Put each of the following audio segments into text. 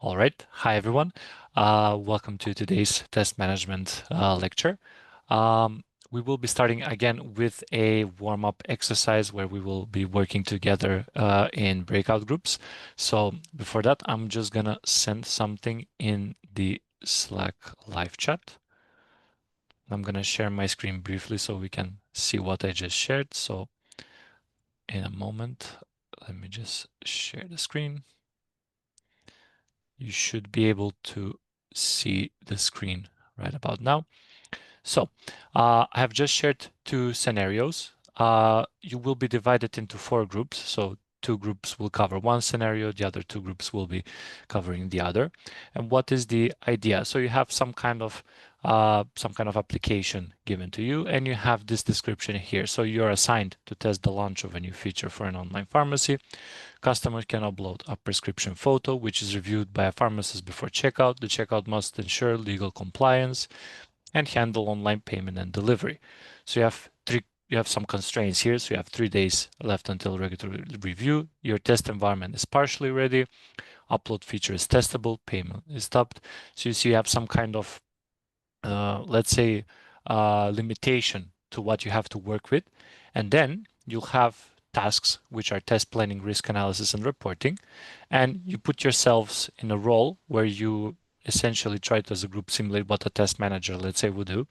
All right. Hi, everyone. Welcome to today's test management lecture. We will be starting again with a warm-up exercise where we will be working together in breakout groups. So before that, I'm just gonna send something in the Slack live chat. I'm gonna share my screen briefly so we can see what I just shared. So in a moment, let me just share the screen. You should be able to see the screen right about now. So I have just shared two scenarios. You will be divided into 4 groups. So 2 groups will cover one scenario, the other 2 groups will be covering the other. And what is the idea? So you have some kind of application given to you, and you have this description here. So you're assigned to test the launch of a new feature for an online pharmacy. Customers can upload a prescription photo, which is reviewed by a pharmacist before checkout. The checkout must ensure legal compliance and handle online payment and delivery. So you have some constraints here. So you have 3 days left until regulatory review. Your test environment is partially ready. Upload feature is testable. Payment is stopped. So you see you have some kind of, let's say, limitation to what you have to work with. And then you'll have tasks, which are test planning, risk analysis, and reporting. And you put yourselves in a role where you essentially try to, as a group, simulate what a test manager, let's say, would do.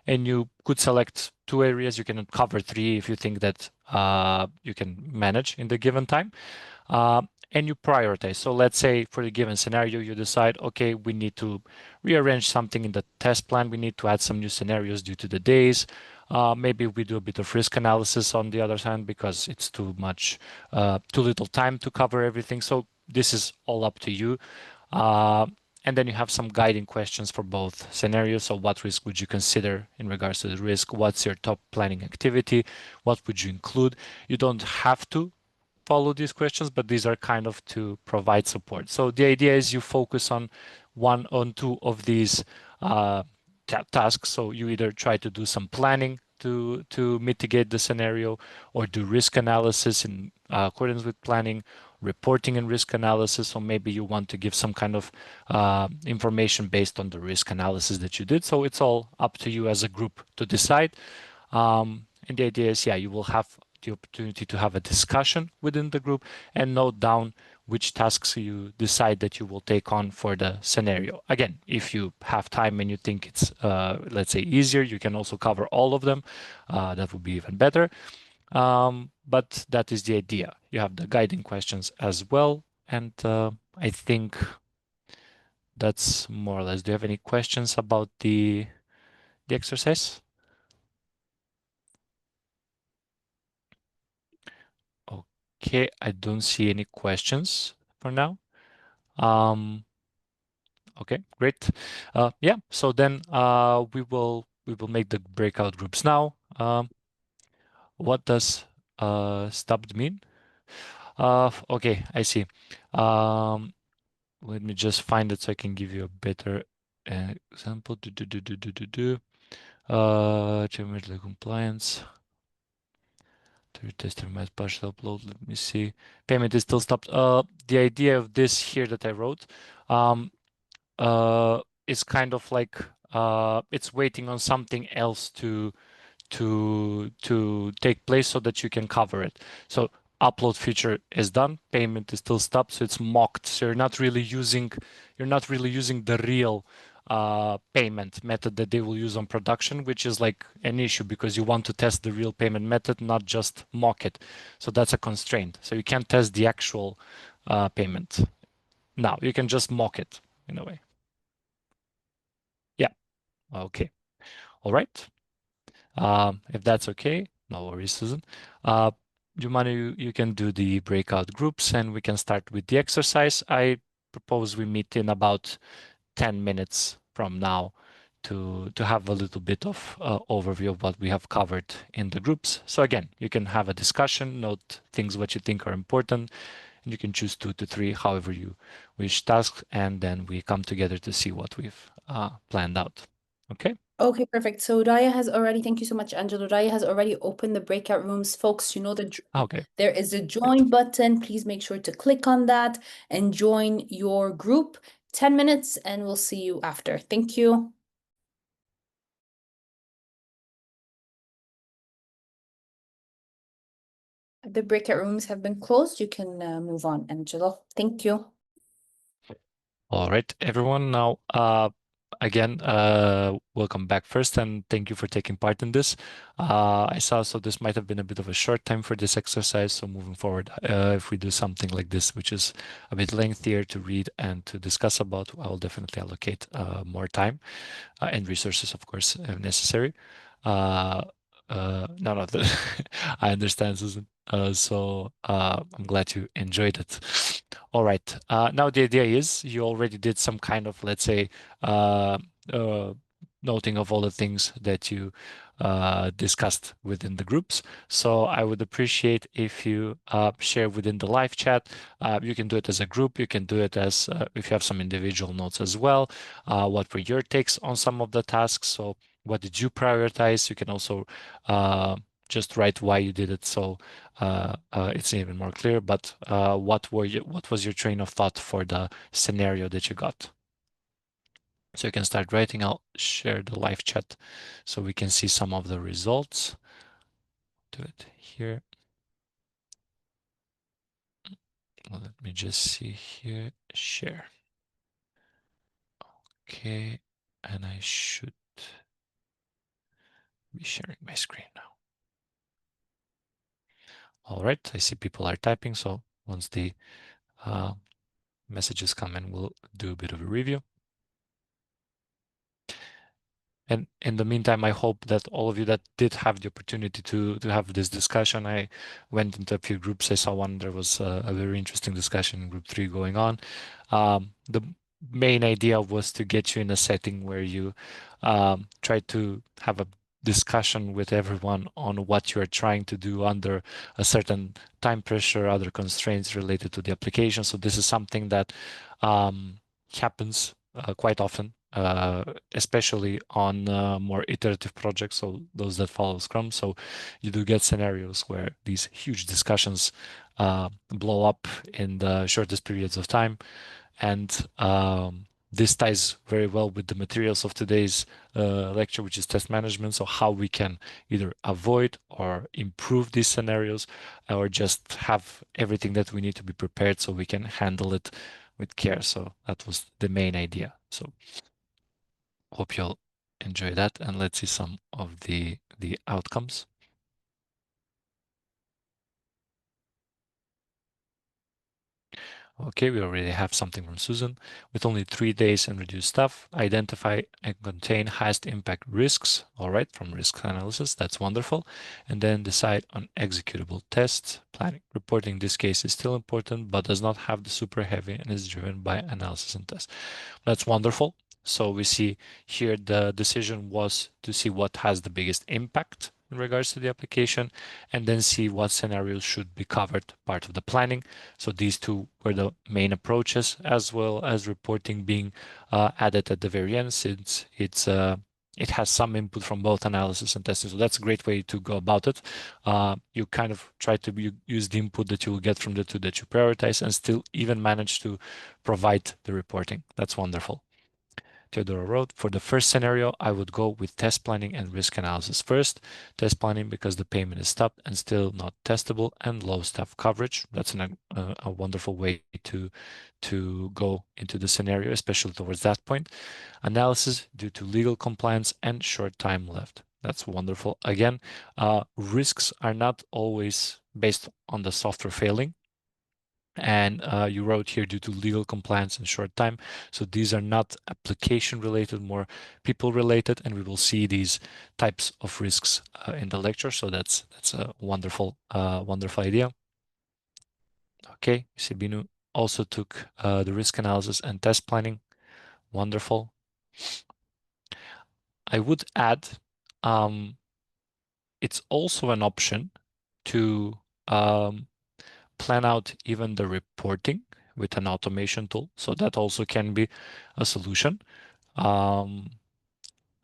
And you could select 2 areas. You can cover 3 if you think that you can manage in the given time. And you prioritize. So let's say for the given scenario, you decide, okay, we need to rearrange something in the test plan. We need to add some new scenarios due to the days. Maybe we do a bit of risk analysis on the other hand because it's too little time to cover everything. So this is all up to you. And then you have some guiding questions for both scenarios. So what risk would you consider in regards to the risk? What's your top planning activity? What would you include? You don't have to follow these questions, but these are kind of to provide support. So the idea is you focus on 2 of these tasks. So you either try to do some planning to mitigate the scenario, or do risk analysis in accordance with planning, reporting and risk analysis. Or maybe you want to give some kind of information based on the risk analysis that you did. So it's all up to you as a group to decide. And the idea is, yeah, you will have the opportunity to have a discussion within the group and note down which tasks you decide that you will take on for the scenario. Again, if you have time and you think it's, let's say, easier, you can also cover all of them. That would be even better. But that is the idea. You have the guiding questions as well. And I think that's more or less. Do you have any questions about the exercise? Okay, I don't see any questions for now. Okay, great. Yeah, so then we will make the breakout groups now. What does stopped mean? Okay, I see. Let me just find it so I can give you a better example. Change the compliance. Tester my partial upload. Let me see. Payment is still stopped. The idea of this here that I wrote, is kind of like it's waiting on something else to take place so that you can cover it. So upload feature is done, payment is still stopped, so it's mocked. So you're not really using the real payment method that they will use on production, which is like an issue because you want to test the real payment method, not just mock it. So that's a constraint. So you can't test the actual payment. Now you can just mock it in a way. Yeah. Okay. All right. If that's okay, no worries, Susan. Jumani, you can do the breakout groups and we can start with the exercise. I propose we meet in about 10 minutes from now to have a little bit of overview of what we have covered in the groups. So again, you can have a discussion, note things what you think are important, and you can choose 2 to 3, however you wish tasks, and then we come together to see what we've planned out. Okay. Okay, perfect. So Raya has already, thank you so much, Angelo. Raya has already opened the breakout rooms. Folks, you know Okay. there is a Great. join button. Please make sure to click on that and join your group. 10 minutes and we'll see you after. Thank you. The breakout rooms have been closed. You can move on, Angelo. Thank you. All right, everyone. Now, again, welcome back first, and thank you for taking part in this. I saw, so this might have been a bit of a short time for this exercise. So moving forward, if we do something like this, which is a bit lengthier to read and to discuss about, I will definitely allocate more time and resources, of course, if necessary. No, no, I understand, Susan. I'm glad you enjoyed it. All right. Now the idea is you already did some kind of, let's say, uh, uh, noting of all the things that you discussed within the groups. So I would appreciate if you share within the live chat. You can do it as a group. You can do it as if you have some individual notes as well. What were your takes on some of the tasks? So what did you prioritize? You can also just write why you did it, so it's even more clear. But what was your train of thought for the scenario that you got? So you can start writing. I'll share the live chat so we can see some of the results. Do it here. Let me just see here. Share. Okay, and I should be sharing my screen now. All right, I see people are typing. So once the messages come in, we'll do a bit of a review. And in the meantime, I hope that all of you that did have the opportunity to have this discussion, I went into a few groups. I saw one, there was a very interesting discussion in group 3 going on. The main idea was to get you in a setting where you try to have a discussion with everyone on what you're trying to do under a certain time pressure, other constraints related to the application. So this is something that happens quite often, especially on more iterative projects, so those that follow Scrum. So you do get scenarios where these huge discussions blow up in the shortest periods of time. And this ties very well with the materials of today's lecture, which is test management. So how we can either avoid or improve these scenarios, or just have everything that we need to be prepared so we can handle it with care. So that was the main idea. So hope you'll enjoy that, and let's see some of the outcomes. Okay, we already have something from Susan. With only 3 days and reduced staff, identify and contain highest impact risks. All right, from risk analysis, that's wonderful. And then decide on executable tests. Planning. Reporting in this case is still important, but does not have the super heavy and is driven by analysis and tests. That's wonderful. So we see here the decision was to see what has the biggest impact in regards to the application, and then see what scenarios should be covered, part of the planning. So these two were the main approaches, as well as reporting being added at the very end, since it has some input from both analysis and testing. So that's a great way to go about it. You kind of try to use the input that you will get from the two that you prioritize, and still even manage to provide the reporting. That's wonderful. Theodora wrote, for the first scenario, I would go with test planning and risk analysis first. Test planning because the payment is stopped and still not testable, and low staff coverage. That's a wonderful way to go into the scenario, especially towards that point. Analysis due to legal compliance and short time left. That's wonderful. Again, risks are not always based on the software failing. And you wrote here due to legal compliance and short time. So these are not application related, more people related, and we will see these types of risks in the lecture. So that's a wonderful wonderful idea. Okay, Sibinu also took the risk analysis and test planning. Wonderful. I would add, it's also an option to plan out even the reporting with an automation tool. So that also can be a solution.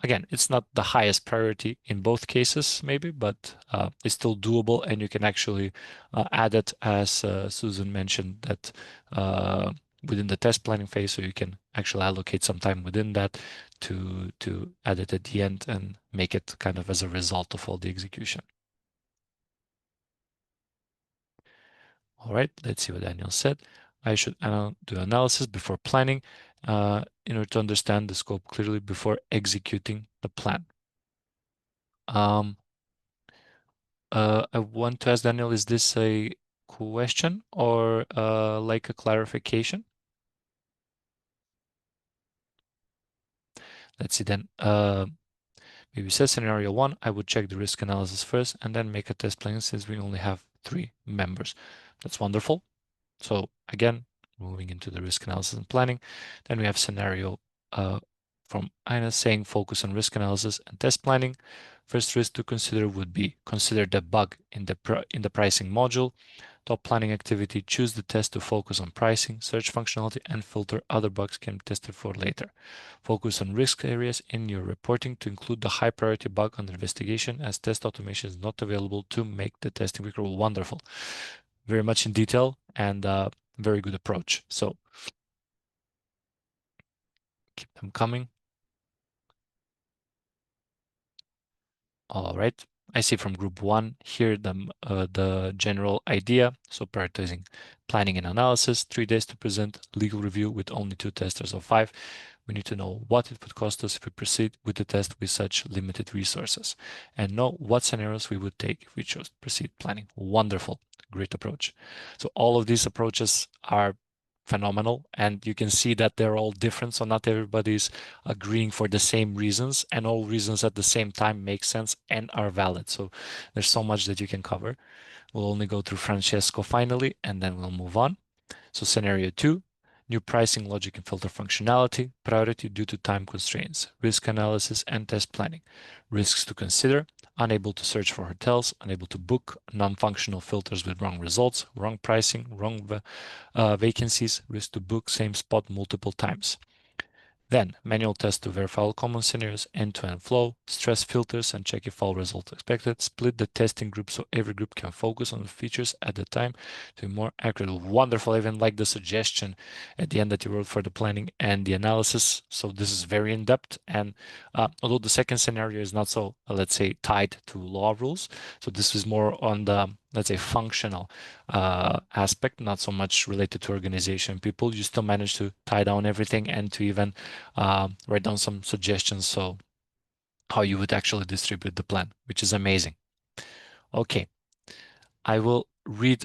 again, it's not the highest priority in both cases, maybe, but it's still doable, and you can actually add it, as Susan mentioned, that within the test planning phase, so you can actually allocate some time within that to add it at the end and make it kind of as a result of all the execution. All right, let's see what Daniel said. I should do analysis before planning in order to understand the scope clearly before executing the plan. I want to ask Daniel, is this a question or like a clarification? Let's see then. Maybe says scenario 1, I would check the risk analysis first and then make a test plan since we only have 3 members. That's wonderful. So again, moving into the risk analysis and planning, then we have scenario from Ina saying focus on risk analysis and test planning. First risk to consider would be consider the bug in the pricing module. Top planning activity, choose the test to focus on pricing, search functionality, and filter other bugs can be tested for later. Focus on risk areas in your reporting to include the high priority bug under investigation, as test automation is not available to make the testing quicker. Wonderful. Very much in detail and very good approach. So keep them coming. All right. I see from group 1 here the general idea. So prioritizing planning and analysis, 3 days to present, legal review with only 2 testers of 5. We need to know what it would cost us if we proceed with the test with such limited resources, and know what scenarios we would take if we chose to proceed planning. Wonderful. Great approach. So all of these approaches are phenomenal, and you can see that they're all different. So not everybody's agreeing for the same reasons, and all reasons at the same time make sense and are valid. So there's so much that you can cover. We'll only go through Francesco finally, and then we'll move on. So scenario 2, new pricing logic and filter functionality, priority due to time constraints, risk analysis and test planning. Risks to consider: unable to search for hotels, unable to book, non-functional filters with wrong results, wrong pricing, wrong vacancies, risk to book same spot multiple times. Then manual test to verify all common scenarios, end-to-end flow, stress filters and check if all results expected, split the testing group so every group can focus on the features at the time to be more accurate. Wonderful. I even like the suggestion at the end that you wrote for the planning and the analysis. So this is very in-depth. And although the second scenario is not so, let's say, tied to law rules, so this is more on the, let's say, functional aspect, not so much related to organization people, you still manage to tie down everything and to even write down some suggestions, so how you would actually distribute the plan, which is amazing. Okay, I will read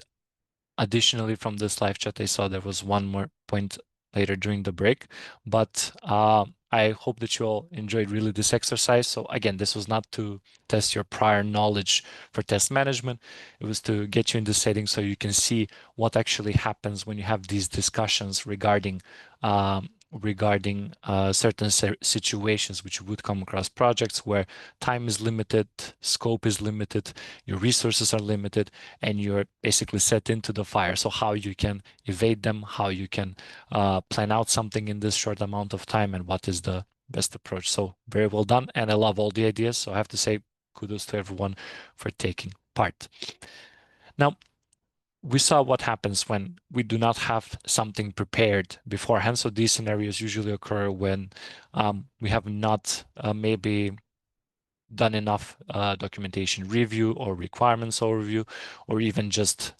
additionally from this live chat. I saw there was one more point later during the break, but I hope that you all enjoyed really this exercise. So again, this was not to test your prior knowledge for test management. It was to get you in the setting so you can see what actually happens when you have these discussions regarding certain situations which you would come across projects where time is limited, scope is limited, your resources are limited, and you're basically set into the fire. So how you can evade them, how you can plan out something in this short amount of time, and what is the best approach. So very well done, and I love all the ideas. So I have to say kudos to everyone for taking part. Now, we saw what happens when we do not have something prepared beforehand. So these scenarios usually occur when we have not maybe done enough documentation review or requirements overview, or even just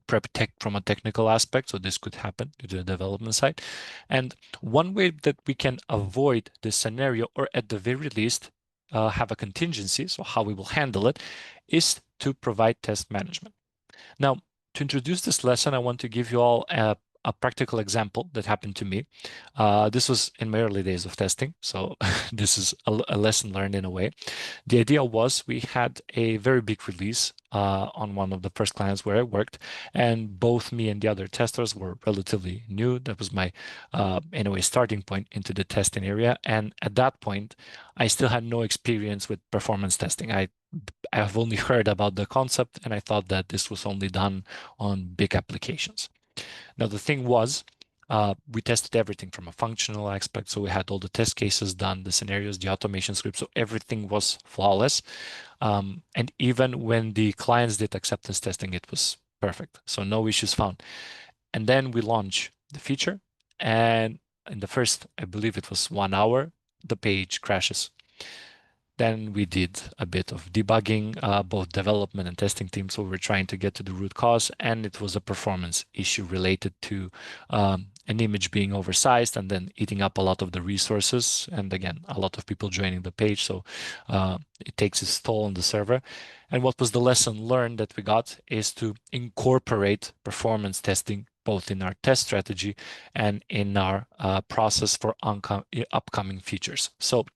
prep tech from a technical aspect. So this could happen to the development side. And one way that we can avoid this scenario, or at the very least have a contingency, so how we will handle it, is to provide test management. Now, to introduce this lesson, I want to give you all a practical example that happened to me. This was in my early days of testing, so this is a lesson learned in a way. The idea was we had a very big release on one of the first clients where I worked, and both me and the other testers were relatively new. That was my, in a way, starting point into the testing area. And at that point, I still had no experience with performance testing. I've only heard about the concept, and I thought that this was only done on big applications. Now, the thing was, We tested everything from a functional aspect. So we had all the test cases done, the scenarios, the automation script. So everything was flawless. And even when the clients did acceptance testing, it was perfect. So no issues found. And then we launch the feature. And in the first, I believe it was 1 hour, the page crashes. Then we did a bit of debugging, both development and testing teams. So we're trying to get to the root cause, and it was a performance issue related to an image being oversized and then eating up a lot of the resources. And again, a lot of people joining the page. So it takes its toll on the server. And what was the lesson learned that we got is to incorporate performance testing both in our test strategy and in our process for upcoming features. So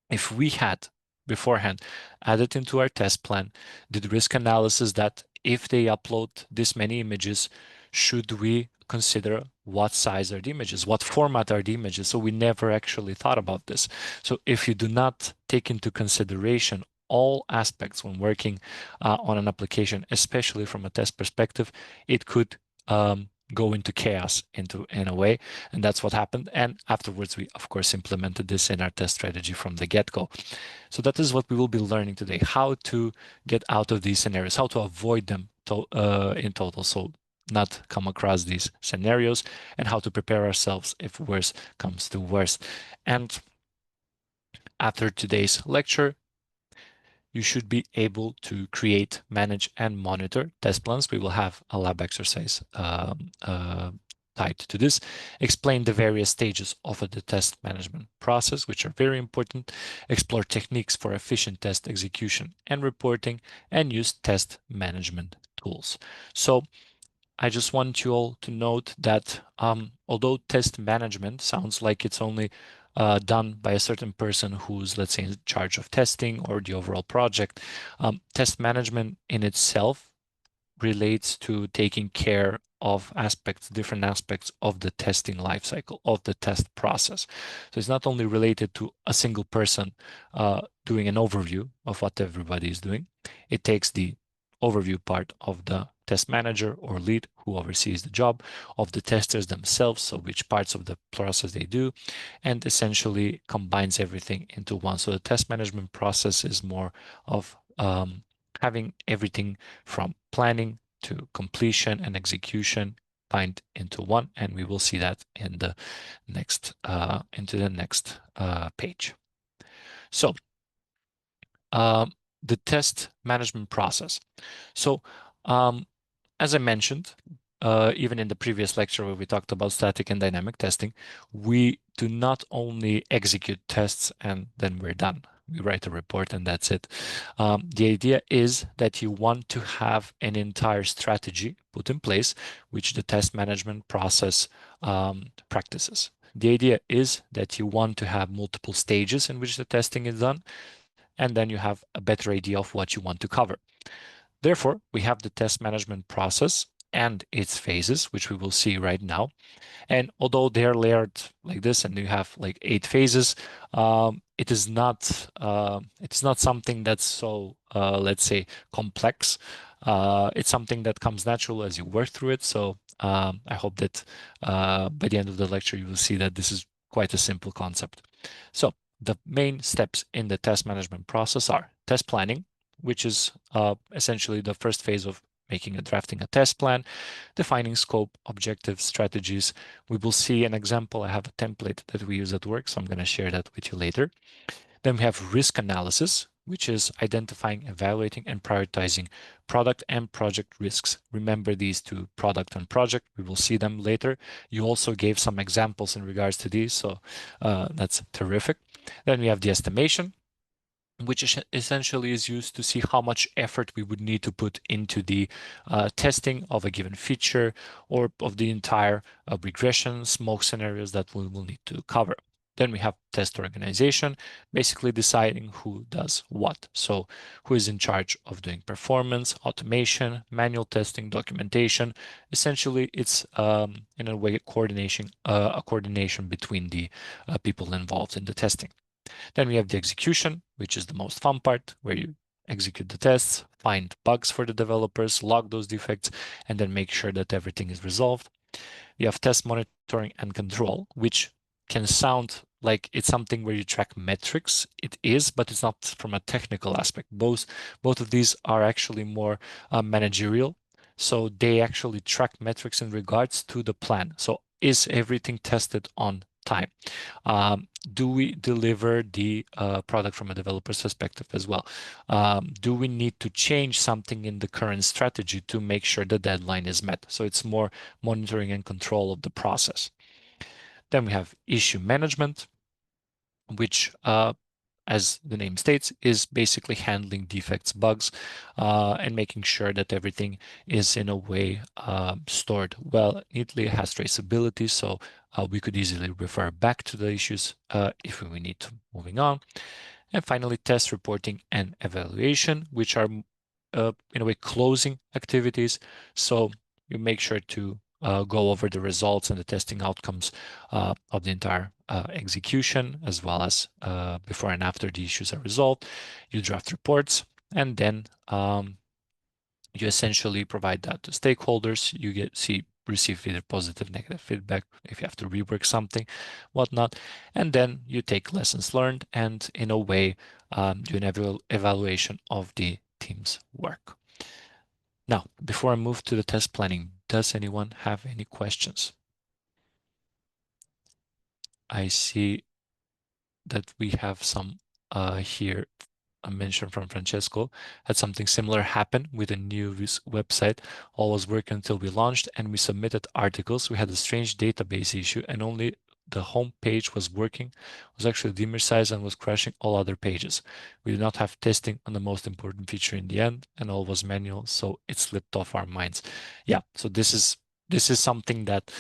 if we had beforehand added into our test plan, did risk analysis that if they upload this many images, should we consider what size are the images, what format are the images? So we never actually thought about this. So if you do not take into consideration all aspects when working on an application, especially from a test perspective, it could go into chaos in a way, and that's what happened. And afterwards, we of course implemented this in our test strategy from the get-go. So that is what we will be learning today: how to get out of these scenarios, how to avoid them in total. So not come across these scenarios, and how to prepare ourselves if worse comes to worse. And after today's lecture, you should be able to create, manage, and monitor test plans. We will have a lab exercise tied to this, explain the various stages of the test management process, which are very important, explore techniques for efficient test execution and reporting, and use test management tools. So I just want you all to note that although test management sounds like it's only done by a certain person who's, let's say, in charge of testing or the overall project, test management in itself relates to taking care of different aspects of the testing lifecycle, of the test process. So it's not only related to a single person doing an overview of what everybody is doing. It takes the overview part of the test manager or lead who oversees the job, of the testers themselves, so which parts of the process they do, and essentially combines everything into one. So the test management process is more of having everything from planning to completion and execution bind into one, and we will see that in the next page. So the test management process. So as I mentioned, even in the previous lecture where we talked about static and dynamic testing, we do not only execute tests and then we're done. We write a report and that's it. The idea is that you want to have an entire strategy put in place, which the test management process practices. The idea is that you want to have multiple stages in which the testing is done, and then you have a better idea of what you want to cover. Therefore, we have the test management process and its phases, which we will see right now. And although they are layered like this, and you have like 8 phases, it is not something that's so let's say complex. It's something that comes natural as you work through it. So I hope that by the end of the lecture you will see that this is quite a simple concept. So the main steps in the test management process are test planning, which is essentially the first phase of drafting a test plan, defining scope, objectives, strategies. We will see an example. I have a template that we use at work, so I'm going to share that with you later. Then we have risk analysis, which is identifying, evaluating, and prioritizing product and project risks. Remember these two, product and project. We will see them later. You also gave some examples in regards to these, so that's terrific. Then we have the estimation, which essentially is used to see how much effort we would need to put into the testing of a given feature or of the entire regression, smoke scenarios that we will need to cover. Then we have test organization, basically deciding who does what. So who is in charge of doing performance, automation, manual testing, documentation. Essentially, it's in a way a coordination between the people involved in the testing. Then we have the execution, which is the most fun part, where you execute the tests, find bugs for the developers, log those defects, and then make sure that everything is resolved. You have test monitoring and control, which can sound like it's something where you track metrics. It is, but it's not from a technical aspect. Both of these are actually more managerial. So they actually track metrics in regards to the plan. So is everything tested on time? Do we deliver the product from a developer's perspective as well? Do we need to change something in the current strategy to make sure the deadline is met? So it's more monitoring and control of the process. Then we have issue management, which as the name states, is basically handling defects, bugs, and making sure that everything is in a way stored well, neatly, has traceability, so we could easily refer back to the issues if we need to. Moving on. And finally, test reporting and evaluation, which are in a way closing activities. So you make sure to go over the results and the testing outcomes of the entire execution, as well as before and after the issues are resolved. You draft reports, and then you essentially provide that to stakeholders. You receive either positive, negative feedback if you have to rework something, whatnot, and then you take lessons learned and in a way do an evaluation of the team's work. Now, before I move to the test planning, does anyone have any questions? I see that we have some here. A mention from Francesco had something similar happen with a new website. All was working until we launched and we submitted articles. We had a strange database issue and only the home page was working, was actually the image size and was crashing all other pages. We did not have testing on the most important feature in the end and all was manual, so it slipped off our minds. Yeah, so this is something that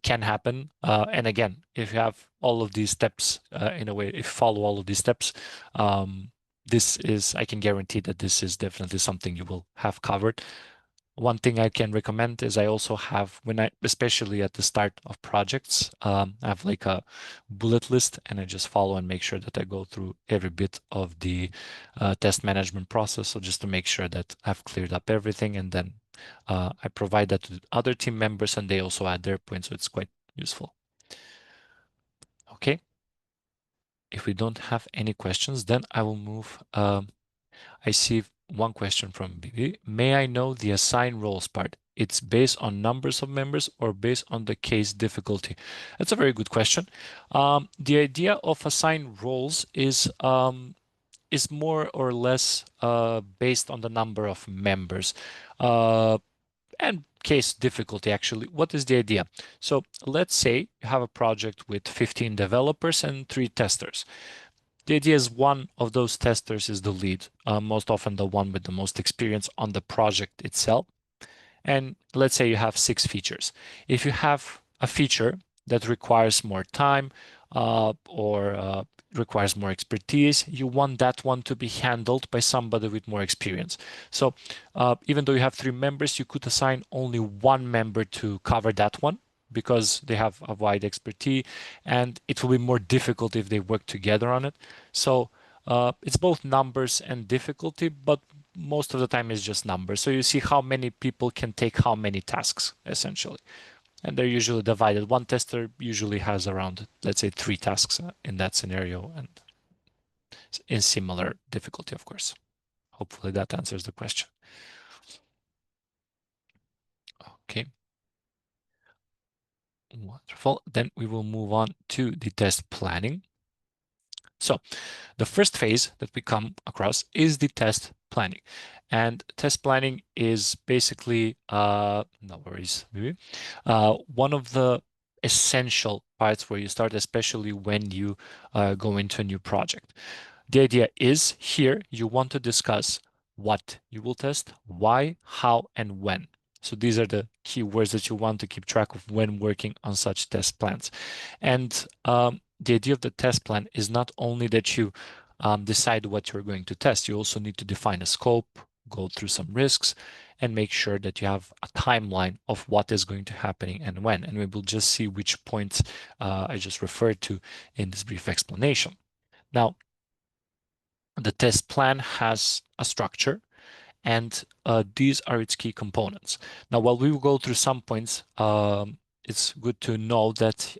can happen. And again, if you have all of these steps in a way, if you follow all of these steps, I can guarantee that this is definitely something you will have covered. One thing I can recommend is I also have, especially at the start of projects, I have like a bullet list and I just follow and make sure that I go through every bit of the test management process. So just to make sure that I've cleared up everything, and then I provide that to other team members and they also add their points. So it's quite useful. Okay. If we don't have any questions, then I will move. I see one question from Bibi. May I know the assign roles part? It's based on numbers of members or based on the case difficulty? That's a very good question. The idea of assign roles is more or less based on the number of members and case difficulty, actually. What is the idea? So let's say you have a project with 15 developers and 3 testers. The idea is one of those testers is the lead, most often the one with the most experience on the project itself. And let's say you have 6 features. If you have a feature that requires more time or requires more expertise, you want that one to be handled by somebody with more experience. So even though you have 3 members, you could assign only 1 member to cover that one because they have a wide expertise, and it will be more difficult if they work together on it. So it's both numbers and difficulty, but most of the time it's just numbers. So you see how many people can take how many tasks, essentially. And they're usually divided. One tester usually has around, let's say, 3 tasks in that scenario, and in similar difficulty, of course. Hopefully that answers the question. Okay. Wonderful. Then we will move on to the test planning. So the first phase that we come across is the test planning. And test planning is basically, no worries, maybe, one of the essential parts where you start, especially when you go into a new project. The idea is here you want to discuss what you will test, why, how, and when. So these are the key words that you want to keep track of when working on such test plans. And the idea of the test plan is not only that you decide what you're going to test, you also need to define a scope, go through some risks, and make sure that you have a timeline of what is going to happen and when. And we will just see which points I just referred to in this brief explanation. Now, the test plan has a structure, And these are its key components. Now, while we will go through some points, it's good to know that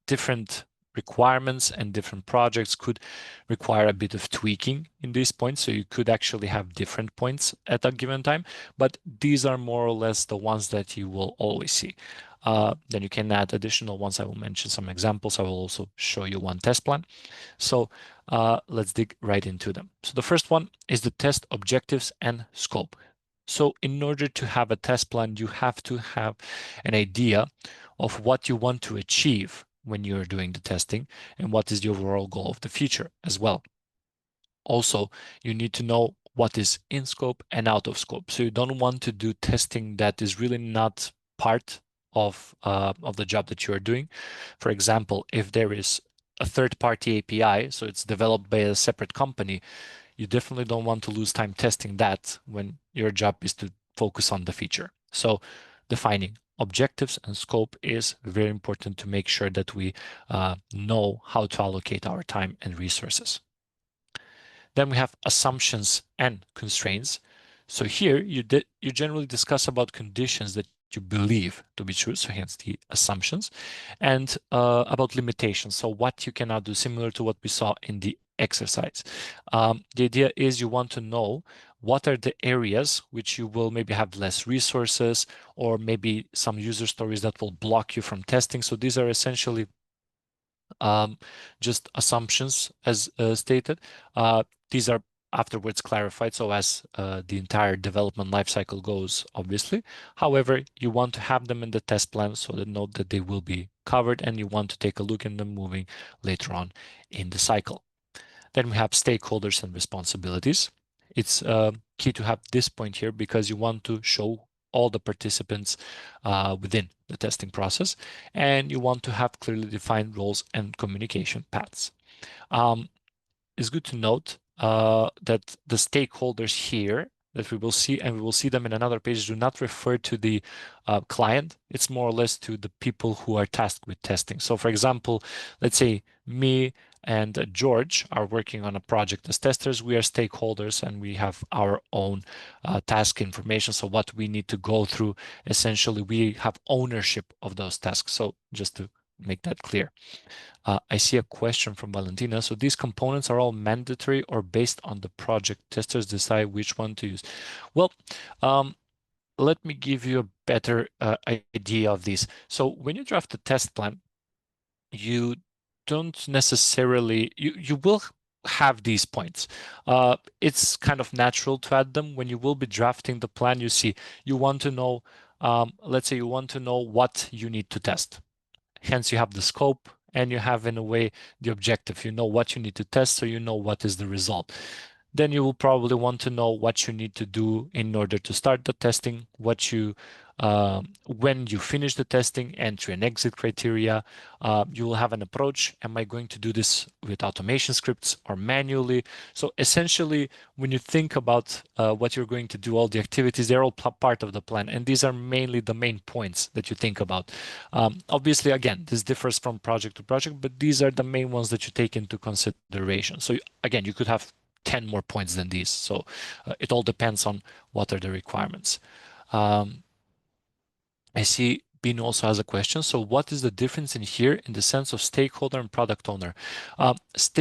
different requirements and different projects could require a bit of tweaking in these points. So you could actually have different points at a given time, but these are more or less the ones that you will always see. Then you can add additional ones. I will mention some examples. I will also show you one test plan. So let's dig right into them. So the first one is the test objectives and scope. So in order to have a test plan, you have to have an idea of what you want to achieve when you're doing the testing and what is the overall goal of the feature as well. Also, you need to know what is in scope and out of scope. So you don't want to do testing that is really not part of the job that you are doing. For example, if there is a third-party API, so it's developed by a separate company, you definitely don't want to lose time testing that when your job is to focus on the feature. So defining objectives and scope is very important to make sure that we know how to allocate our time and resources. Then we have assumptions and constraints. So here you generally discuss about conditions that you believe to be true, so hence the assumptions, and about limitations, so what you cannot do, similar to what we saw in the exercise. The idea is you want to know what are the areas which you will maybe have less resources or maybe some user stories that will block you from testing. So these are essentially just assumptions as stated. These are afterwards clarified, so as the entire development lifecycle goes, obviously. However, you want to have them in the test plan so that note that they will be covered and you want to take a look at them moving later on in the cycle. Then we have stakeholders and responsibilities. It's key to have this point here because you want to show all the participants within the testing process, and you want to have clearly defined roles and communication paths. It's good to note that the stakeholders here that we will see, and we will see them in another page, do not refer to the client. It's more or less to the people who are tasked with testing. So for example, let's say me and George are working on a project as testers. We are stakeholders and we have our own task information. So what we need to go through, essentially, we have ownership of those tasks. So just to make that clear. I see a question from Valentina. So these components are all mandatory or based on the project testers decide which one to use? Well, let me give you a better idea of this. So when you draft a test plan, you don't necessarily, you will have these points. It's kind of natural to add them. When you will be drafting the plan, you see, you want to know, let's say you want to know what you need to test. Hence, you have the scope and you have, in a way, the objective. You know what you need to test, so you know what is the result. Then you will probably want to know what you need to do in order to start the testing, when you finish the testing, entry and exit criteria. You will have an approach. Am I going to do this with automation scripts or manually? So essentially, when you think about what you're going to do, all the activities, they're all part of the plan. And these are mainly the main points that you think about. Obviously, again, this differs from project to project, but these are the main ones that you take into consideration. So again, you could have 10 more points than these. So it all depends on what are the requirements. I see Bean also has a question. So what is the difference in here in the sense of stakeholder and product owner? So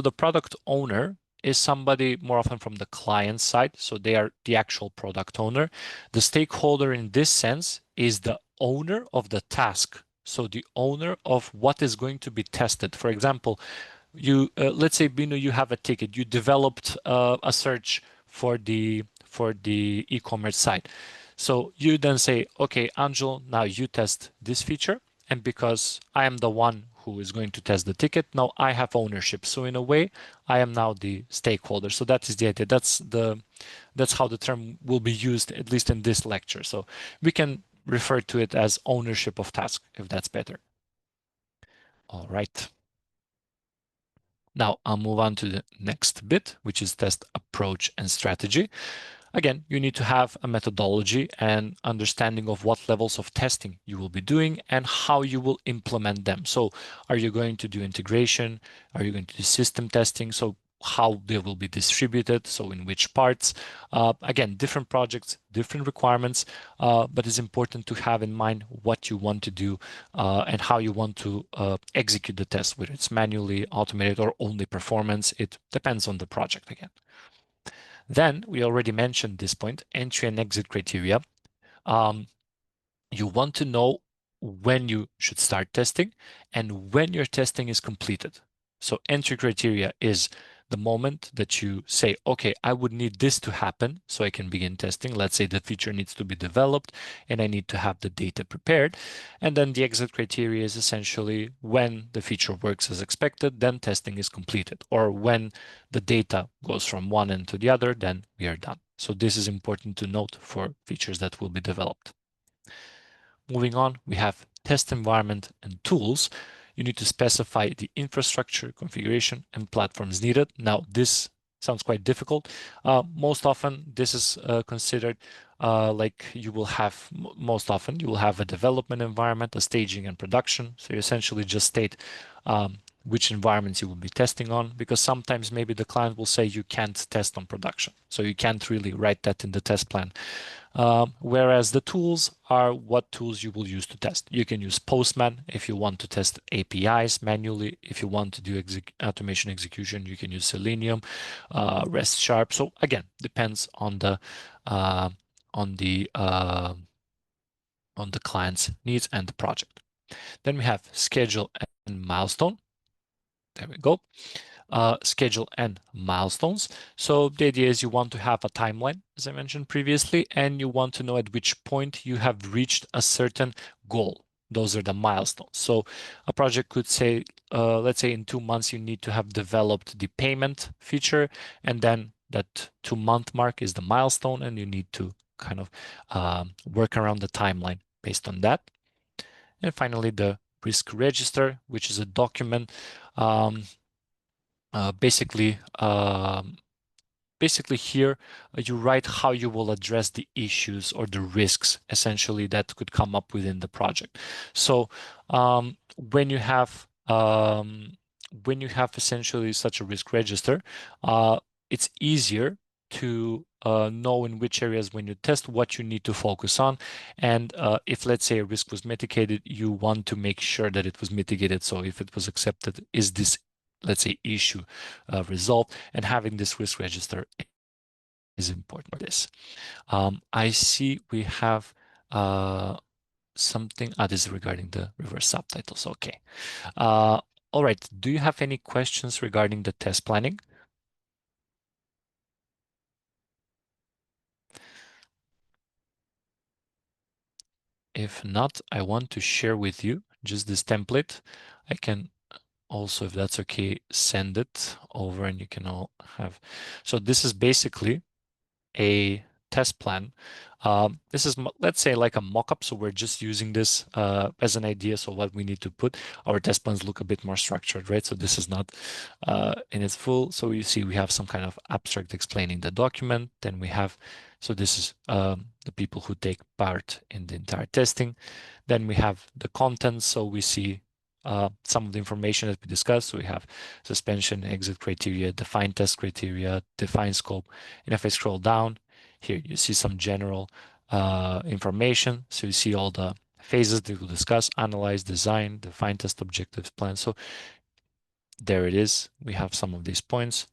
the product owner is somebody more often from the client side. So they are the actual product owner. The stakeholder in this sense is the owner of the task. So the owner of what is going to be tested. For example, let's say, Bino, you have a ticket. You developed a search for the e-commerce site. So you then say, okay, Angel, now you test this feature. And because I am the one who is going to test the ticket, now I have ownership. So in a way, I am now the stakeholder. So that is the idea. That's how the term will be used, at least in this lecture. So we can refer to it as ownership of task, if that's better. All right. Now I'll move on to the next bit, which is test approach and strategy. Again, you need to have a methodology and understanding of what levels of testing you will be doing and how you will implement them. So are you going to do integration? Are you going to do system testing? So how they will be distributed, so in which parts. Again, different projects, different requirements, but it's important to have in mind what you want to do and how you want to execute the test, whether it's manually, automated, or only performance. It depends on the project again. Then we already mentioned this point, entry and exit criteria. You want to know when you should start testing and when your testing is completed. So entry criteria is the moment that you say, okay, I would need this to happen so I can begin testing. Let's say the feature needs to be developed and I need to have the data prepared. And then the exit criteria is essentially when the feature works as expected, then testing is completed. Or when the data goes from one end to the other, then we are done. So this is important to note for features that will be developed. Moving on, we have test environment and tools. You need to specify the infrastructure, configuration, and platforms needed. Now, this sounds quite difficult. Most often, this is considered like you will have, most often, you will have a development environment, a staging and production. So you essentially just state which environments you will be testing on, because sometimes maybe the client will say you can't test on production. So you can't really write that in the test plan. Whereas the tools are what tools you will use to test. You can use Postman if you want to test APIs manually. If you want to do automation execution, you can use Selenium, REST Sharp. So again, depends on the on the client's needs and the project. Then we have schedule and milestone. There we go. Schedule and milestones. So the idea is you want to have a timeline, as I mentioned previously, and you want to know at which point you have reached a certain goal. Those are the milestones. So a project could say, let's say in 2 months, you need to have developed the payment feature, and then that 2-month mark is the milestone, and you need to kind of work around the timeline based on that. And finally, the risk register, which is a document basically here you write how you will address the issues or the risks essentially that could come up within the project. So when you have essentially such a risk register, it's easier to know in which areas when you test what you need to focus on. And if, let's say, a risk was mitigated, you want to make sure that it was mitigated. So if it was accepted, is this, let's say, issue resolved? And having this risk register is important for this. I see we have something. This is regarding the reverse subtitles. Okay. All right. Do you have any questions regarding the test planning? If not, I want to share with you just this template. I can also, if that's okay, send it over and you can all have. So this is basically a test plan. This is, let's say, like a mock-up. So we're just using this as an idea. So what we need to put, our test plans look a bit more structured, right? So this is not in its full. So you see we have some kind of abstract explaining the document. Then we have, so this is the people who take part in the entire testing. Then we have the contents. So we see some of the information that we discussed. So we have suspension, exit criteria, define test criteria, define scope. And if I scroll down here, you see some general information. So you see all the phases that we'll discuss: analyze, design, define test objectives, plan. So there it is. We have some of these points.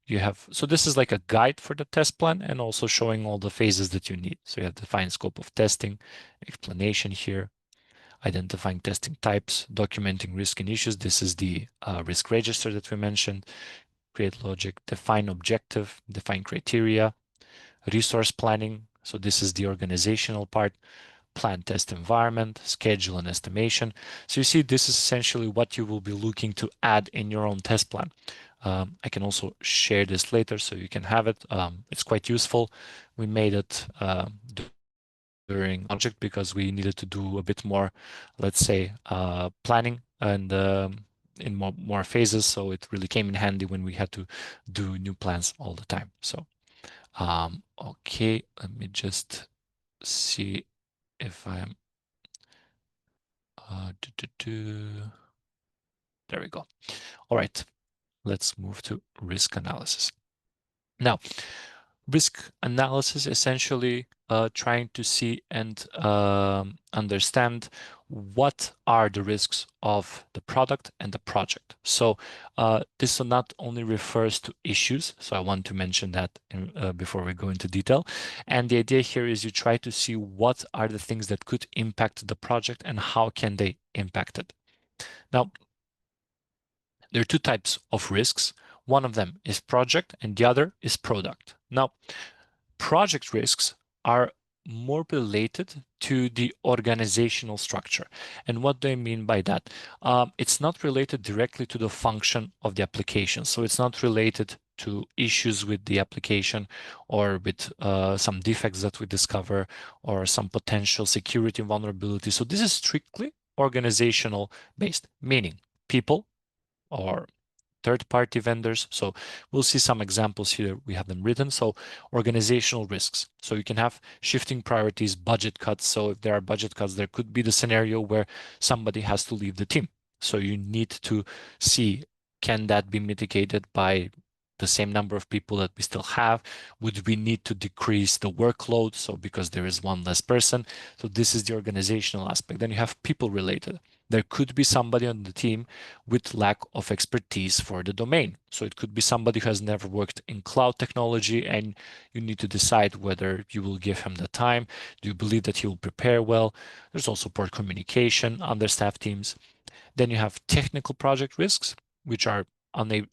You have, so this is like a guide for the test plan and also showing all the phases that you need. So you have define scope of testing, explanation here, identifying testing types, documenting risk and issues. This is the risk register that we mentioned. Create logic, define objective, define criteria, resource planning. So this is the organizational part, plan test environment, schedule and estimation. So you see, this is essentially what you will be looking to add in your own test plan. I can also share this later so you can have it. It's quite useful. We made it during project because we needed to do a bit more, let's say, planning and in more phases. So it really came in handy when we had to do new plans all the time. So, okay, let me just see if I'm, there we go. All right. let's move to risk analysis. Now, risk analysis essentially trying to see and understand what are the risks of the product and the project. So this not only refers to issues, so I want to mention that before we go into detail. And the idea here is you try to see what are the things that could impact the project and how can they impact it. Now, there are two types of risks. One of them is project and the other is product. Now, project risks are more related to the organizational structure. And what do I mean by that? It's not related directly to the function of the application. So it's not related to issues with the application or with some defects that we discover or some potential security vulnerability. So this is strictly organizational based, meaning people or third-party vendors. So we'll see some examples here. We have them written. So organizational risks. So you can have shifting priorities, budget cuts. So if there are budget cuts, there could be the scenario where somebody has to leave the team. So you need to see, can that be mitigated by the same number of people that we still have? Would we need to decrease the workload? So because there is one less person. So this is the organizational aspect. Then you have people related. There could be somebody on the team with lack of expertise for the domain. So it could be somebody who has never worked in cloud technology, and you need to decide whether you will give him the time. Do you believe that he will prepare well? There's also poor communication on their staff teams. Then you have technical project risks, which are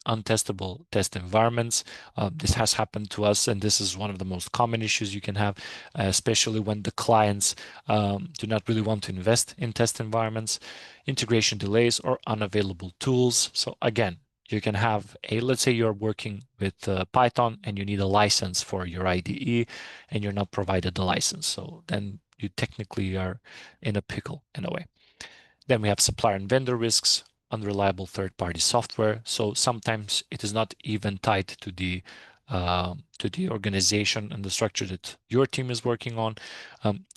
untestable test environments. This has happened to us, and this is one of the most common issues you can have, especially when the clients do not really want to invest in test environments, integration delays, or unavailable tools. So again, you can have let's say you're working with Python and you need a license for your IDE and you're not provided the license. So then you technically are in a pickle in a way. Then we have supplier and vendor risks, unreliable third-party software. So sometimes it is not even tied to the organization and the structure that your team is working on.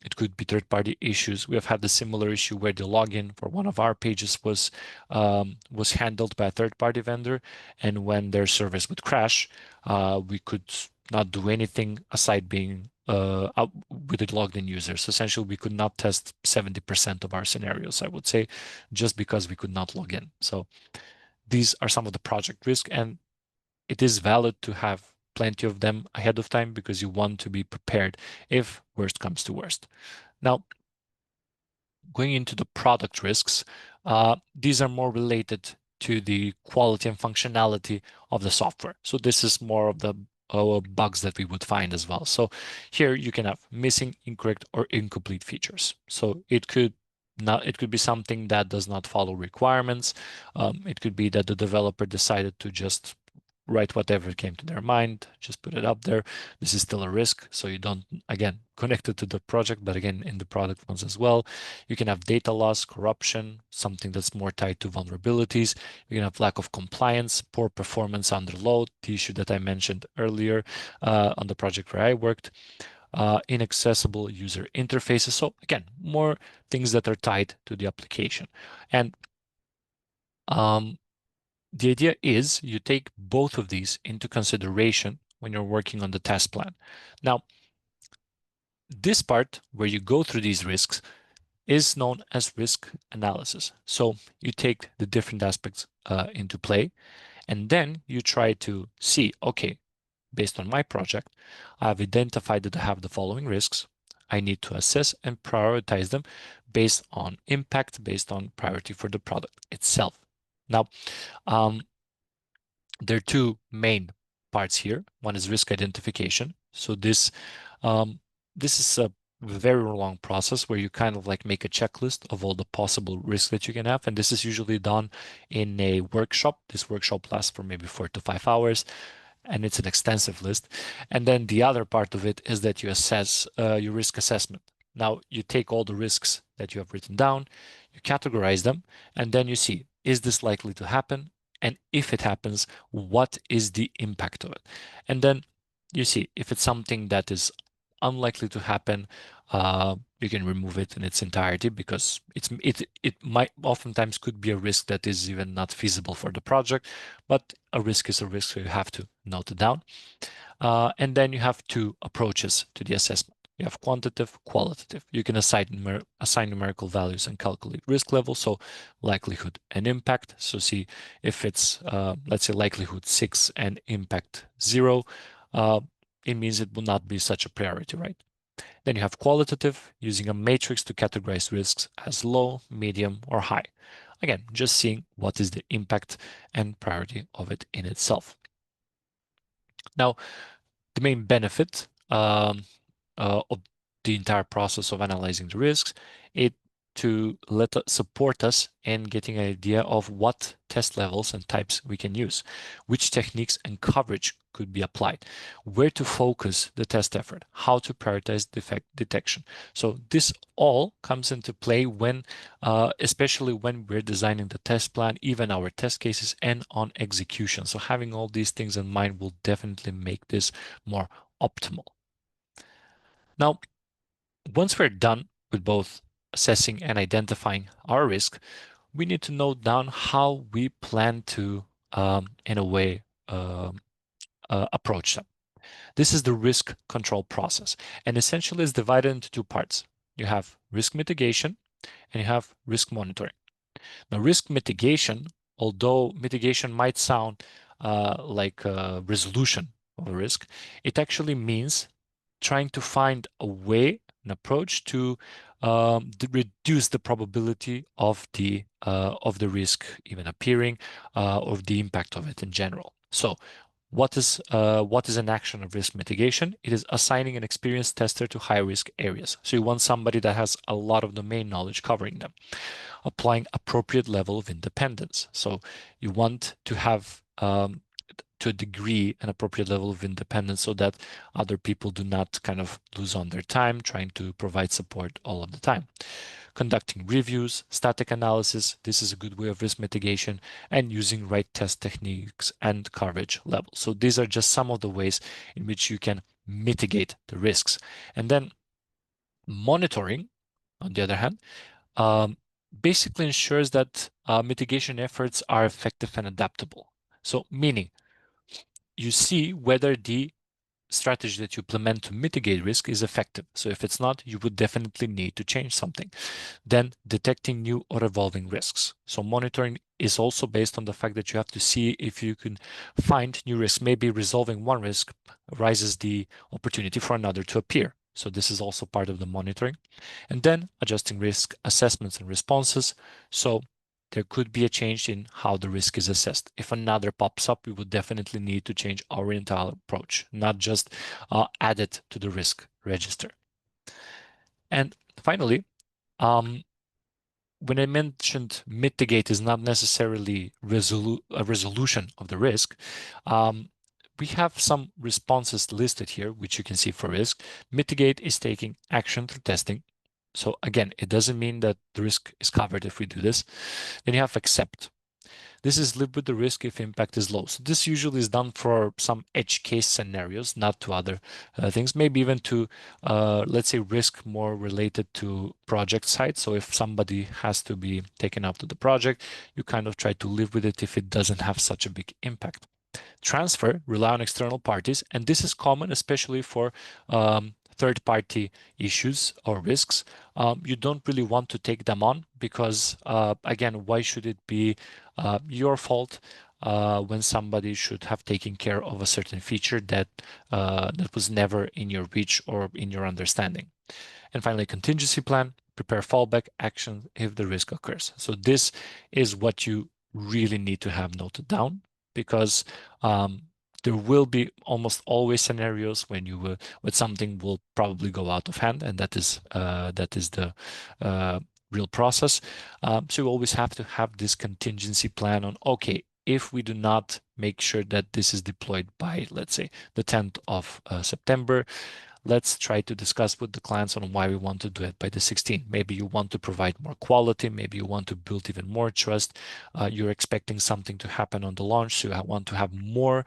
It could be third-party issues. We have had a similar issue where the login for one of our pages was handled by a third-party vendor, and when their service would crash, we could not do anything aside being with a logged in user. So essentially, we could not test 70% of our scenarios, I would say, just because we could not log in. So these are some of the project risk, and it is valid to have plenty of them ahead of time because you want to be prepared if worst comes to worst. Now, going into the product risks, these are more related to the quality and functionality of the software. So this is more of the bugs that we would find as well. So here you can have missing, incorrect, or incomplete features. So it could be something that does not follow requirements. It could be that the developer decided to just write whatever came to their mind, just put it up there. This is still a risk. So you don't, again, connect it to the project, but again, in the product ones as well. You can have data loss, corruption, something that's more tied to vulnerabilities. You can have lack of compliance, poor performance under load, the issue that I mentioned earlier on the project where I worked. Inaccessible user interfaces. So again, more things that are tied to the application. And the idea is you take both of these into consideration when you're working on the test plan. Now, this part where you go through these risks is known as risk analysis. So you take the different aspects into play, and then you try to see, okay, based on my project, I've identified that I have the following risks. I need to assess and prioritize them based on impact, based on priority for the product itself. Now, there are two main parts here. One is risk identification. So this is a very long process where you kind of like make a checklist of all the possible risks that you can have. And this is usually done in a workshop. This workshop lasts for maybe 4 to 5 hours, and it's an extensive list. And then the other part of it is that you assess your risk assessment. Now you take all the risks that you have written down, you categorize them, and then you see, is this likely to happen? And if it happens, what is the impact of it? And then you see if it's something that is unlikely to happen, you can remove it in its entirety because it might oftentimes could be a risk that is even not feasible for the project, but a risk is a risk, so you have to note it down. And then you have two approaches to the assessment. You have quantitative, qualitative. You can assign numerical values and calculate risk level, so likelihood and impact. So see if it's, let's say, likelihood 6 and impact 0, it means it will not be such a priority, right? Then you have qualitative, using a matrix to categorize risks as low, medium, or high. Again, just seeing what is the impact and priority of it in itself. Now, the main benefit of the entire process of analyzing the risks is to support us in getting an idea of what test levels and types we can use, which techniques and coverage could be applied, where to focus the test effort, how to prioritize defect detection. So this all comes into play when, especially when we're designing the test plan, even our test cases, and on execution. So having all these things in mind will definitely make this more optimal. Now, once we're done with both assessing and identifying our risk, we need to note down how we plan to, in a way, approach them. This is the risk control process, and essentially is divided into two parts. You have risk mitigation and you have risk monitoring. Now, risk mitigation, although mitigation might sound like a resolution of a risk, it actually means trying to find a way, an approach to reduce the probability of the risk even appearing, or the impact of it in general. So, what is an action of risk mitigation? It is assigning an experienced tester to high risk areas. So you want somebody that has a lot of domain knowledge covering them. Applying appropriate level of independence. So you want to have, to a degree, an appropriate level of independence so that other people do not kind of lose on their time trying to provide support all of the time. Conducting reviews, static analysis, this is a good way of risk mitigation, and using right test techniques and coverage levels. So these are just some of the ways in which you can mitigate the risks. And then monitoring, on the other hand, basically ensures that mitigation efforts are effective and adaptable. So meaning you see whether the strategy that you implement to mitigate risk is effective. So if it's not, you would definitely need to change something. Then detecting new or evolving risks. So monitoring is also based on the fact that you have to see if you can find new risks. Maybe resolving one risk raises the opportunity for another to appear. So this is also part of the monitoring. And then adjusting risk assessments and responses. So there could be a change in how the risk is assessed. If another pops up, we would definitely need to change our entire approach, not just add it to the risk register. And finally, when I mentioned mitigate is not necessarily a resolution of the risk, we have some responses listed here, which you can see for risk. Mitigate is taking action through testing. So again, it doesn't mean that the risk is covered if we do this. Then you have accept. This is live with the risk if impact is low. So this usually is done for some edge case scenarios, not to other things, maybe even to, let's say, risk more related to project side. So if somebody has to be taken out of the project, you kind of try to live with it if it doesn't have such a big impact. Transfer, rely on external parties, and this is common, especially for third-party issues or risks. You don't really want to take them on because, again, why should it be your fault when somebody should have taken care of a certain feature that was never in your reach or in your understanding? And finally, contingency plan, prepare fallback action if the risk occurs. So this is what you really need to have noted down, because there will be almost always scenarios when when something will probably go out of hand, and that is the real process. So you always have to have this contingency plan on, okay, if we do not make sure that this is deployed by, let's say, the 10th of September, let's try to discuss with the clients on why we want to do it by the 16th. Maybe you want to provide more quality. Maybe you want to build even more trust. You're expecting something to happen on the launch, so you want to have more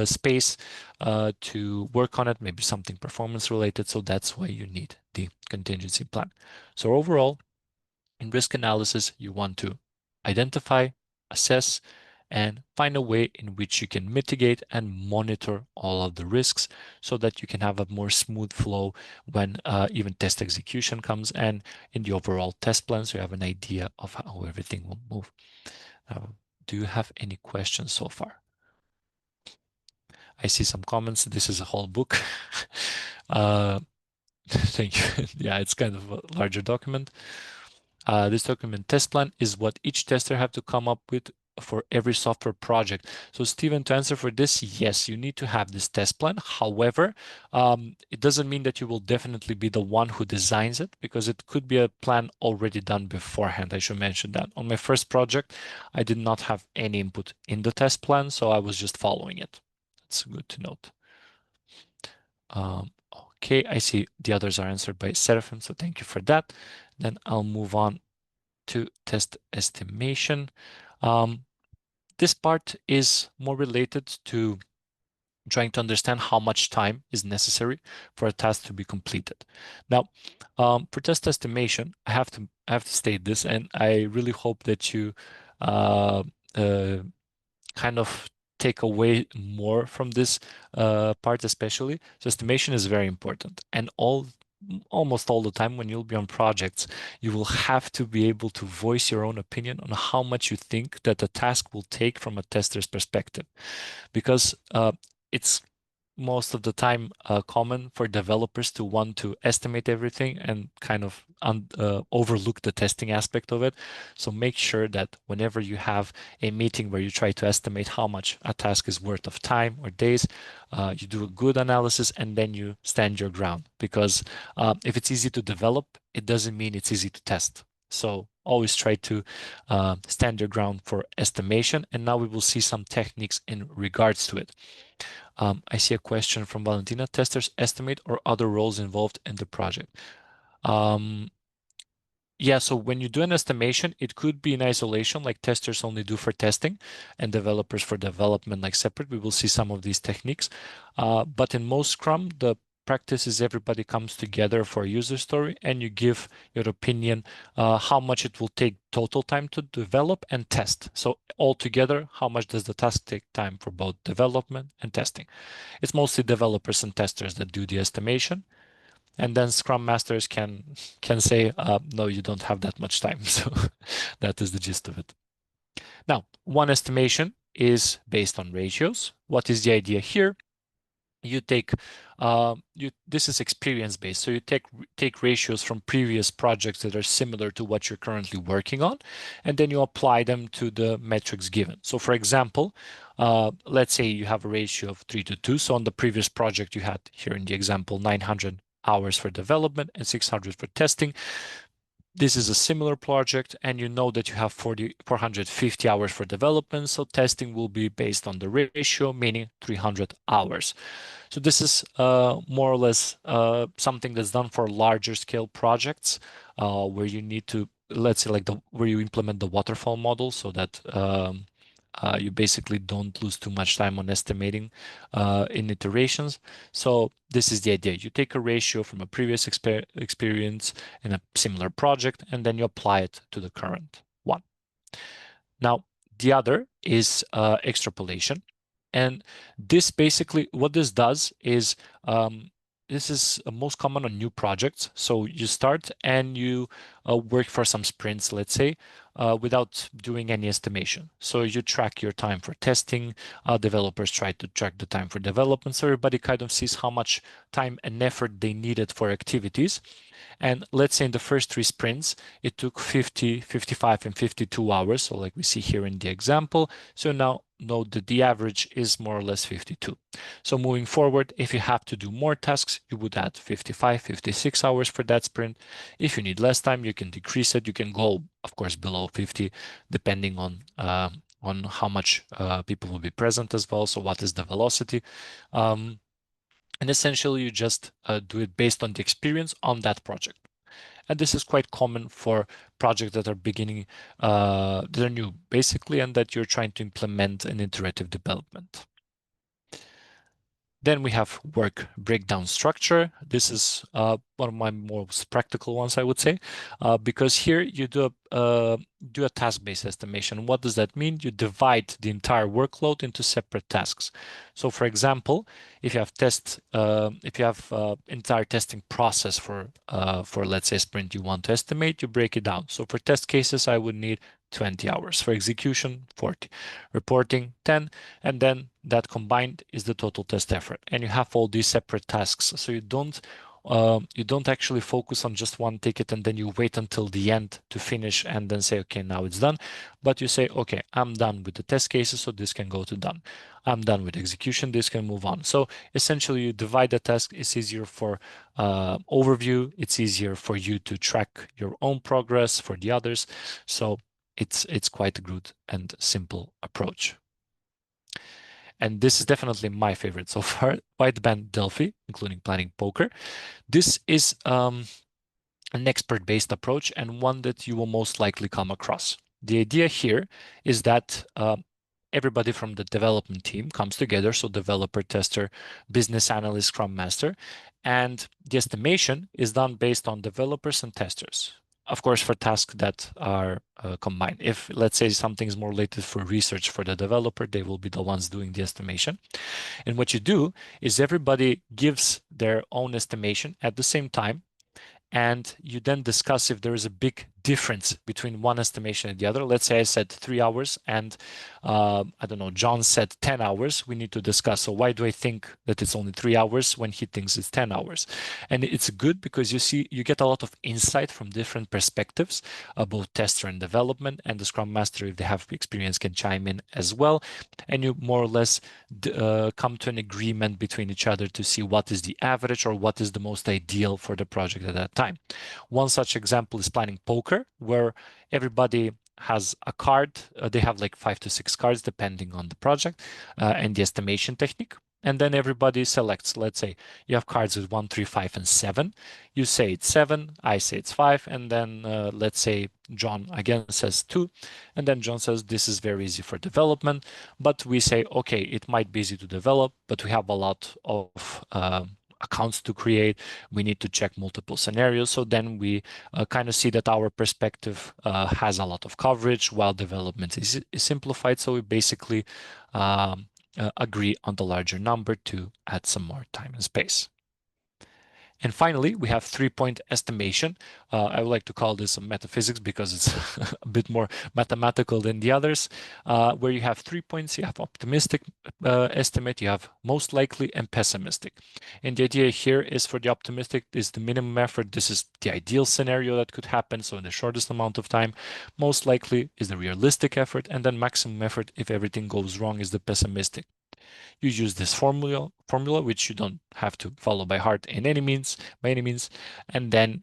space to work on it, maybe something performance related. So that's why you need the contingency plan. So overall, in risk analysis, you want to identify, assess, and find a way in which you can mitigate and monitor all of the risks so that you can have a more smooth flow when even test execution comes, and in the overall test plan, so you have an idea of how everything will move. Do you have any questions so far? I see some comments. This is a whole book. Thank you. Yeah, it's kind of a larger document. This document test plan is what each tester have to come up with for every software project. So Steven, to answer for this, yes, you need to have this test plan. However, it doesn't mean that you will definitely be the one who designs it, because it could be a plan already done beforehand. I should mention that. On my first project, I did not have any input in the test plan, so I was just following it. That's good to note. Okay, I see the others are answered by Seraphim, so thank you for that. Then I'll move on to test estimation. This part is more related to trying to understand how much time is necessary for a task to be completed. Now, for test estimation, I have to state this, and I really hope that you kind of take away more from this part, especially. So estimation is very important, and almost all the time when you'll be on projects, you will have to be able to voice your own opinion on how much you think that the task will take from a tester's perspective, because it's most of the time common for developers to want to estimate everything and kind of overlook the testing aspect of it. So make sure that whenever you have a meeting where you try to estimate how much a task is worth of time or days, you do a good analysis and then you stand your ground. Because if it's easy to develop, it doesn't mean it's easy to test. So always try to stand your ground for estimation. And now we will see some techniques in regards to it. I see a question from Valentina. Testers estimate or other roles involved in the project? Yeah, so when you do an estimation, it could be in isolation, like testers only do for testing and developers for development, like separate. We will see some of these techniques. But in most Scrum, the practice is everybody comes together for a user story and you give your opinion how much it will take total time to develop and test. So altogether, how much does the task take time for both development and testing? It's mostly developers and testers that do the estimation. And then Scrum Masters can say, no, you don't have that much time. So that is the gist of it. Now, one estimation is based on ratios. What is the idea here? You take this is experience based, so you take ratios from previous projects that are similar to what you're currently working on, and then you apply them to the metrics given. So for example, let's say you have a ratio of 3:2. So on the previous project you had here in the example 900 hours for development and 600 for testing. This is a similar project, and you know that you have 450 hours for development, so testing will be based on the ratio, meaning 300 hours. So this is more or less something that's done for larger scale projects where you need to, let's say, like where you implement the waterfall model, so that you basically don't lose too much time on estimating in iterations. So this is the idea. You take a ratio from a previous experience in a similar project, and then you apply it to the current one. Now, the other is extrapolation. And this basically, what this does is, this is most common on new projects. So you start and you work for some sprints, let's say, without doing any estimation. So you track your time for testing. Developers try to track the time for development. So everybody kind of sees how much time and effort they needed for activities. And let's say in the first 3 sprints, it took 50, 55, and 52 hours. So like we see here in the example. So now note that the average is more or less 52. So moving forward, if you have to do more tasks, you would add 55, 56 hours for that sprint. If you need less time, you can decrease it. You can go, of course, below 50, depending on how much people will be present as well. So what is the velocity? And essentially, you just do it based on the experience on that project. And this is quite common for projects that are beginning, that are new, basically, and that you're trying to implement an iterative development. Then we have work breakdown structure. This is one of my most practical ones, I would say, because here you do a task-based estimation. What does that mean? You divide the entire workload into separate tasks. So, for example, if you have entire testing process for let's say sprint you want to estimate, you break it down. So for test cases, I would need 20 hours. For execution, 40. Reporting, 10. And then that combined is the total test effort. And you have all these separate tasks. So you don't actually focus on just one ticket and then you wait until the end to finish and then say, okay, now it's done. But you say, okay, I'm done with the test cases, so this can go to done. I'm done with execution, this can move on. So essentially you divide the task. It's easier for overview. It's easier for you to track your own progress for the others. So it's quite a good and simple approach. And this is definitely my favorite so far, Wideband Delphi, including planning poker. This is an expert-based approach and one that you will most likely come across. The idea here is that everybody from the development team comes together, so developer, tester, business analyst, scrum master, and the estimation is done based on developers and testers. Of course, for tasks that are combined. If, let's say, something is more related for research for the developer, they will be the ones doing the estimation. And what you do is everybody gives their own estimation at the same time, and you then discuss if there is a big difference between one estimation and the other. Let's say I said 3 hours and I don't know, John said 10 hours. We need to discuss. So why do I think that it's only 3 hours when he thinks it's 10 hours? And it's good because you get a lot of insight from different perspectives, both tester and development, and the Scrum Master, if they have experience, can chime in as well. And you more or less come to an agreement between each other to see what is the average or what is the most ideal for the project at that time. One such example is planning poker, where everybody has a card. They have like 5 to 6 cards depending on the project and the estimation technique. And then everybody selects. Let's say you have cards with 1, 3, 5, and 7. You say it's 7, I say it's 5, and then let's say John again says 2, and then John says this is very easy for development. But we say, okay, it might be easy to develop, but we have a lot of accounts to create. We need to check multiple scenarios. So then we kind of see that our perspective has a lot of coverage while development is simplified. So we basically agree on the larger number to add some more time and space. And finally, we have 3-point estimation. I would like to call this a metaphysics because it's a bit more mathematical than the others, where you have 3 points. You have optimistic estimate, you have most likely, and pessimistic. And the idea here is for the optimistic is the minimum effort. This is the ideal scenario that could happen, so in the shortest amount of time. Most likely is the realistic effort, and then maximum effort, if everything goes wrong, is the pessimistic. You use this formula, which you don't have to follow by heart by any means, and then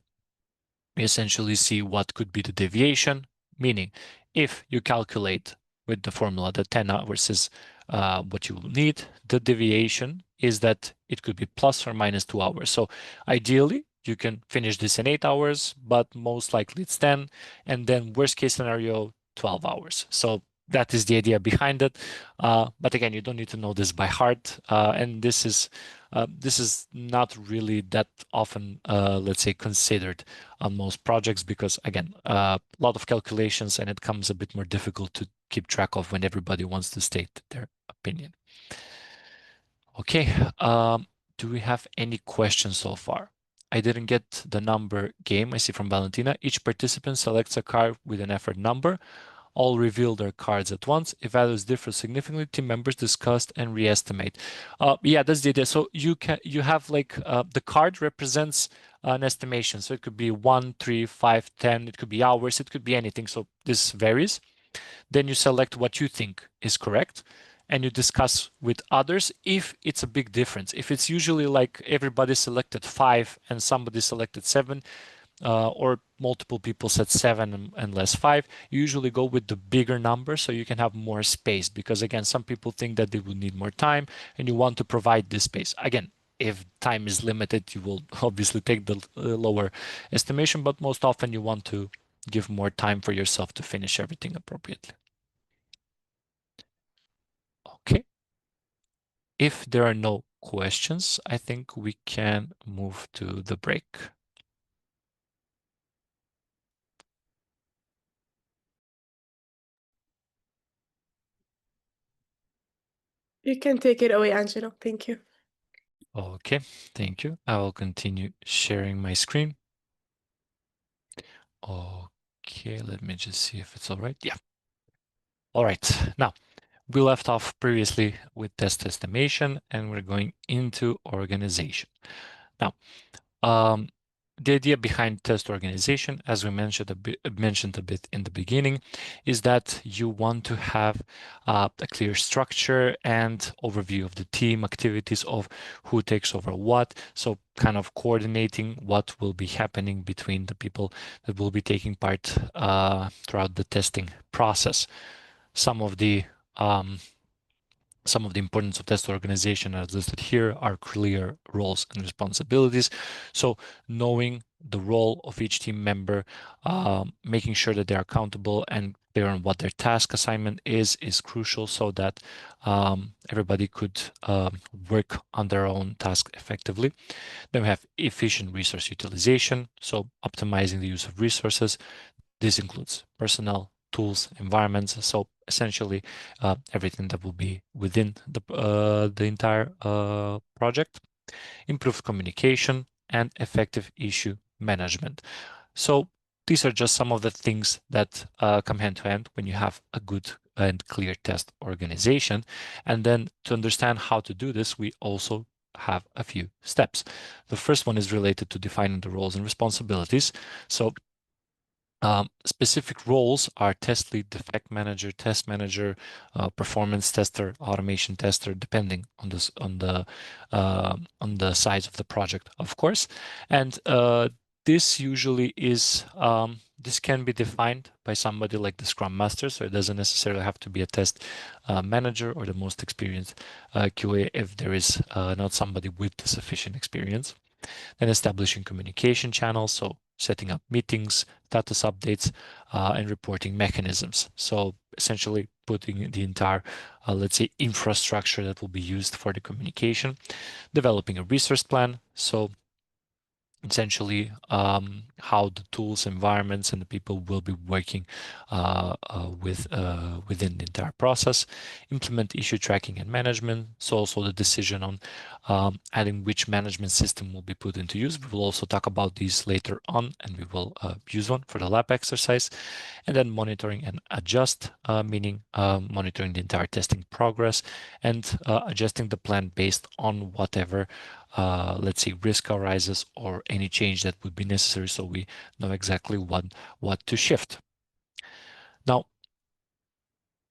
you essentially see what could be the deviation, meaning if you calculate with the formula that 10 hours is what you will need, the deviation is that it could be plus or minus 2 hours. So ideally, you can finish this in 8 hours, but most likely it's 10, and then worst case scenario, 12 hours. So that is the idea behind it. But again, you don't need to know this by heart. And this is not really that often, let's say, considered on most projects because, again, a lot of calculations and it comes a bit more difficult to keep track of when everybody wants to state their opinion. Okay, do we have any questions so far? I didn't get the number game. I see from Valentina. Each participant selects a card with an effort number. All reveal their cards at once. If values differ significantly, team members discuss and re-estimate. Yeah, that's the idea. So you have like the card represents an estimation. So it could be 1, 3, 5, 10. It could be hours. It could be anything. So this varies. Then you select what you think is correct, and you discuss with others if it's a big difference. If it's usually like everybody selected 5 and somebody selected 7, or multiple people said 7 and less 5, you usually go with the bigger number so you can have more space because again, some people think that they will need more time and you want to provide this space. Again, if time is limited, you will obviously take the lower estimation, but most often you want to give more time for yourself to finish everything appropriately. Okay. If there are no questions, I think we can move to the break. You can take it away, Angelo. Thank you. Okay, thank you. I will continue sharing my screen. Okay, let me just see if it's all right. Yeah. All right. Now, we left off previously with test estimation, and we're going into organization. Now, the idea behind test organization, as we mentioned a bit in the beginning, is that you want to have a clear structure and overview of the team activities of who takes over what. So kind of coordinating what will be happening between the people that will be taking part throughout the testing process. Some of the importance of test organization as listed here are clear roles and responsibilities. So knowing the role of each team member, making sure that they're accountable and clear on what their task assignment is crucial so that everybody could work on their own task effectively. Then we have efficient resource utilization, so optimizing the use of resources. This includes personnel, tools, environments. So essentially, everything that will be within the entire project. Improved communication and effective issue management. So these are just some of the things that come hand to hand when you have a good and clear test organization. And then to understand how to do this, we also have a few steps. The first one is related to defining the roles and responsibilities. So specific roles are test lead, defect manager, test manager, performance tester, automation tester, depending on this on the size of the project, of course. And this usually is this can be defined by somebody like the Scrum Master, so it doesn't necessarily have to be a test manager or the most experienced QA if there is not somebody with the sufficient experience. Then establishing communication channels, so setting up meetings, status updates, and reporting mechanisms. So essentially putting the entire, let's say, infrastructure that will be used for the communication. Developing a resource plan, so essentially how the tools, environments, and the people will be working within the entire process. Implement issue tracking and management. So also the decision on adding which management system will be put into use. We will also talk about these later on, and we will use one for the lab exercise. And then monitoring and adjust, meaning monitoring the entire testing progress and adjusting the plan based on whatever let's say risk arises or any change that would be necessary, so we know exactly what to shift. Now,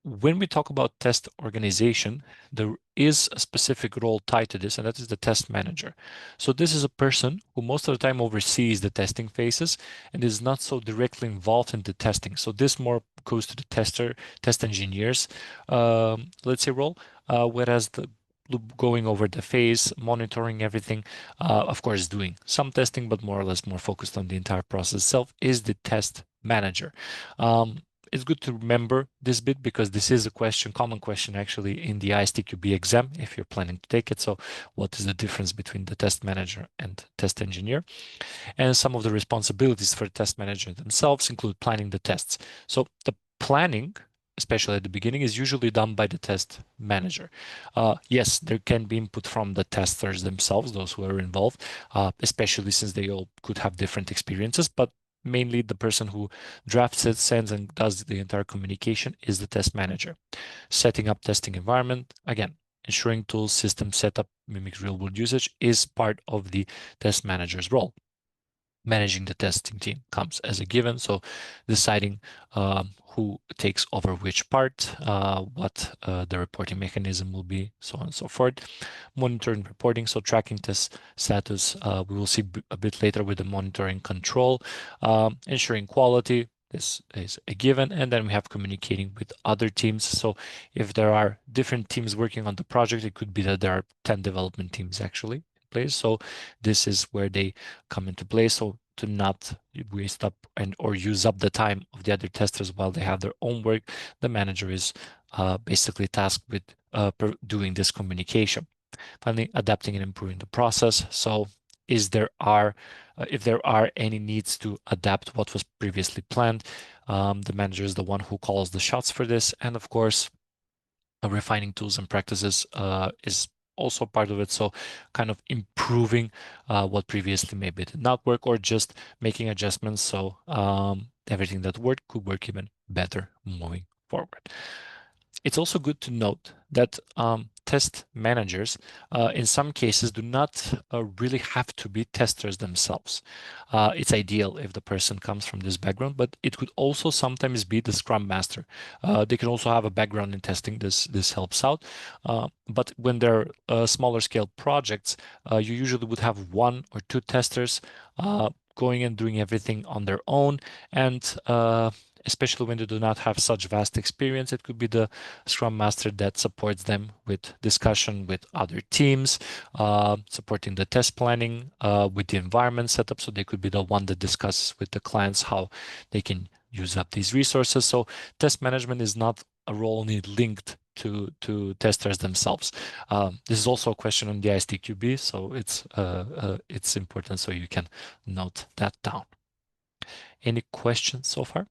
when we talk about test organization, there is a specific role tied to this, and that is the test manager. So this is a person who most of the time oversees the testing phases and is not so directly involved in the testing. So this more goes to the test engineers, let's say role, whereas the going over the phase, monitoring everything, of course, doing some testing, but more or less more focused on the entire process itself, is the test manager. It's good to remember this bit because this is a common question actually in the ISTQB exam if you're planning to take it. So what is the difference between the test manager and test engineer? And some of the responsibilities for the test manager themselves include planning the tests. So the planning, especially at the beginning, is usually done by the test manager. Yes, there can be input from the testers themselves, those who are involved, especially since they all could have different experiences, but mainly the person who drafts it, sends, and does the entire communication is the test manager. Setting up testing environment, again, ensuring tools, system setup mimics real-world usage is part of the test manager's role. Managing the testing team comes as a given. So deciding who takes over which part, what the reporting mechanism will be, so on and so forth. Monitoring reporting, so tracking test status, we will see a bit later with the monitoring control. Ensuring quality, this is a given. And then we have communicating with other teams. So if there are different teams working on the project, it could be that there are 10 development teams actually place. So this is where they come into play. So to not waste up or use up the time of the other testers while they have their own work, the manager is basically tasked with doing this communication. Finally, adapting and improving the process. So if there are any needs to adapt what was previously planned, the manager is the one who calls the shots for this. And of course, refining tools and practices is also part of it. So kind of improving what previously maybe did not work, or just making adjustments so everything that worked could work even better moving forward. It's also good to note that test managers, in some cases, do not really have to be testers themselves. It's ideal if the person comes from this background, but it could also sometimes be the Scrum Master. They can also have a background in testing. This helps out. But when they're smaller scale projects, you usually would have one or two testers going and doing everything on their own, and especially when they do not have such vast experience, it could be the Scrum Master that supports them with discussion with other teams, supporting the test planning with the environment setup. So they could be the one that discusses with the clients how they can use up these resources. So test management is not a role only linked to testers themselves. This is also a question on the ISTQB, so it's important, so you can note that down. Any questions so far?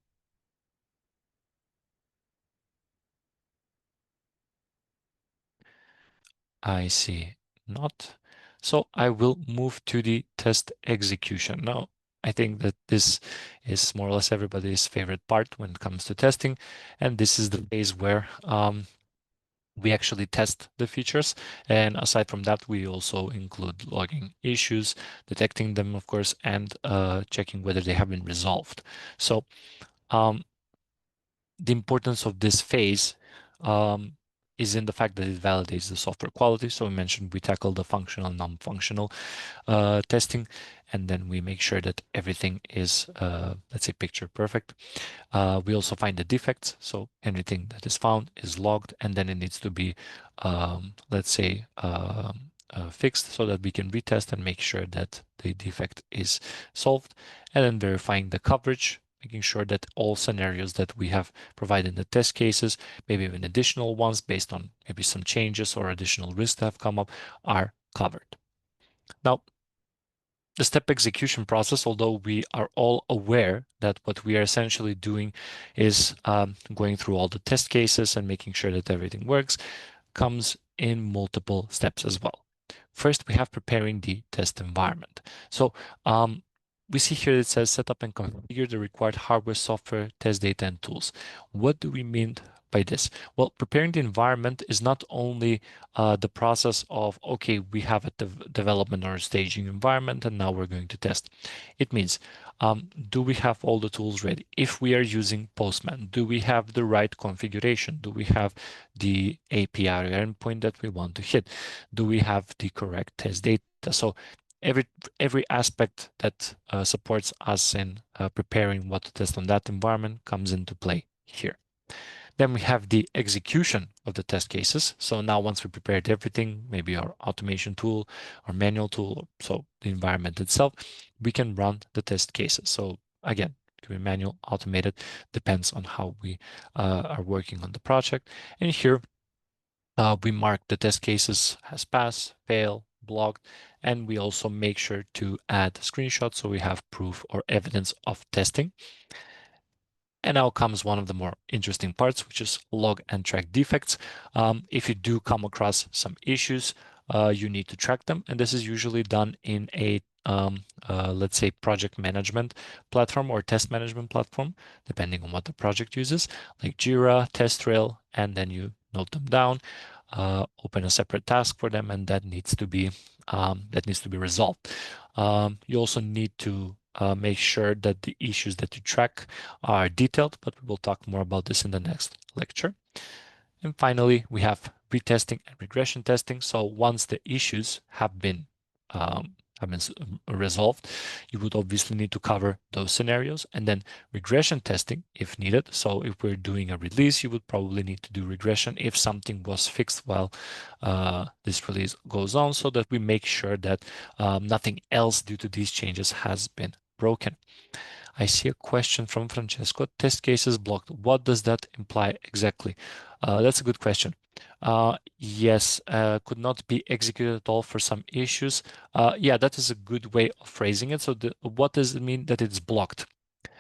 I see not. So I will move to the test execution. Now, I think that this is more or less everybody's favorite part when it comes to testing. And this is the phase where we actually test the features. And aside from that, we also include logging issues, detecting them, of course, and checking whether they have been resolved. So the importance of this phase is in the fact that it validates the software quality. So we mentioned we tackle the functional, non-functional testing, and then we make sure that everything is, let's say, picture perfect. We also find the defects. So anything that is found is logged, and then it needs to be, let's say, fixed so that we can retest and make sure that the defect is solved. And then verifying the coverage, making sure that all scenarios that we have provided in the test cases, maybe even additional ones based on maybe some changes or additional risks that have come up, are covered. Now, the step execution process, although we are all aware that what we are essentially doing is going through all the test cases and making sure that everything works, comes in multiple steps as well. First, we have preparing the test environment. So we see here it says set up and configure the required hardware, software, test data, and tools. What do we mean by this? Well, preparing the environment is not only the process of, okay, we have a development or staging environment, and now we're going to test. It means, do we have all the tools ready? If we are using Postman, do we have the right configuration? Do we have the API or endpoint that we want to hit? Do we have the correct test data? So every aspect that supports us in preparing what to test on that environment comes into play here. Then we have the execution of the test cases. So now once we prepared everything, maybe our automation tool or manual tool, so the environment itself, we can run the test cases. So again, it can be manual, automated, depends on how we are working on the project. And here we mark the test cases as pass, fail, blocked, and we also make sure to add screenshots so we have proof or evidence of testing. And now comes one of the more interesting parts, which is log and track defects. If you do come across some issues, you need to track them. And this is usually done in a, let's say, project management platform or test management platform, depending on what the project uses, like Jira, TestRail, and then you note them down, open a separate task for them, and that needs to be resolved. You also need to make sure that the issues that you track are detailed, but we will talk more about this in the next lecture. And finally, we have retesting and regression testing. So once the issues have been haven't resolved, you would obviously need to cover those scenarios, and then regression testing if needed. So if we're doing a release, you would probably need to do regression if something was fixed while this release goes on, so that we make sure that nothing else due to these changes has been broken. I see a question from Francesco. Test cases blocked. What does that imply exactly? That's a good question. Yes, could not be executed at all for some issues. Yeah, that is a good way of phrasing it. So what does it mean that it's blocked?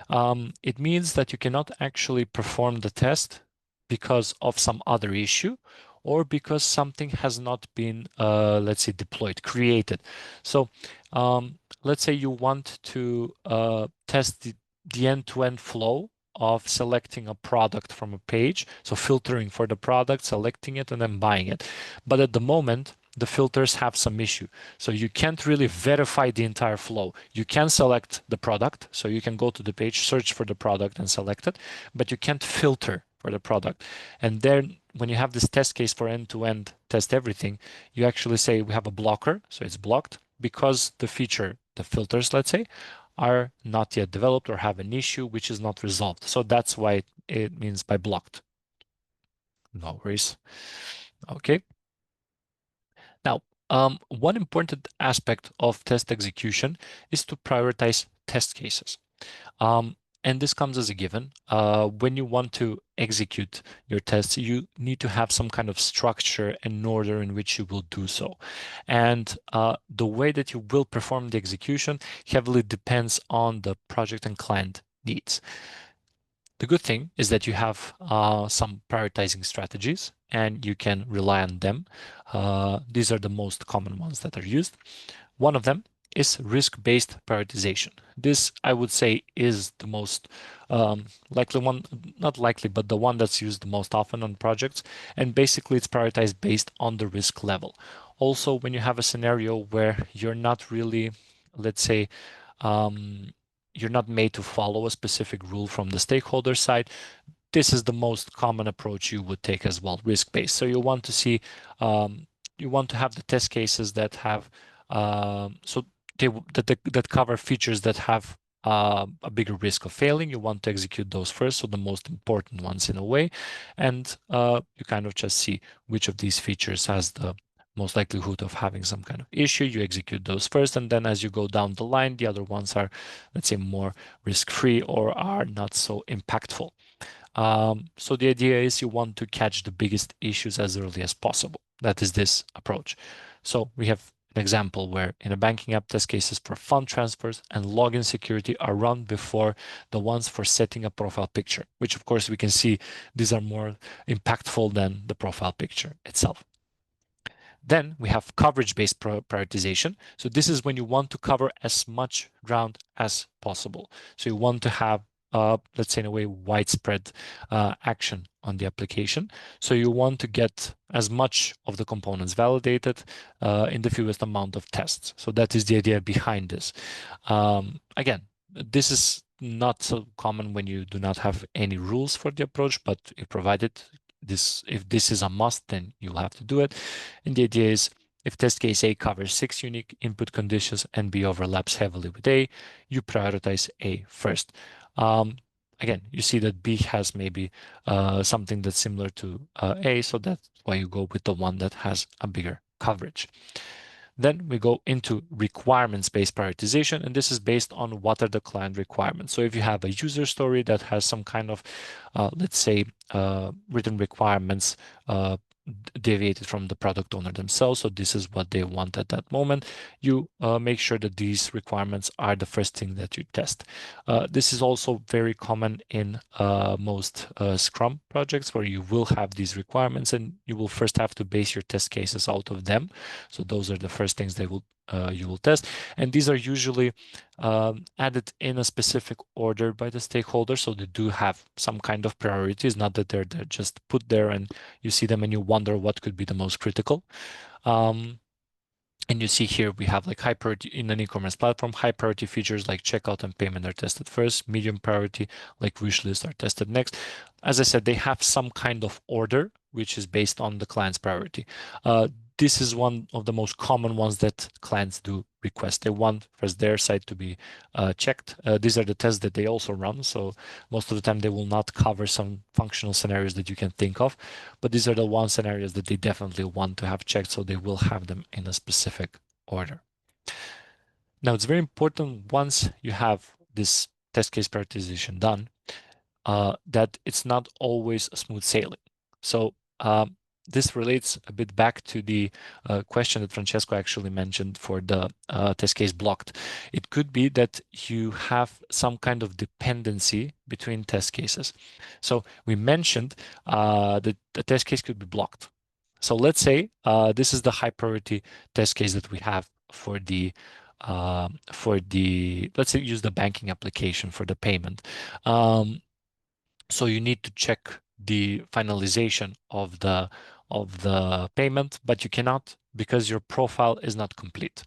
It means that you cannot actually perform the test because of some other issue, or because something has not been, let's say, deployed, created. So let's say you want to test the end-to-end flow of selecting a product from a page, so filtering for the product, selecting it, and then buying it. But at the moment, the filters have some issue. So you can't really verify the entire flow. You can select the product, so you can go to the page, search for the product and select it, but you can't filter for the product. And then when you have this test case for end-to-end test everything, you actually say we have a blocker, so it's blocked because the feature, the filters, let's say, are not yet developed or have an issue which is not resolved. So that's why it means by blocked. No worries. Okay. Now, one important aspect of test execution is to prioritize test cases. And this comes as a given. When you want to execute your tests, you need to have some kind of structure and order in which you will do so. And the way that you will perform the execution heavily depends on the project and client needs. The good thing is that you have some prioritizing strategies and you can rely on them. These are the most common ones that are used. One of them is risk-based prioritization. This, I would say, is the most likely one, not likely, but the one that's used the most often on projects. And basically, it's prioritized based on the risk level. Also, when you have a scenario where you're not really, let's say, you're not made to follow a specific rule from the stakeholder side, this is the most common approach you would take as well, risk-based. So you want to see, you want to have the test cases that have, that cover features that have a bigger risk of failing. You want to execute those first, so the most important ones in a way, and you kind of just see which of these features has the most likelihood of having some kind of issue. You execute those first, and then as you go down the line, the other ones are, let's say, more risk-free or are not so impactful. So the idea is you want to catch the biggest issues as early as possible. That is this approach. So we have an example where in a banking app, test cases for fund transfers and login security are run before the ones for setting a profile picture, which of course we can see these are more impactful than the profile picture itself. Then we have coverage-based prioritization. So this is when you want to cover as much ground as possible. So you want to have, let's say in a way, widespread action on the application. So you want to get as much of the components validated in the fewest amount of tests. So that is the idea behind this. Again, this is not so common when you do not have any rules for the approach, but if provided this, if this is a must, then you'll have to do it. And the idea is if test case A covers 6 unique input conditions and B overlaps heavily with A, you prioritize A first. Again, you see that B has maybe something that's similar to A, so that's why you go with the one that has a bigger coverage. Then we go into requirements-based prioritization, and this is based on what are the client requirements. So if you have a user story that has some kind of, let's say, written requirements deviated from the product owner themselves, so this is what they want at that moment, you make sure that these requirements are the first thing that you test. This is also very common in most Scrum projects where you will have these requirements and you will first have to base your test cases out of them. So those are the first things they will you will test, and these are usually added in a specific order by the stakeholder, so they do have some kind of priorities, not that they're just put there and you see them and you wonder what could be the most critical. And you see here we have like high priority in an e-commerce platform, high priority features like checkout and payment are tested first, medium priority like wish list are tested next. As I said, they have some kind of order which is based on the client's priority. This is one of the most common ones that clients do request. They want first their side to be checked. These are the tests that they also run. So most of the time they will not cover some functional scenarios that you can think of, but these are the one scenarios that they definitely want to have checked. So they will have them in a specific order. Now it's very important once you have this test case prioritization done, that it's not always smooth sailing. So this relates a bit back to the question that Francesco actually mentioned for the test case blocked. It could be that you have some kind of dependency between test cases. So we mentioned that the test case could be blocked. So let's say this is the high priority test case that we have for the let's say use the banking application for the payment. So you need to check the finalization of the payment, but you cannot because your profile is not complete.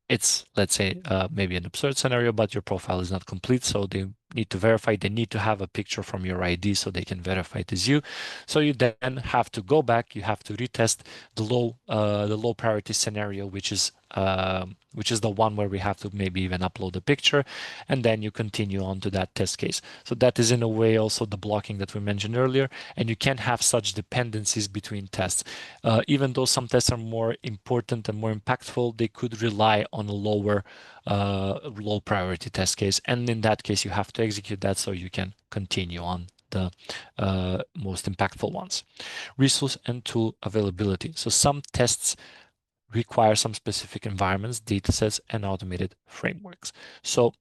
It's, let's say, maybe an absurd scenario, but your profile is not complete. So they need to verify. They need to have a picture from your ID so they can verify it as you. So you then have to go back. You have to retest the low priority scenario, which is the one where we have to maybe even upload a picture, and then you continue on to that test case. So that is in a way also the blocking that we mentioned earlier, and you can't have such dependencies between tests. Even though some tests are more important and more impactful, they could rely on a low priority test case, and in that case you have to execute that so you can continue on the most impactful ones. Resource and tool availability. So some tests require some specific environments, datasets, and automated frameworks. So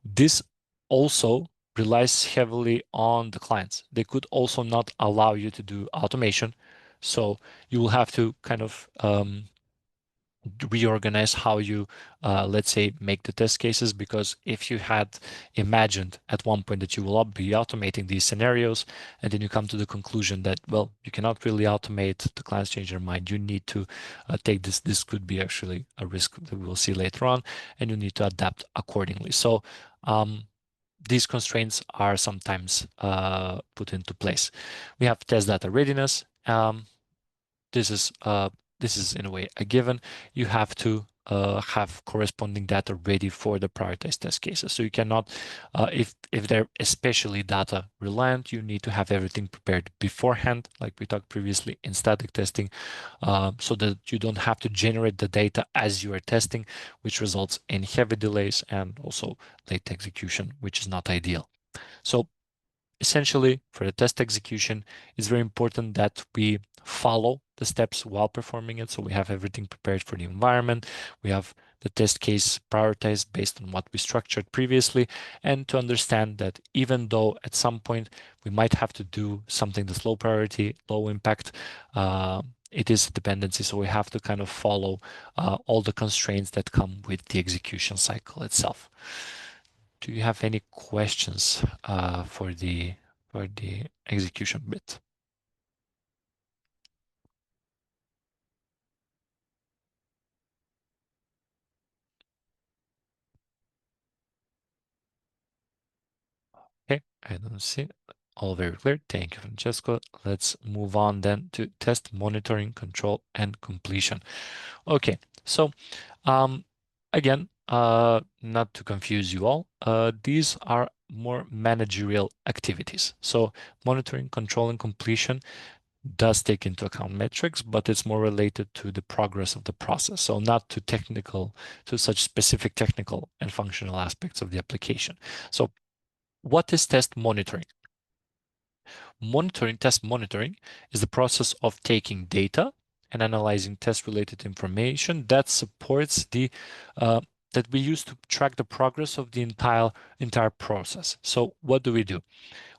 this also relies heavily on the clients. They could also not allow you to do automation. So you will have to kind of reorganize how you, let's say, make the test cases, because if you had imagined at one point that you will be automating these scenarios, and then you come to the conclusion that, well, you cannot really automate, the clients change their mind, you need to take this could be actually a risk that we will see later on, and you need to adapt accordingly. So these constraints are sometimes put into place. We have test data readiness. This is in a way a given. You have to have corresponding data ready for the prioritized test cases. So you cannot, if they're especially data reliant, you need to have everything prepared beforehand, like we talked previously in static testing, so that you don't have to generate the data as you are testing, which results in heavy delays and also late execution, which is not ideal. So essentially, for the test execution, it's very important that we follow the steps while performing it. So we have everything prepared for the environment. We have the test case prioritized based on what we structured previously, and to understand that even though at some point we might have to do something that's low priority, low impact, it is a dependency. So we have to kind of follow all the constraints that come with the execution cycle itself. Do you have any questions for the execution bit? Okay, I don't see. All very clear. Thank you, Francesco. Let's move on then to test monitoring, control, and completion. Okay, so again, not to confuse you all, these are more managerial activities. So monitoring, control, and completion does take into account metrics, but it's more related to the progress of the process. So not to such specific technical and functional aspects of the application. So what is test monitoring? Test monitoring is the process of taking data and analyzing test-related information that supports that we use to track the progress of the entire process. So what do?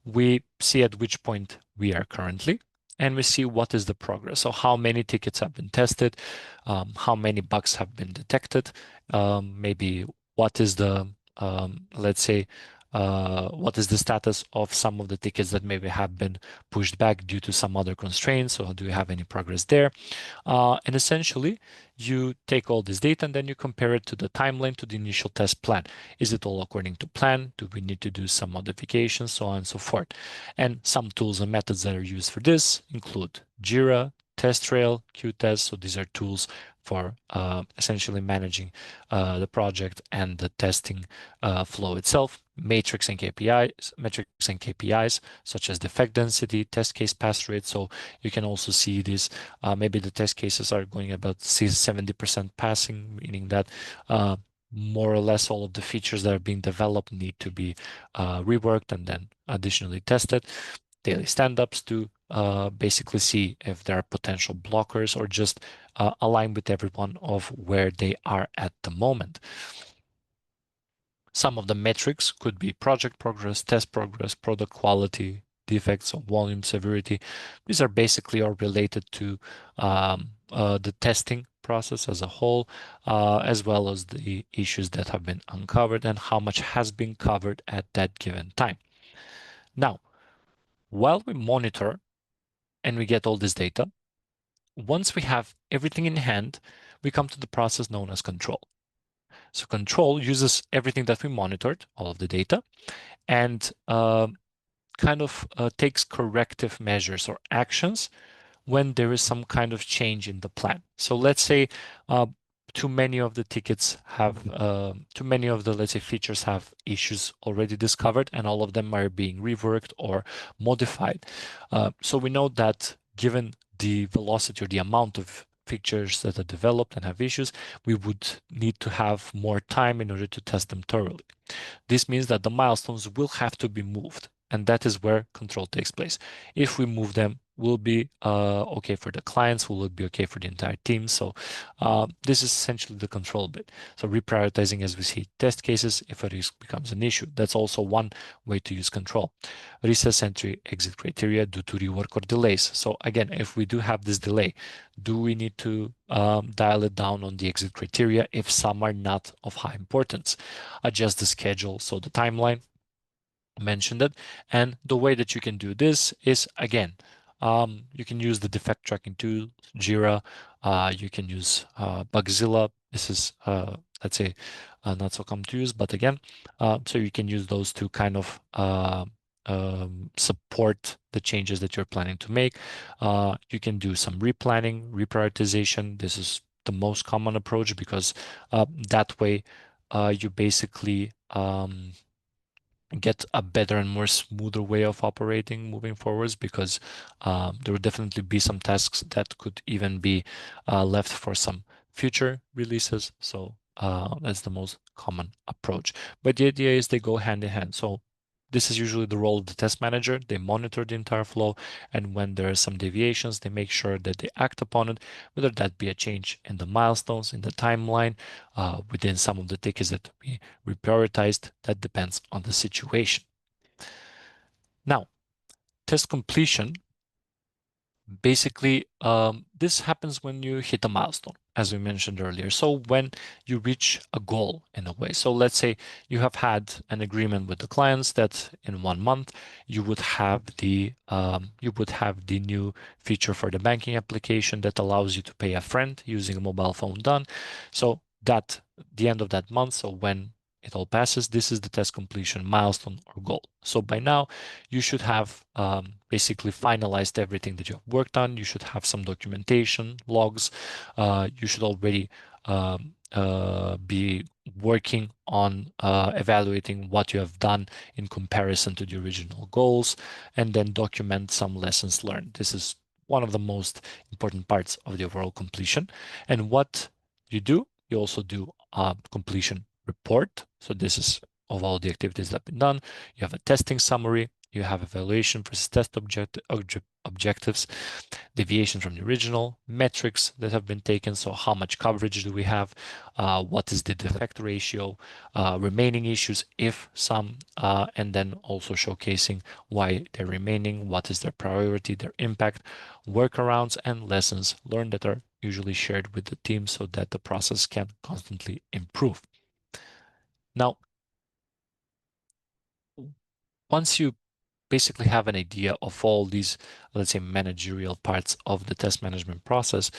We see at which point we are currently, and we see what is the progress. So how many tickets have been tested, how many bugs have been detected, maybe what is the, let's say, what is the status of some of the tickets that maybe have been pushed back due to some other constraints? So do you have any progress there? And essentially, you take all this data and then you compare it to the timeline, to the initial test plan. Is it all according to plan? Do we need to do some modifications, so on and so forth? And some tools and methods that are used for this include Jira, test trail, Q-test. So these are tools for essentially managing the project and the testing flow itself. Metrics and KPIs such as defect density, test case pass rate. So you can also see this. Maybe the test cases are going about 70% passing, meaning that more or less all of the features that are being developed need to be reworked and then additionally tested. Daily stand-ups to basically see if there are potential blockers or just align with everyone of where they are at the moment. Some of the metrics could be project progress, test progress, product quality, defects of volume, severity. These are basically all related to the testing process as a whole, as well as the issues that have been uncovered and how much has been covered at that given time. Now, while we monitor and we get all this data, once we have everything in hand, we come to the process known as control. So control uses everything that we monitored, all of the data, and kind of takes corrective measures or actions when there is some kind of change in the plan. So let's say too many of the tickets have, too many of the, let's say, features have issues already discovered and all of them are being reworked or modified. So we know that given the velocity or the amount of features that are developed and have issues, we would need to have more time in order to test them thoroughly. This means that the milestones will have to be moved, and that is where control takes place. If we move them, will be okay for the clients, will it be okay for the entire team? So this is essentially the control bit. So reprioritizing as we see test cases if a risk becomes an issue. That's also one way to use control. Recess entry exit criteria due to rework or delays. So again, if we do have this delay, do we need to dial it down on the exit criteria if some are not of high importance? Adjust the schedule, so the timeline, mentioned it. And the way that you can do this is, again, you can use the defect tracking tool, Jira. You can use Bugzilla. This is, let's say, not so common to use, but again, so you can use those to kind of support the changes that you're planning to make. You can do some replanning, reprioritization. This is the most common approach because that way you basically get a better and more smoother way of operating moving forwards, because there will definitely be some tasks that could even be left for some future releases. So that's the most common approach. But the idea is they go hand in hand. So this is usually the role of the test manager. They monitor the entire flow, and when there are some deviations, they make sure that they act upon it, whether that be a change in the milestones, in the timeline, within some of the tickets that we reprioritized. That depends on the situation. Now, test completion. Basically, this happens when you hit a milestone, as we mentioned earlier. So when you reach a goal in a way. So let's say you have had an agreement with the clients that in 1 month you would have the new feature for the banking application that allows you to pay a friend using a mobile phone done. So that the end of that month, so when it all passes, this is the test completion milestone or goal. So by now, you should have basically finalized everything that you have worked on. You should have some documentation, logs. You should already be working on evaluating what you have done in comparison to the original goals, and then document some lessons learned. This is one of the most important parts of the overall completion. And what you do, you also do a completion report. So this is of all the activities that have been done. You have a testing summary, you have evaluation versus test objectives, deviation from the original, metrics that have been taken. So how much coverage do we have? What is the defect ratio? Remaining issues, if some, and then also showcasing why they're remaining, what is their priority, their impact, workarounds, and lessons learned that are usually shared with the team so that the process can constantly improve. Now, once you basically have an idea of all these, let's say, managerial parts of the test management process,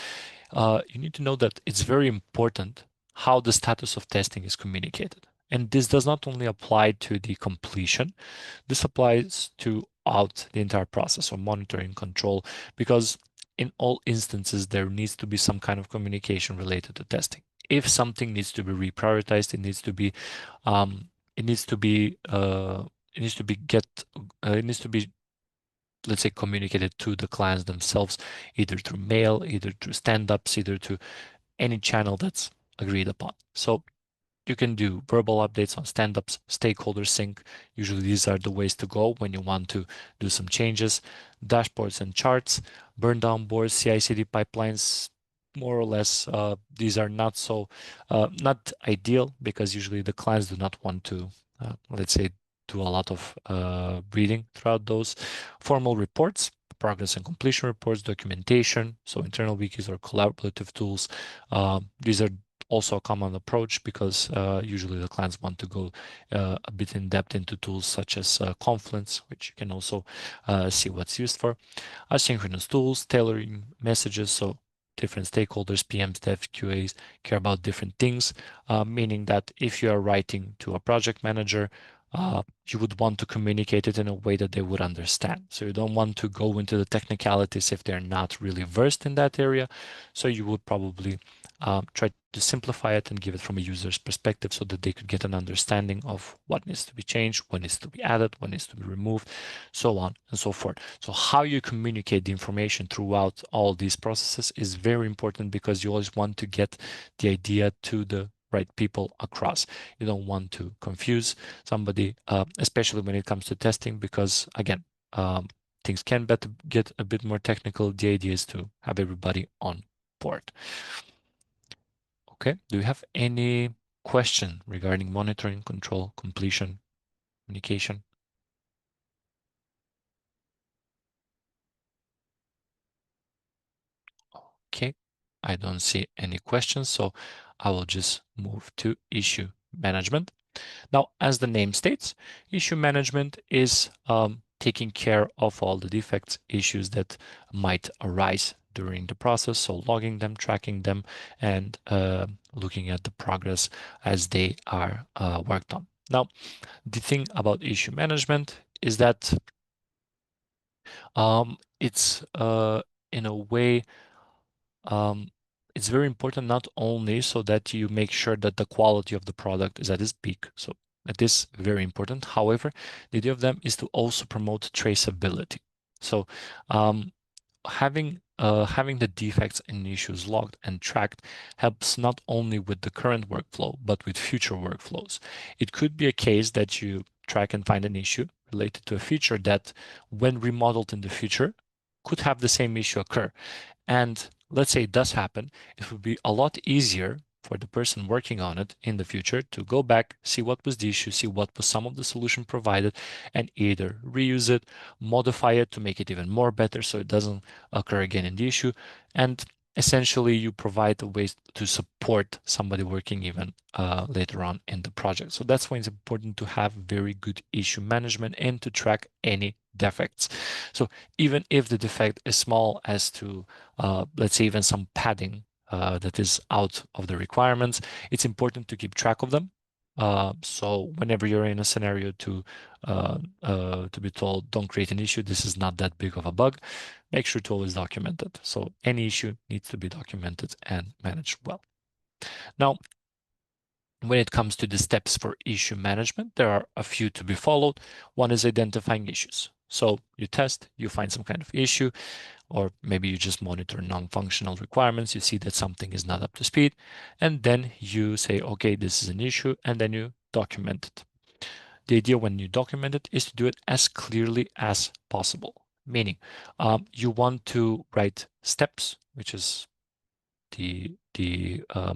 you need to know that it's very important how the status of testing is communicated. And this does not only apply to the completion, this applies to out the entire process of monitoring control, because in all instances, there needs to be some kind of communication related to testing. If something needs to be reprioritized, it needs to be, it needs to be, let's say, communicated to the clients themselves, either through mail, either through stand-ups, either to any channel that's agreed upon. So you can do verbal updates on stand-ups, stakeholder sync. Usually these are the ways to go when you want to do some changes. Dashboards and charts, burn down boards, CI/CD pipelines, more or less, these are not so, not ideal because usually the clients do not want to, let's say, do a lot of reading throughout those. Formal reports, progress and completion reports, documentation, so internal wikis or collaborative tools. These are also a common approach because usually the clients want to go a bit in depth into tools such as Confluence, which you can also see what's used for. Asynchronous tools, tailoring messages, so different stakeholders, PMs, dev, QAs care about different things, meaning that if you are writing to a project manager, you would want to communicate it in a way that they would understand. So you don't want to go into the technicalities if they're not really versed in that area. So you would probably try to simplify it and give it from a user's perspective so that they could get an understanding of what needs to be changed, what needs to be added, what needs to be removed, so on and so forth. So how you communicate the information throughout all these processes is very important because you always want to get the idea to the right people across. You don't want to confuse somebody, especially when it comes to testing, because again, things can get a bit more technical. The idea is to have everybody on board. Okay, do you have any question regarding monitoring, control, completion, communication? Okay, I don't see any questions, so I will just move to issue management. Now, as the name states, issue management is taking care of all the defects, issues that might arise during the process. So logging them, tracking them, and looking at the progress as they are worked on. Now, the thing about issue management is that it's in a way, it's very important not only so that you make sure that the quality of the product is at its peak. So that is very important. However, the idea of them is to also promote traceability. So having the defects and issues logged and tracked helps not only with the current workflow, but with future workflows. It could be a case that you track and find an issue related to a feature that, when remodeled in the future, could have the same issue occur. And let's say it does happen, it would be a lot easier for the person working on it in the future to go back, see what was the issue, see what was some of the solution provided, and either reuse it, modify it to make it even more better so it doesn't occur again in the issue. And essentially, you provide a way to support somebody working even later on in the project. So that's why it's important to have very good issue management and to track any defects. So even if the defect is small as to, let's say, even some padding that is out of the requirements, it's important to keep track of them. So whenever you're in a scenario to be told, don't create an issue, this is not that big of a bug, make sure to always document it. So any issue needs to be documented and managed well. Now, when it comes to the steps for issue management, there are a few to be followed. One is identifying issues. So you test, you find some kind of issue, or maybe you just monitor non-functional requirements. You see that something is not up to speed, and then you say, okay, this is an issue, and then you document it. The idea when you document it is to do it as clearly as possible, meaning you want to write steps, which is the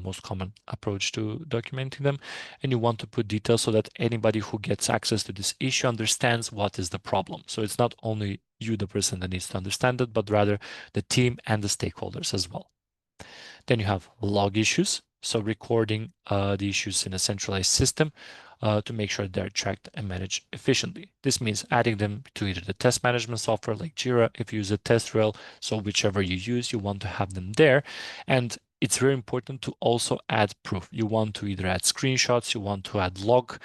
most common approach to documenting them, and you want to put details so that anybody who gets access to this issue understands what is the problem. So it's not only you, the person that needs to understand it, but rather the team and the stakeholders as well. Then you have log issues, so recording the issues in a centralized system to make sure they're tracked and managed efficiently. This means adding them to either the test management software like Jira, if you use a test rail, so whichever you use, you want to have them there. And it's very important to also add proof. You want to either add screenshots, you want to add log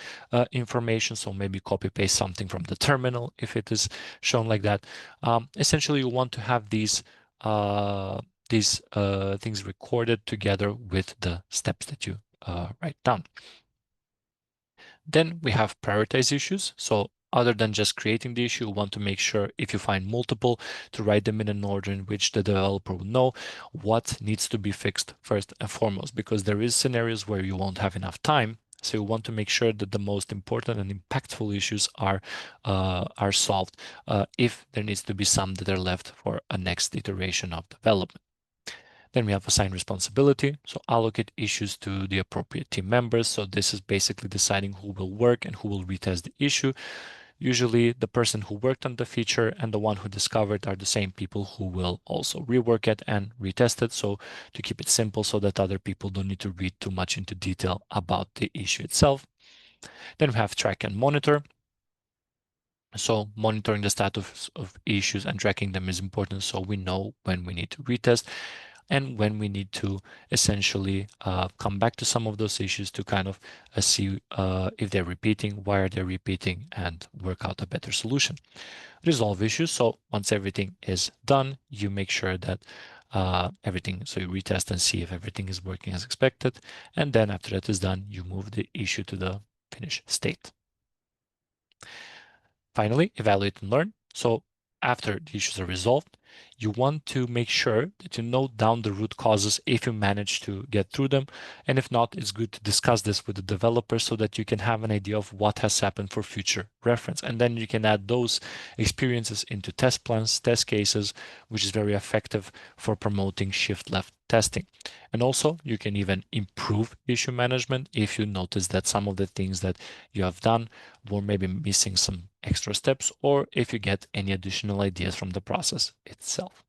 information, so maybe copy paste something from the terminal if it is shown like that. Essentially, you want to have these these things recorded together with the steps that you write down. Then we have prioritize issues. So other than just creating the issue, you want to make sure if you find multiple to write them in an order in which the developer will know what needs to be fixed first and foremost, because there is scenarios where you won't have enough time. So you want to make sure that the most important and impactful issues are solved if there needs to be some that are left for a next iteration of development. Then we have assign responsibility. So allocate issues to the appropriate team members. So this is basically deciding who will work and who will retest the issue. Usually the person who worked on the feature and the one who discovered are the same people who will also rework it and retest it. So to keep it simple so that other people don't need to read too much into detail about the issue itself. Then we have track and monitor. So monitoring the status of issues and tracking them is important so we know when we need to retest and when we need to essentially come back to some of those issues to kind of see if they're repeating, why are they repeating, and work out a better solution. Resolve issues. So once everything is done, you make sure that so you retest and see if everything is working as expected. And then after that is done, you move the issue to the finished state. Finally, evaluate and learn. So after the issues are resolved, you want to make sure that you note down the root causes if you manage to get through them. And if not, it's good to discuss this with the developer so that you can have an idea of what has happened for future reference. And then you can add those experiences into test plans, test cases, which is very effective for promoting shift left testing. And also you can even improve issue management if you notice that some of the things that you have done were maybe missing some extra steps, or if you get any additional ideas from the process itself.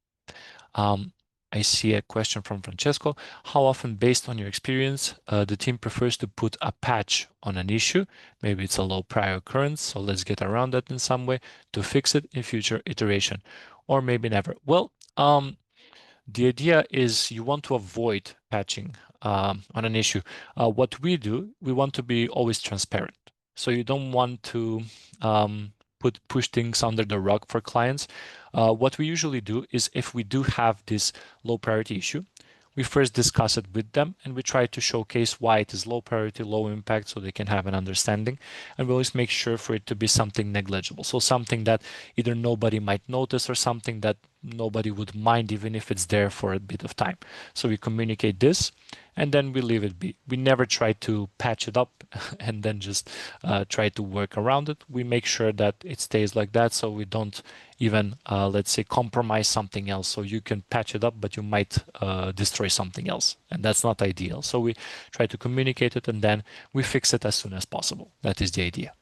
I see a question from Francesco. How often, based on your experience, the team prefers to put a patch on an issue? Maybe it's a low prior occurrence, so let's get around that in some way to fix it in future iteration, or maybe never. Well, the idea is you want to avoid patching on an issue. What we do, we want to be always transparent. So you don't want to push things under the rug for clients. What we usually do is if we do have this low priority issue, we first discuss it with them and we try to showcase why it is low priority, low impact, so they can have an understanding. And we always make sure for it to be something negligible. So something that either nobody might notice or something that nobody would mind even if it's there for a bit of time. So we communicate this and then we leave it be. We never try to patch it up and then just try to work around it. We make sure that it stays like that so we don't even, let's say, compromise something else. So you can patch it up, but you might destroy something else. And that's not ideal. So we try to communicate it and then we fix it as soon as possible. That is the idea.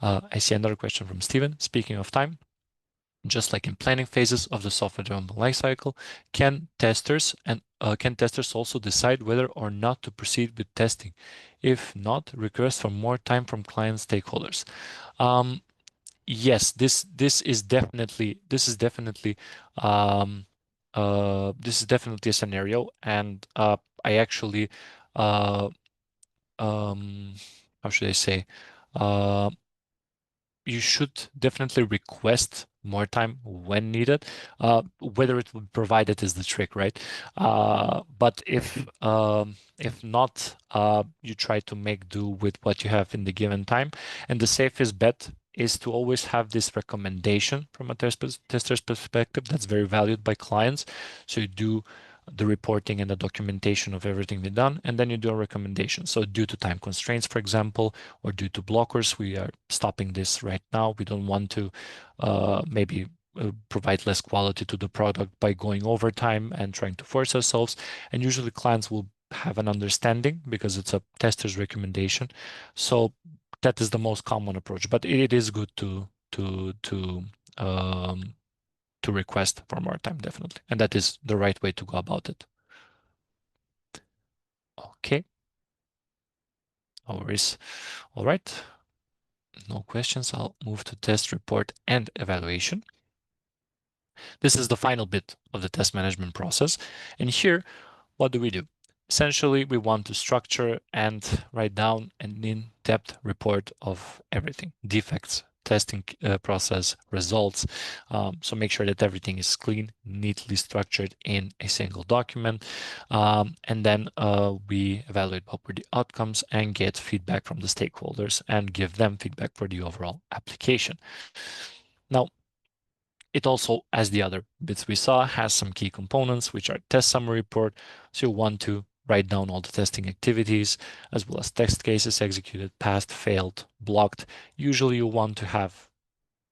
I see another question from Steven. Speaking of time, just like in planning phases of the software development lifecycle, can testers also decide whether or not to proceed with testing? If not, request for more time from client stakeholders. Yes, this is definitely a scenario, and I actually how should I say? You should definitely request more time when needed. Whether it will be provided is the trick, right? But if not, you try to make do with what you have in the given time. And the safest bet is to always have this recommendation from a tester's perspective that's very valued by clients. So you do the reporting and the documentation of everything we've done, and then you do a recommendation. So due to time constraints, for example, or due to blockers, we are stopping this right now. We don't want to maybe provide less quality to the product by going over time and trying to force ourselves. And usually clients will have an understanding because it's a tester's recommendation. So that is the most common approach, but it is good to request for more time, definitely. And that is the right way to go about it. Okay. No worries. All right. No questions. I'll move to test report and evaluation. This is the final bit of the test management process. And here, what do? Essentially, we want to structure and write down an in-depth report of everything: defects, testing process results. So make sure that everything is clean, neatly structured in a single document. And then we evaluate what were the outcomes and get feedback from the stakeholders and give them feedback for the overall application. Now, it also, as the other bits we saw, has some key components, which are test summary report. So you want to write down all the testing activities, as well as test cases executed, passed, failed, blocked. Usually you want to have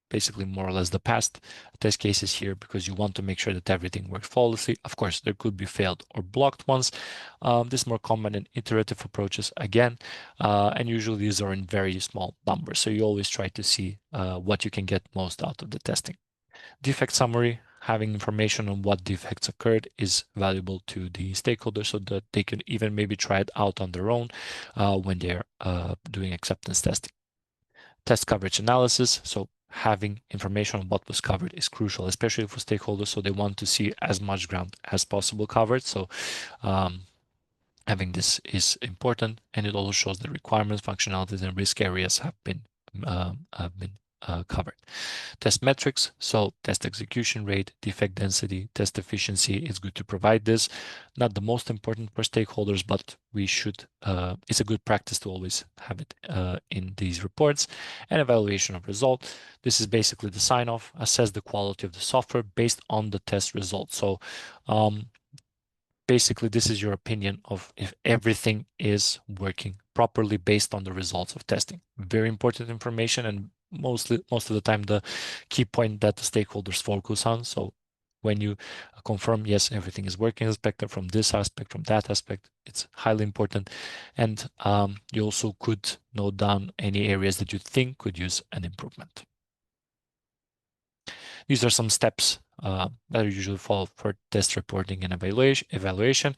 basically more or less the past test cases here because you want to make sure that everything works flawlessly. Of course, there could be failed or blocked ones. This is more common in iterative approaches again, and usually these are in very small numbers. So you always try to see what you can get most out of the testing. Defect summary, having information on what defects occurred is valuable to the stakeholders so that they can even maybe try it out on their own when they're doing acceptance testing. Test coverage analysis, so having information on what was covered is crucial, especially for stakeholders, so they want to see as much ground as possible covered. So having this is important, and it also shows the requirements, functionalities, and risk areas have been covered. Test metrics, so test execution rate, defect density, test efficiency. It's good to provide this. Not the most important for stakeholders, but we should, it's a good practice to always have it in these reports. And evaluation of result. This is basically the sign off, assess the quality of the software based on the test results. So basically, this is your opinion of if everything is working properly based on the results of testing. Very important information, and most of the time the key point that the stakeholders focus on. So when you confirm, yes, everything is working as expected from this aspect, from that aspect, it's highly important. And you also could note down any areas that you think could use an improvement. These are some steps that are usually followed for test reporting and evaluation.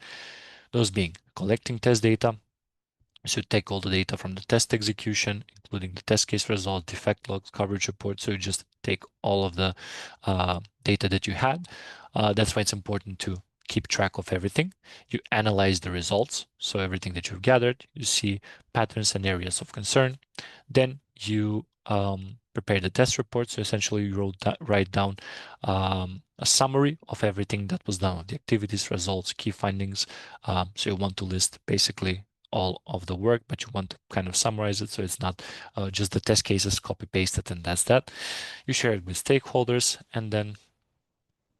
Those being collecting test data. So you take all the data from the test execution, including the test case result, defect logs, coverage report. So you just take all of the data that you had. That's why it's important to keep track of everything. You analyze the results. So everything that you've gathered, you see patterns and areas of concern. Then you prepare the test report. So essentially you write down a summary of everything that was done, the activities, results, key findings. So you want to list basically all of the work, but you want to kind of summarize it so it's not just the test cases copy pasted and that's that. You share it with stakeholders, and then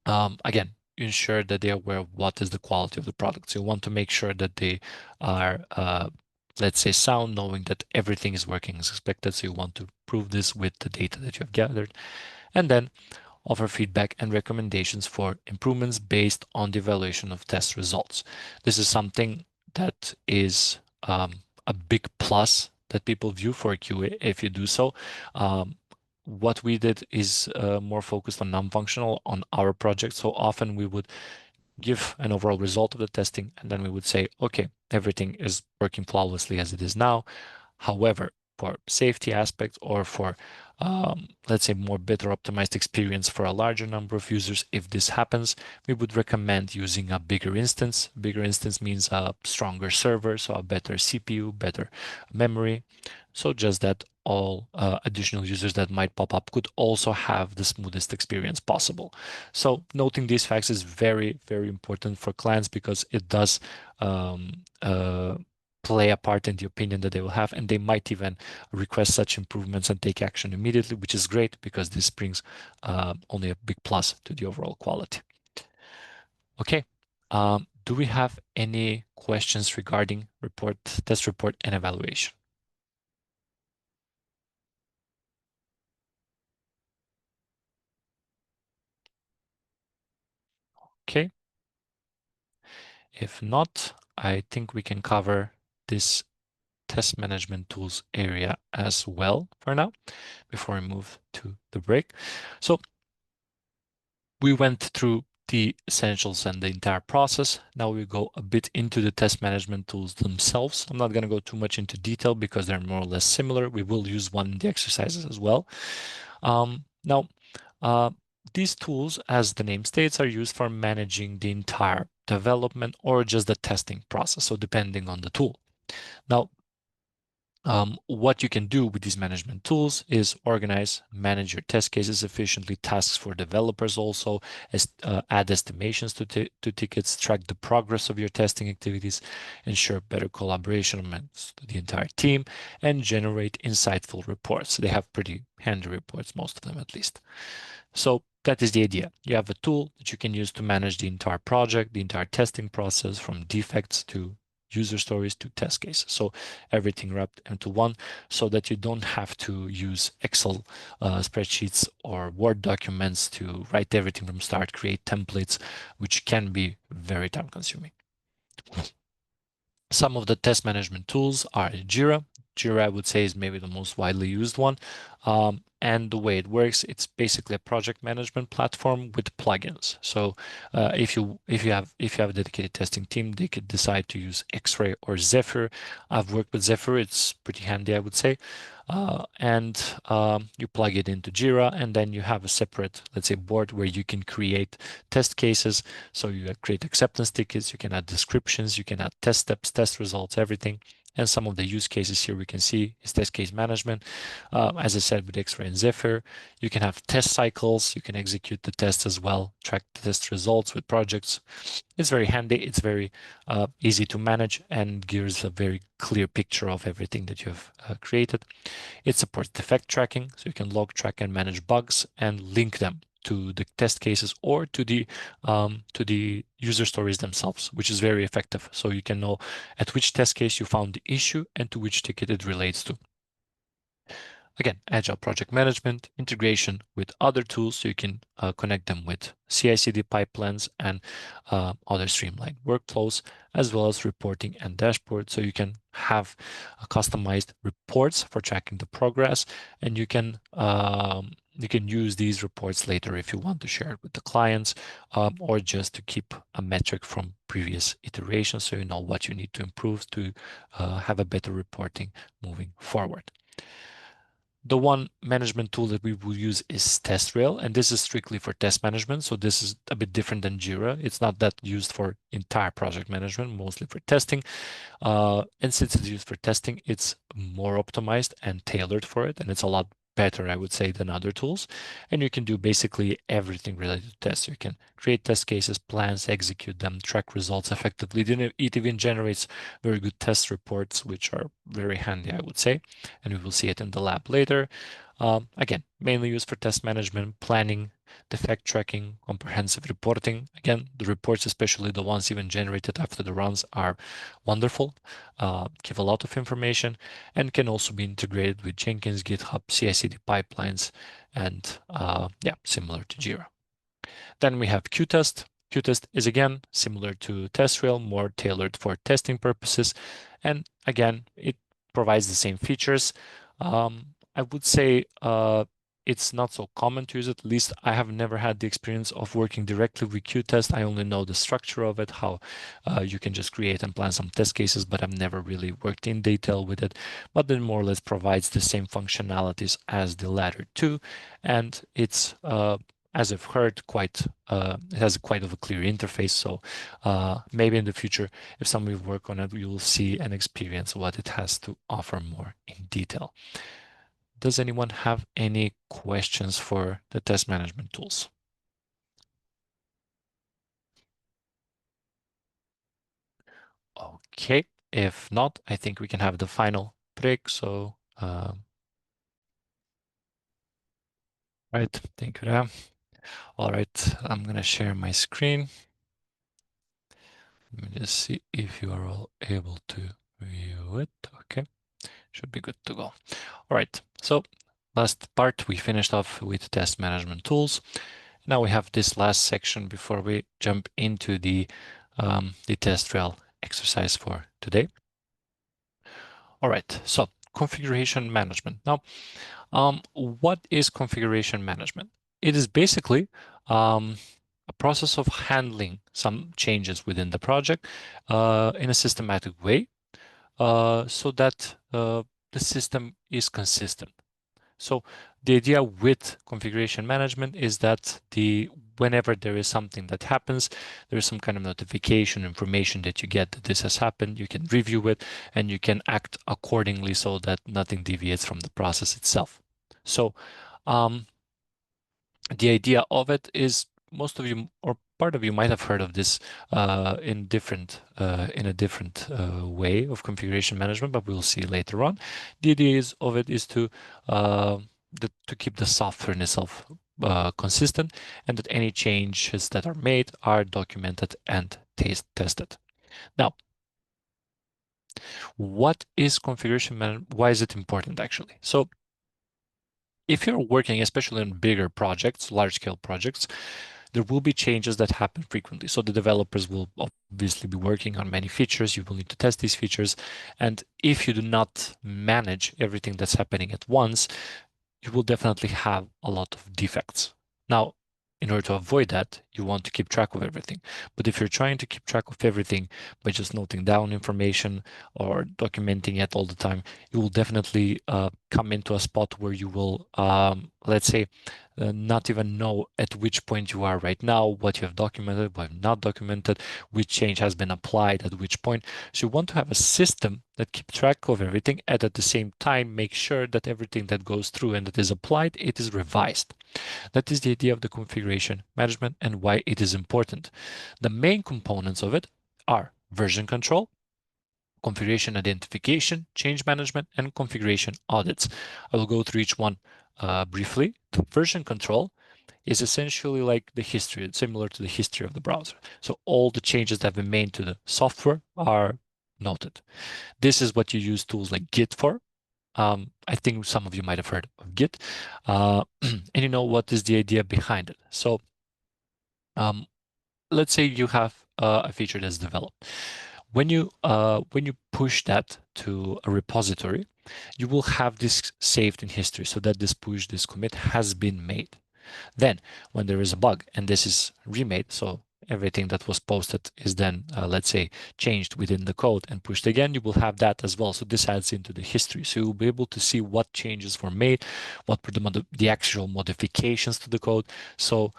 again, you ensure that they are aware of what is the quality of the product. So you want to make sure that they are let's say sound, knowing that everything is working as expected. So you want to prove this with the data that you have gathered, and then offer feedback and recommendations for improvements based on the evaluation of test results. This is something that is a big plus that people view for QA if you do so. What we did is more focused on non-functional on our project. So often we would give an overall result of the testing, and then we would say, okay, everything is working flawlessly as it is now. However, for safety aspects or for, let's say, more better optimized experience for a larger number of users, if this happens, we would recommend using a bigger instance. Bigger instance means a stronger server, so a better CPU, better memory. So just that all additional users that might pop up could also have the smoothest experience possible. So noting these facts is very, very important for clients because it does play a part in the opinion that they will have, and they might even request such improvements and take action immediately, which is great because this brings only a big plus to the overall quality. Okay, do we have any questions regarding test report and evaluation? Okay. If not, I think we can cover this test management tools area as well for now, before we move to the break. So we went through the essentials and the entire process. Now we go a bit into the test management tools themselves. I'm not going to go too much into detail because they're more or less similar. We will use one in the exercises as well. These tools, as the name states, are used for managing the entire development or just the testing process, so depending on the tool. Now, What you can do with these management tools is organize, manage your test cases efficiently, tasks for developers also, add estimations to tickets, track the progress of your testing activities, ensure better collaboration amongst the entire team, and generate insightful reports. They have pretty handy reports, most of them at least. So that is the idea. You have a tool that you can use to manage the entire project, the entire testing process, from defects to user stories to test cases. So everything wrapped into one, so that you don't have to use Excel spreadsheets or Word documents to write everything from start, create templates, which can be very time consuming. Some of the test management tools are Jira. Jira, I would say, is maybe the most widely used one. And the way it works, it's basically a project management platform with plugins. So if you have a dedicated testing team, they could decide to use X-Ray or Zephyr. I've worked with Zephyr; it's pretty handy, I would say. You plug it into Jira, and then you have a separate, let's say, board where you can create test cases. So you create acceptance tickets, you can add descriptions, you can add test steps, test results, everything. And some of the use cases here we can see is test case management. As I said, with X-Ray and Zephyr, you can have test cycles, you can execute the test as well, track the test results with projects. It's very handy, it's very easy to manage, and gives a very clear picture of everything that you have created. It supports defect tracking, so you can log, track, and manage bugs and link them to the test cases or to the user stories themselves, which is very effective. So you can know at which test case you found the issue and to which ticket it relates to. Again, agile project management, integration with other tools, so you can connect them with CI/CD pipelines and other streamlined workflows, as well as reporting and dashboards. So you can have customized reports for tracking the progress, and you can use these reports later if you want to share it with the clients, or just to keep a metric from previous iterations, so you know what you need to improve to have a better reporting moving forward. The one management tool that we will use is TestRail, and this is strictly for test management. So this is a bit different than Jira. It's not that used for entire project management, mostly for testing. And since it's used for testing, it's more optimized and tailored for it, and it's a lot better, I would say, than other tools. And you can do basically everything related to tests. You can create test cases, plans, execute them, track results effectively. It even generates very good test reports, which are very handy, I would say. And we will see it in the lab later. Again, mainly used for test management, planning, defect tracking, comprehensive reporting. Again, the reports, especially the ones even generated after the runs, are wonderful, give a lot of information, and can also be integrated with Jenkins, GitHub, CI/CD pipelines, and similar to Jira. Then we have Qtest. Qtest is again similar to TestRail, more tailored for testing purposes, and again, it provides the same features. I would say it's not so common to use it. At least I have never had the experience of working directly with Qtest. I only know the structure of it, how you can just create and plan some test cases, but I've never really worked in detail with it. But it more or less provides the same functionalities as the latter two, and it's as I've heard, it has quite of a clear interface. So maybe in the future, if some of you work on it, you will see and experience what it has to offer more in detail. Does anyone have any questions for the test management tools? Okay, if not, I think we can have the final break. So, right, thank you, Ram. All right, I'm gonna share my screen. Let me just see if you are all able to view it. Okay, should be good to go. All right, so last part, we finished off with test management tools. Now we have this last section before we jump into the TestRail exercise for today. All right, so configuration management. Now, what is configuration management? It is basically a process of handling some changes within the project in a systematic way so that the system is consistent. So the idea with configuration management is that whenever there is something that happens, there is some kind of notification information that you get that this has happened, you can review it and you can act accordingly so that nothing deviates from the process itself. So the idea of it is, most of you or part of you might have heard of this in a different way of configuration management, but we'll see later on. The idea of it is to keep the software in itself consistent, and that any changes that are made are documented and tested. Now, what is configuration management? Why is it important actually? So if you're working, especially on bigger projects, large-scale projects, there will be changes that happen frequently. So the developers will obviously be working on many features. You will need to test these features. And if you do not manage everything that's happening at once, you will definitely have a lot of defects. Now, in order to avoid that, you want to keep track of everything. But if you're trying to keep track of everything by just noting down information or documenting it all the time, you will definitely come into a spot where you will, let's say, not even know at which point you are right now, what you have documented, what you have not documented, which change has been applied at which point. So you want to have a system that keeps track of everything, and at the same time make sure that everything that goes through and that is applied, it is revised. That is the idea of the configuration management and why it is important. The main components of it are version control, configuration identification, change management, and configuration audits. I will go through each one briefly. The version control is essentially like the history. It's similar to the history of the browser. So all the changes that have been made to the software are noted. This is what you use tools like Git for. I think some of you might have heard of Git. And you know what is the idea behind it. So let's say you have a feature that's developed. When you push that to a repository, you will have this saved in history so that this push, this commit has been made. Then when there is a bug and this is remade, so everything that was posted is then, let's say, changed within the code and pushed again, you will have that as well. So this adds into the history. So you'll be able to see what changes were made, what were the actual modifications to the code. So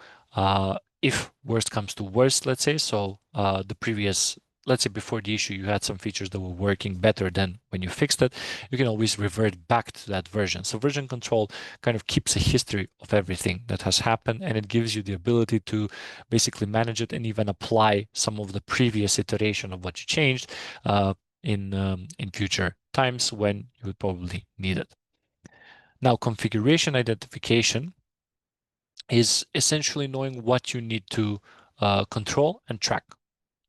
if worst comes to worst, let's say, so the previous, let's say before the issue, you had some features that were working better than when you fixed it, you can always revert back to that version. So version control kind of keeps a history of everything that has happened, and it gives you the ability to basically manage it and even apply some of the previous iteration of what you changed in future times when you would probably need it. Now, configuration identification is essentially knowing what you need to control and track.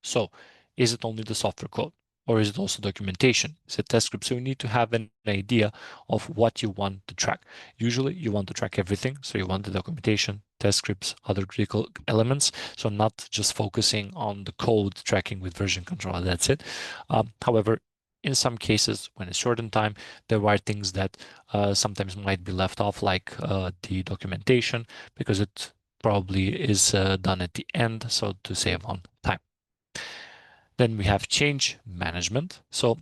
So is it only the software code, or is it also documentation? Is it test script? So you need to have an idea of what you want to track. Usually you want to track everything. So you want the documentation, test scripts, other critical elements. So not just focusing on the code tracking with version control, that's it. However, in some cases, when it's short in time, there are things that sometimes might be left off, like the documentation, because it probably is done at the end, so to save on time. Then we have change management. So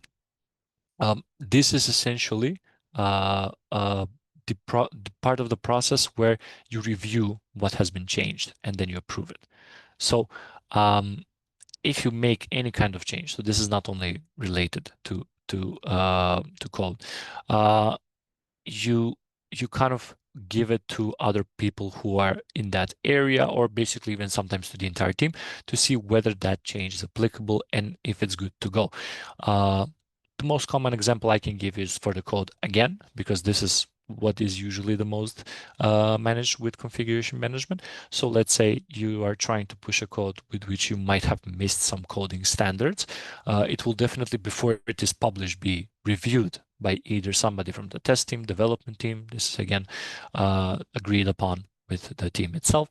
this is essentially the part of the process where you review what has been changed and then you approve it. So if you make any kind of change, so this is not only related to code, you kind of give it to other people who are in that area, or basically even sometimes to the entire team, to see whether that change is applicable and if it's good to go. The most common example I can give is for the code again, because this is what is usually the most managed with configuration management. So let's say you are trying to push a code with which you might have missed some coding standards. It will definitely, before it is published, be reviewed by either somebody from the test team, development team. This is again agreed upon with the team itself.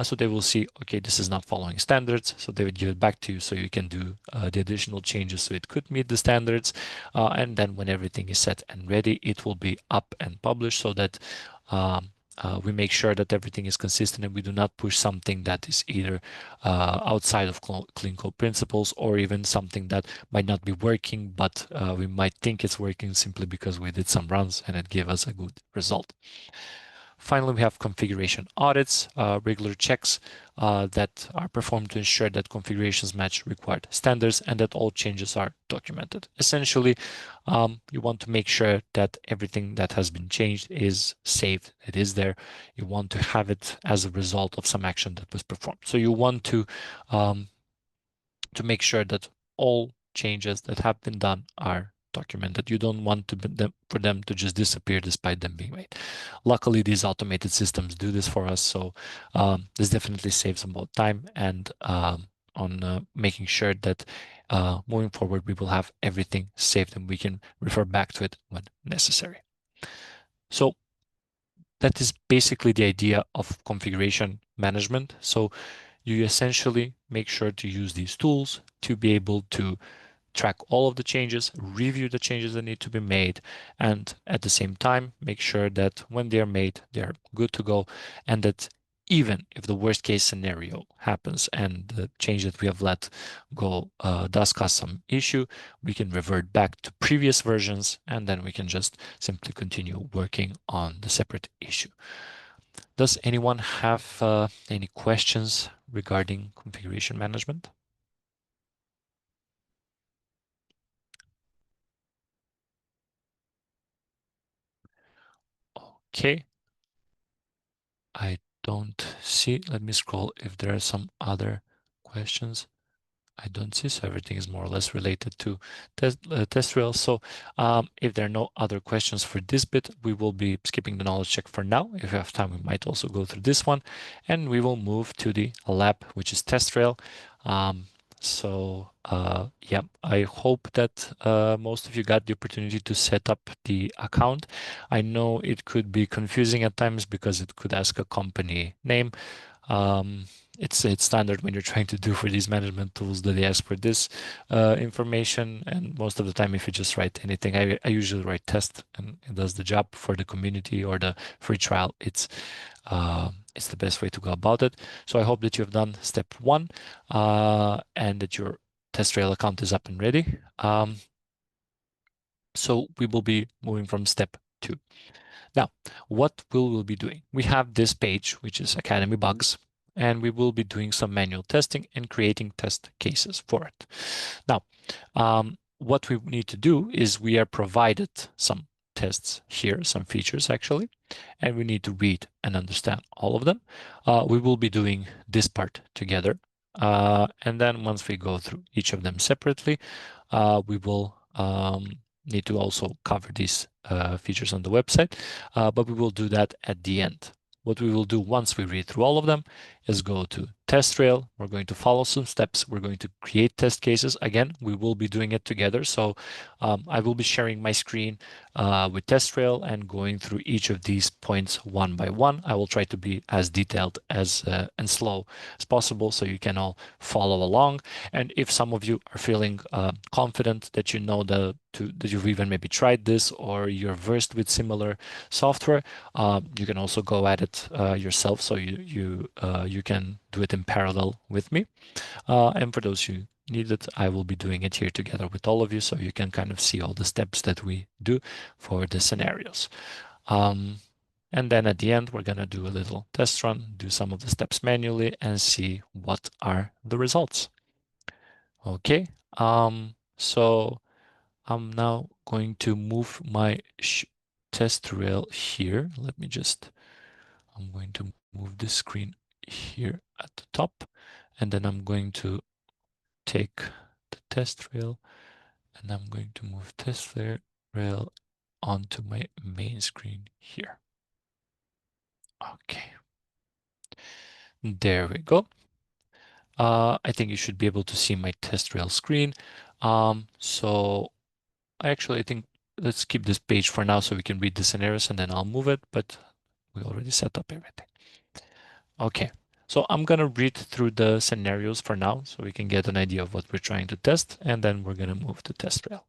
So they will see, okay, this is not following standards. So they would give it back to you so you can do the additional changes so it could meet the standards. And then when everything is set and ready, it will be up and published so that we make sure that everything is consistent and we do not push something that is either outside of clean code principles, or even something that might not be working, but we might think it's working simply because we did some runs and it gave us a good result. Finally, we have configuration audits, regular checks that are performed to ensure that configurations match required standards and that all changes are documented. Essentially, you want to make sure that everything that has been changed is saved. It is there. You want to have it as a result of some action that was performed. So you want to make sure that all changes that have been done are documented. You don't want for them to just disappear despite them being made. Luckily, these automated systems do this for us, so this definitely saves them both time and on making sure that moving forward we will have everything saved and we can refer back to it when necessary. So that is basically the idea of configuration management. So you essentially make sure to use these tools to be able to track all of the changes, review the changes that need to be made, and at the same time, make sure that when they're made, they're good to go, and that even if the worst case scenario happens and the change that we have let go does cause some issue, we can revert back to previous versions, and then we can just simply continue working on the separate issue. Does anyone have any questions regarding configuration management? Okay. I don't see. Let me scroll if there are some other questions. I don't see, so everything is more or less related to test rails. So if there are no other questions for this bit, we will be skipping the knowledge check for now. If we have time, we might also go through this one, and we will move to the lab, which is test rail. Yeah, I hope that most of you got the opportunity to set up the account. I know it could be confusing at times because it could ask a company name. It's standard when you're trying to do for these management tools that they ask for this information, and most of the time if you just write anything, I usually write test and it does the job for the community or the free trial. It's the best way to go about it. So I hope that you have done step 1 and that your test rail account is up and ready. So we will be moving from step 2. Now, what will we be doing? We have this page, which is Academy Bugs, and we will be doing some manual testing and creating test cases for it. Now, what we need to do is we are provided some tests here, some features actually, and we need to read and understand all of them. We will be doing this part together. And then once we go through each of them separately, we will need to also cover these features on the website, but we will do that at the end. What we will do once we read through all of them is go to test rail. We're going to follow some steps. We're going to create test cases. Again, we will be doing it together. So I will be sharing my screen with test rail and going through each of these points one by one. I will try to be as detailed as and slow as possible so you can all follow along. And if some of you are feeling confident that you know that you've even maybe tried this or you're versed with similar software, you can also go at it yourself. So you can do it in parallel with me. And for those who need it, I will be doing it here together with all of you so you can kind of see all the steps that we do for the scenarios. And then at the end, we're going to do a little test run, do some of the steps manually and see what are the results. Okay, so I'm now going to move my test rail here. I'm going to move this screen here at the top, and then I'm going to take the test rail and I'm going to move test rail onto my main screen here. Okay, there we go. I think you should be able to see my test rail screen. So I think let's keep this page for now so we can read the scenarios and then I'll move it, but we already set up everything. Okay, so I'm gonna read through the scenarios for now so we can get an idea of what we're trying to test, and then we're gonna move to test rail.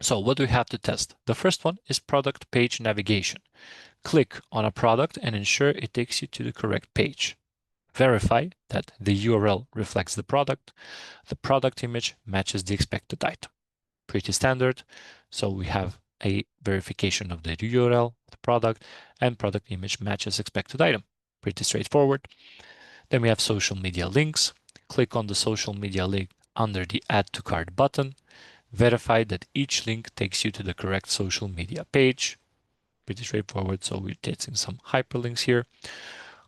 So what do we have to test? The first one is product page navigation. Click on a product and ensure it takes you to the correct page. Verify that the URL reflects the product image matches the expected item. Pretty standard. So we have a verification of the URL, the product, and product image matches expected item. Pretty straightforward. Then we have social media links. Click on the social media link under the Add to Cart button. Verify that each link takes you to the correct social media page. Pretty straightforward, so we're testing some hyperlinks here.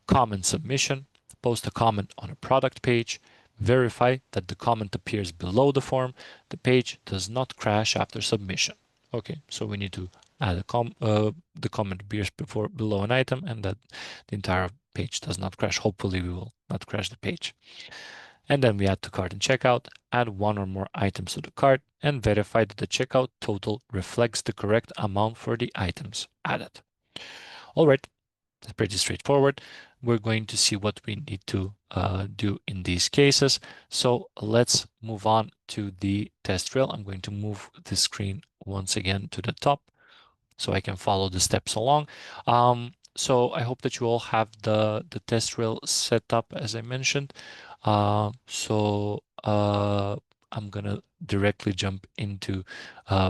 Comment submission. Post a comment on a product page. Verify that the comment appears below the form. The page does not crash after submission. Okay, so we need to add the comment appears below an item and that the entire page does not crash. Hopefully we will not crash the page. And then we add to cart and checkout, add one or more items to the cart, and verify that the checkout total reflects the correct amount for the items added. All right, that's pretty straightforward. We're going to see what we need to do in these cases. So let's move on to the test trail. I'm going to move the screen once again to the top so I can follow the steps along. So I hope that you all have the test trail set up as I mentioned. I'm gonna directly jump into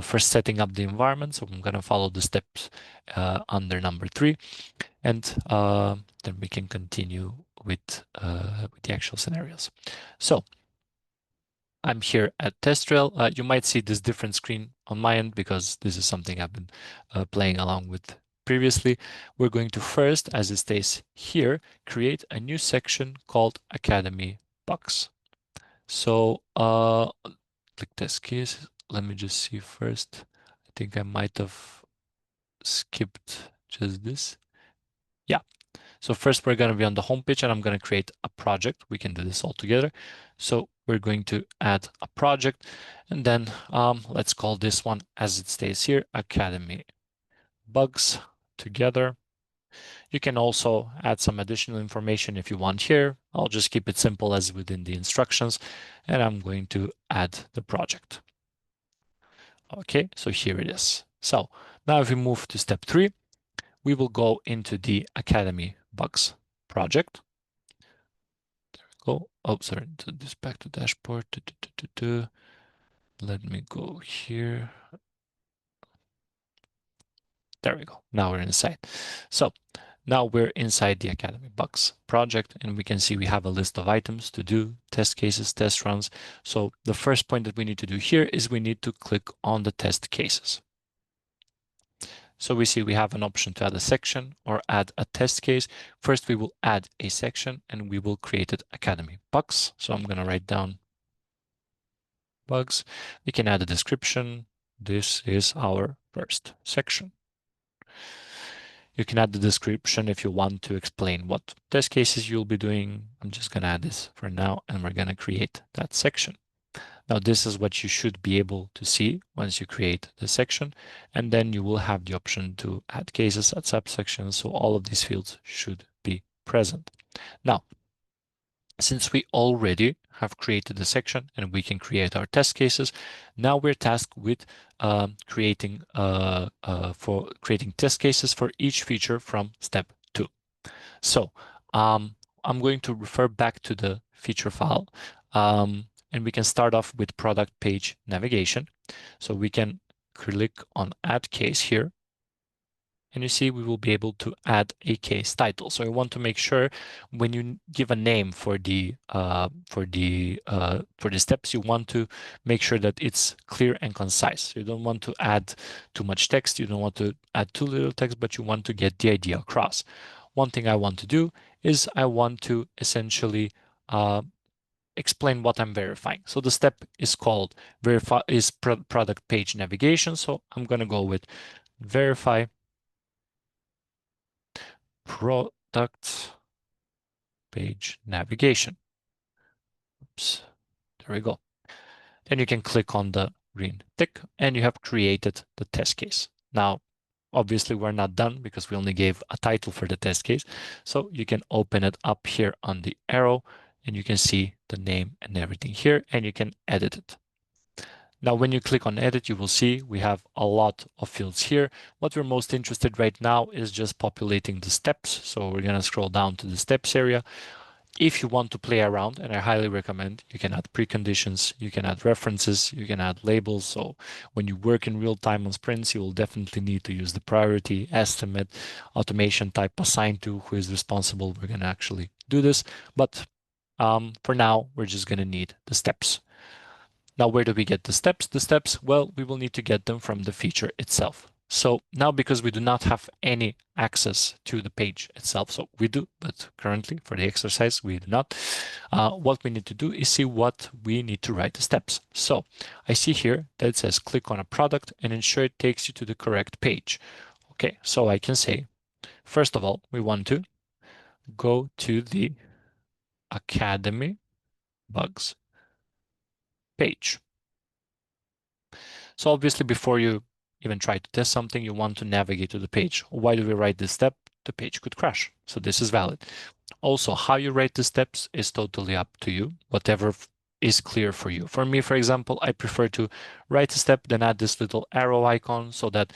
first setting up the environment. So I'm gonna follow the steps under number 3, and then we can continue with the actual scenarios. So I'm here at test trail. You might see this different screen on my end because this is something I've been playing along with previously. We're going to first, as it stays here, create a new section called Academy Bugs. So click test case. Let me just see first. I think I might have skipped just this. Yeah. So first we're going to be on the home page and I'm going to create a project. We can do this all together. So we're going to add a project and then let's call this one, as it stays here, Academy Bugs together. You can also add some additional information if you want here. I'll just keep it simple as within the instructions and I'm going to add the project. Okay, so here it is. So now if we move to step 3, we will go into the Academy Bugs project. There we go. Oh, sorry, this back to dashboard. Let me go here. There we go. Now we're inside. So now we're inside the Academy Bugs project, and we can see we have a list of items to do, test cases, test runs. So the first point that we need to do here is we need to click on the test cases. So we see we have an option to add a section or add a test case. First, we will add a section and we will create it Academy Bugs. So I'm going to write down bugs. We can add a description. This is our first section. You can add the description if you want to explain what test cases you'll be doing. I'm just going to add this for now and we're going to create that section. Now, this is what you should be able to see once you create the section, and then you will have the option to add cases, add subsections, so all of these fields should be present. Now, since we already have created the section and we can create our test cases, now we're tasked with creating test cases for each feature from step 2. So I'm going to refer back to the feature file. And we can start off with product page navigation. So we can click on add case here. And you see we will be able to add a case title. So I want to make sure when you give a name for the steps, you want to make sure that it's clear and concise. You don't want to add too much text. You don't want to add too little text, but you want to get the idea across. One thing I want to do is I want to essentially explain what I'm verifying. So the step is called product page navigation. So I'm going to go with verify product page navigation. Oops, there we go. Then you can click on the green tick and you have created the test case. Now, obviously we're not done because we only gave a title for the test case. So you can open it up here on the arrow and you can see the name and everything here and you can edit it. Now, when you click on edit, you will see we have a lot of fields here. What we're most interested right now is just populating the steps. So we're going to scroll down to the steps area. If you want to play around, and I highly recommend, you can add preconditions, you can add references, you can add labels. So when you work in real time on sprints, you will definitely need to use the priority, estimate, automation type assigned to who is responsible. We're going to actually do this. But for now, we're just going to need the steps. Now, where do we get the steps? The steps, well, we will need to get them from the feature itself. So now, because we do not have any access to the page itself, so we do, but currently for the exercise, we do not. What we need to do is see what we need to write the steps. So I see here that it says click on a product and ensure it takes you to the correct page. Okay, so I can say, first of all, we want to go to the Academy bugs page. So obviously, before you even try to test something, you want to navigate to the page. Why do we write this step? The page could crash. So this is valid. Also, how you write the steps is totally up to you, whatever is clear for you. For me, for example, I prefer to write a step, then add this little arrow icon so that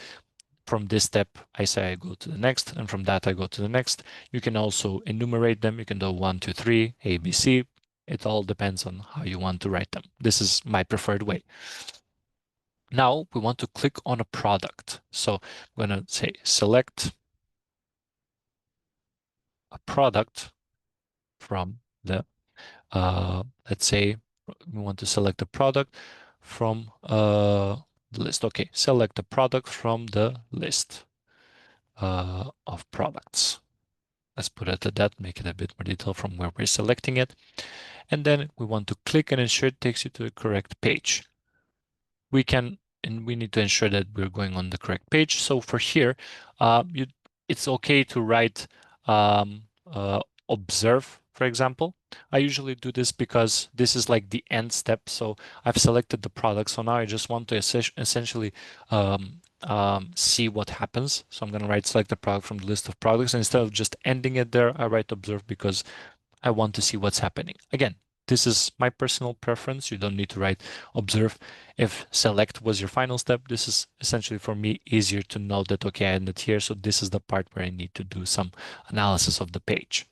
from this step, I say I go to the next, and from that I go to the next. You can also enumerate them. You can do 1, 2, 3, A, B, C. It all depends on how you want to write them. This is my preferred way. Now we want to click on a product. So I'm going to say select a product from the, let's say we want to select a product from the list. Okay, select a product from the list of products. Let's put it at that, make it a bit more detailed from where we're selecting it. And then we want to click and ensure it takes you to the correct page. We can, and we need to ensure that we're going on the correct page. So for here, it's okay to write observe, for example. I usually do this because this is like the end step. So I've selected the product. So now I just want to essentially see what happens. So I'm going to write select the product from the list of products. And instead of just ending it there, I write observe because I want to see what's happening. Again, this is my personal preference. You don't need to write observe. If select was your final step, this is essentially for me easier to know that, okay, I ended here. So this is the part where I need to do some analysis of the page.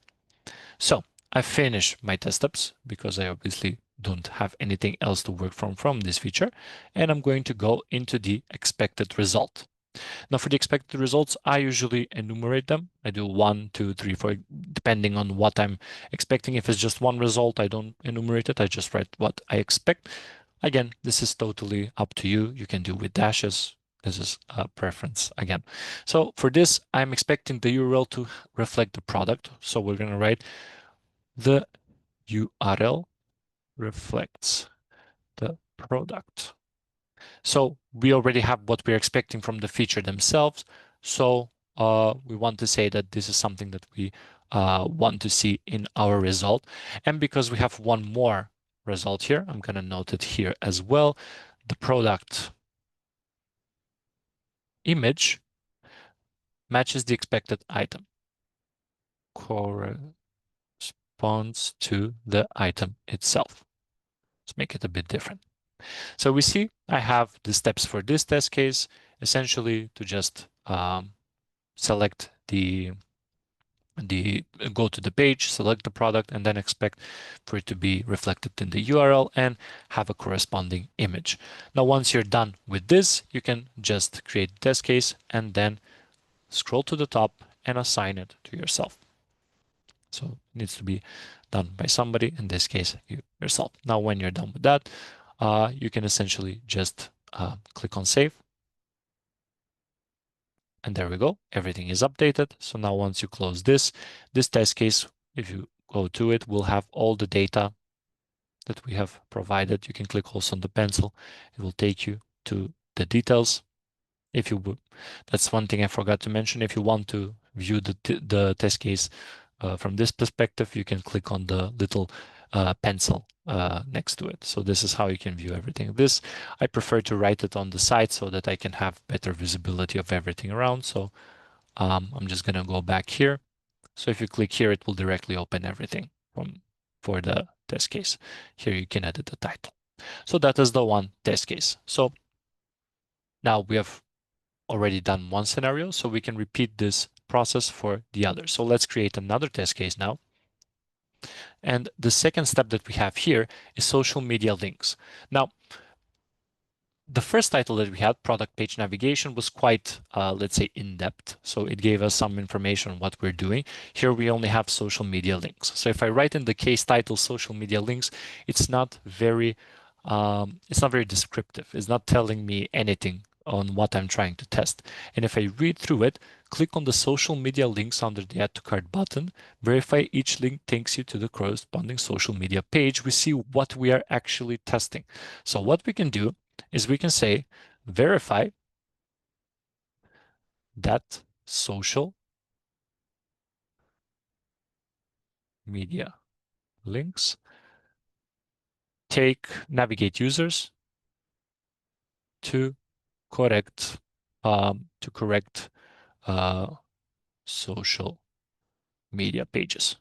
So I finished my test steps because I obviously don't have anything else to work from this feature. And I'm going to go into the expected result. Now for the expected results, I usually enumerate them. I do 1, 2, 3, 4, depending on what I'm expecting. If it's just one result, I don't enumerate it. I just write what I expect. Again, this is totally up to you. You can do with dashes. This is a preference again. So for this, I'm expecting the URL to reflect the product. So we're going to write the URL reflects the product. So we already have what we're expecting from the feature themselves. So we want to say that this is something that we want to see in our result. And because we have one more result here, I'm going to note it here as well. The product image matches the expected item, corresponds to the item itself. Let's make it a bit different. So we see I have the steps for this test case, essentially to just select go to the page, select the product, and then expect for it to be reflected in the URL and have a corresponding image. Now, once you're done with this, you can just create the test case and then scroll to the top and assign it to yourself. So it needs to be done by somebody, in this case, you yourself. Now, when you're done with that, you can essentially just click on save. And there we go. Everything is updated. So now once you close this test case, if you go to it, will have all the data that we have provided. You can click also on the pencil. It will take you to the details. If you would, that's one thing I forgot to mention. If you want to view the test case from this perspective, you can click on the little pencil next to it. So this is how you can view everything. This, I prefer to write it on the side so that I can have better visibility of everything around. So I'm just going to go back here. So if you click here, it will directly open everything for the test case. Here you can edit the title. So that is the one test case. So now we have already done one scenario, so we can repeat this process for the other. So let's create another test case now. And the second step that we have here is social media links. Now, the first title that we had, product page navigation, was quite, let's say, in-depth. So it gave us some information on what we're doing. Here we only have social media links. So if I write in the case title social media links, it's not very descriptive. It's not telling me anything on what I'm trying to test. And if I read through it, click on the social media links under the Add to Cart button, verify each link takes you to the corresponding social media page. We see what we are actually testing. So what we can do is we can say verify that social media links navigate users to correct social media pages.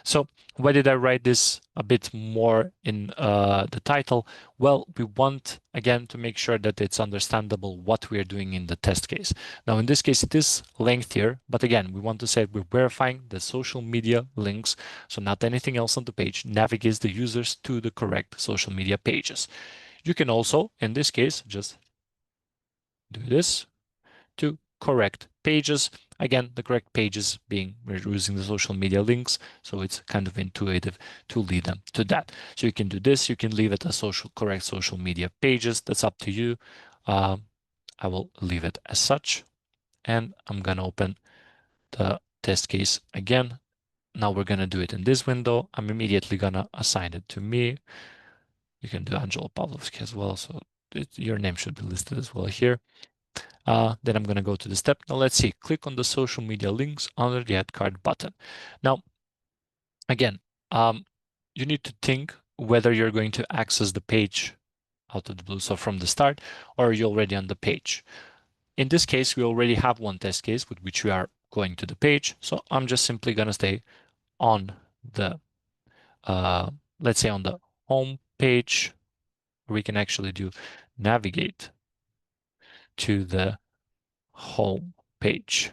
So why did I write this a bit more in the title? Well, we want, again, to make sure that it's understandable what we are doing in the test case. Now, in this case, it is lengthier, but again, we want to say we're verifying the social media links, so not anything else on the page, navigates the users to the correct social media pages. You can also, in this case, just do this to correct pages. Again, the correct pages being we're using the social media links, so it's kind of intuitive to lead them to that. So you can do this. You can leave it as correct social media pages. That's up to you. I will leave it as such, and I'm gonna open the test case again. Now we're gonna do it in this window. I'm immediately gonna assign it to me. You can do Angelo Pavlovsky as well, so your name should be listed as well here. Then I'm going to go to the step. Now let's see, click on the social media links under the Add Cart button. Now, again, you need to think whether you're going to access the page out of the blue, so from the start, or are you already on the page? In this case, we already have one test case with which we are going to the page. So I'm just simply going to stay on the, let's say on the home page. We can actually do navigate to the home page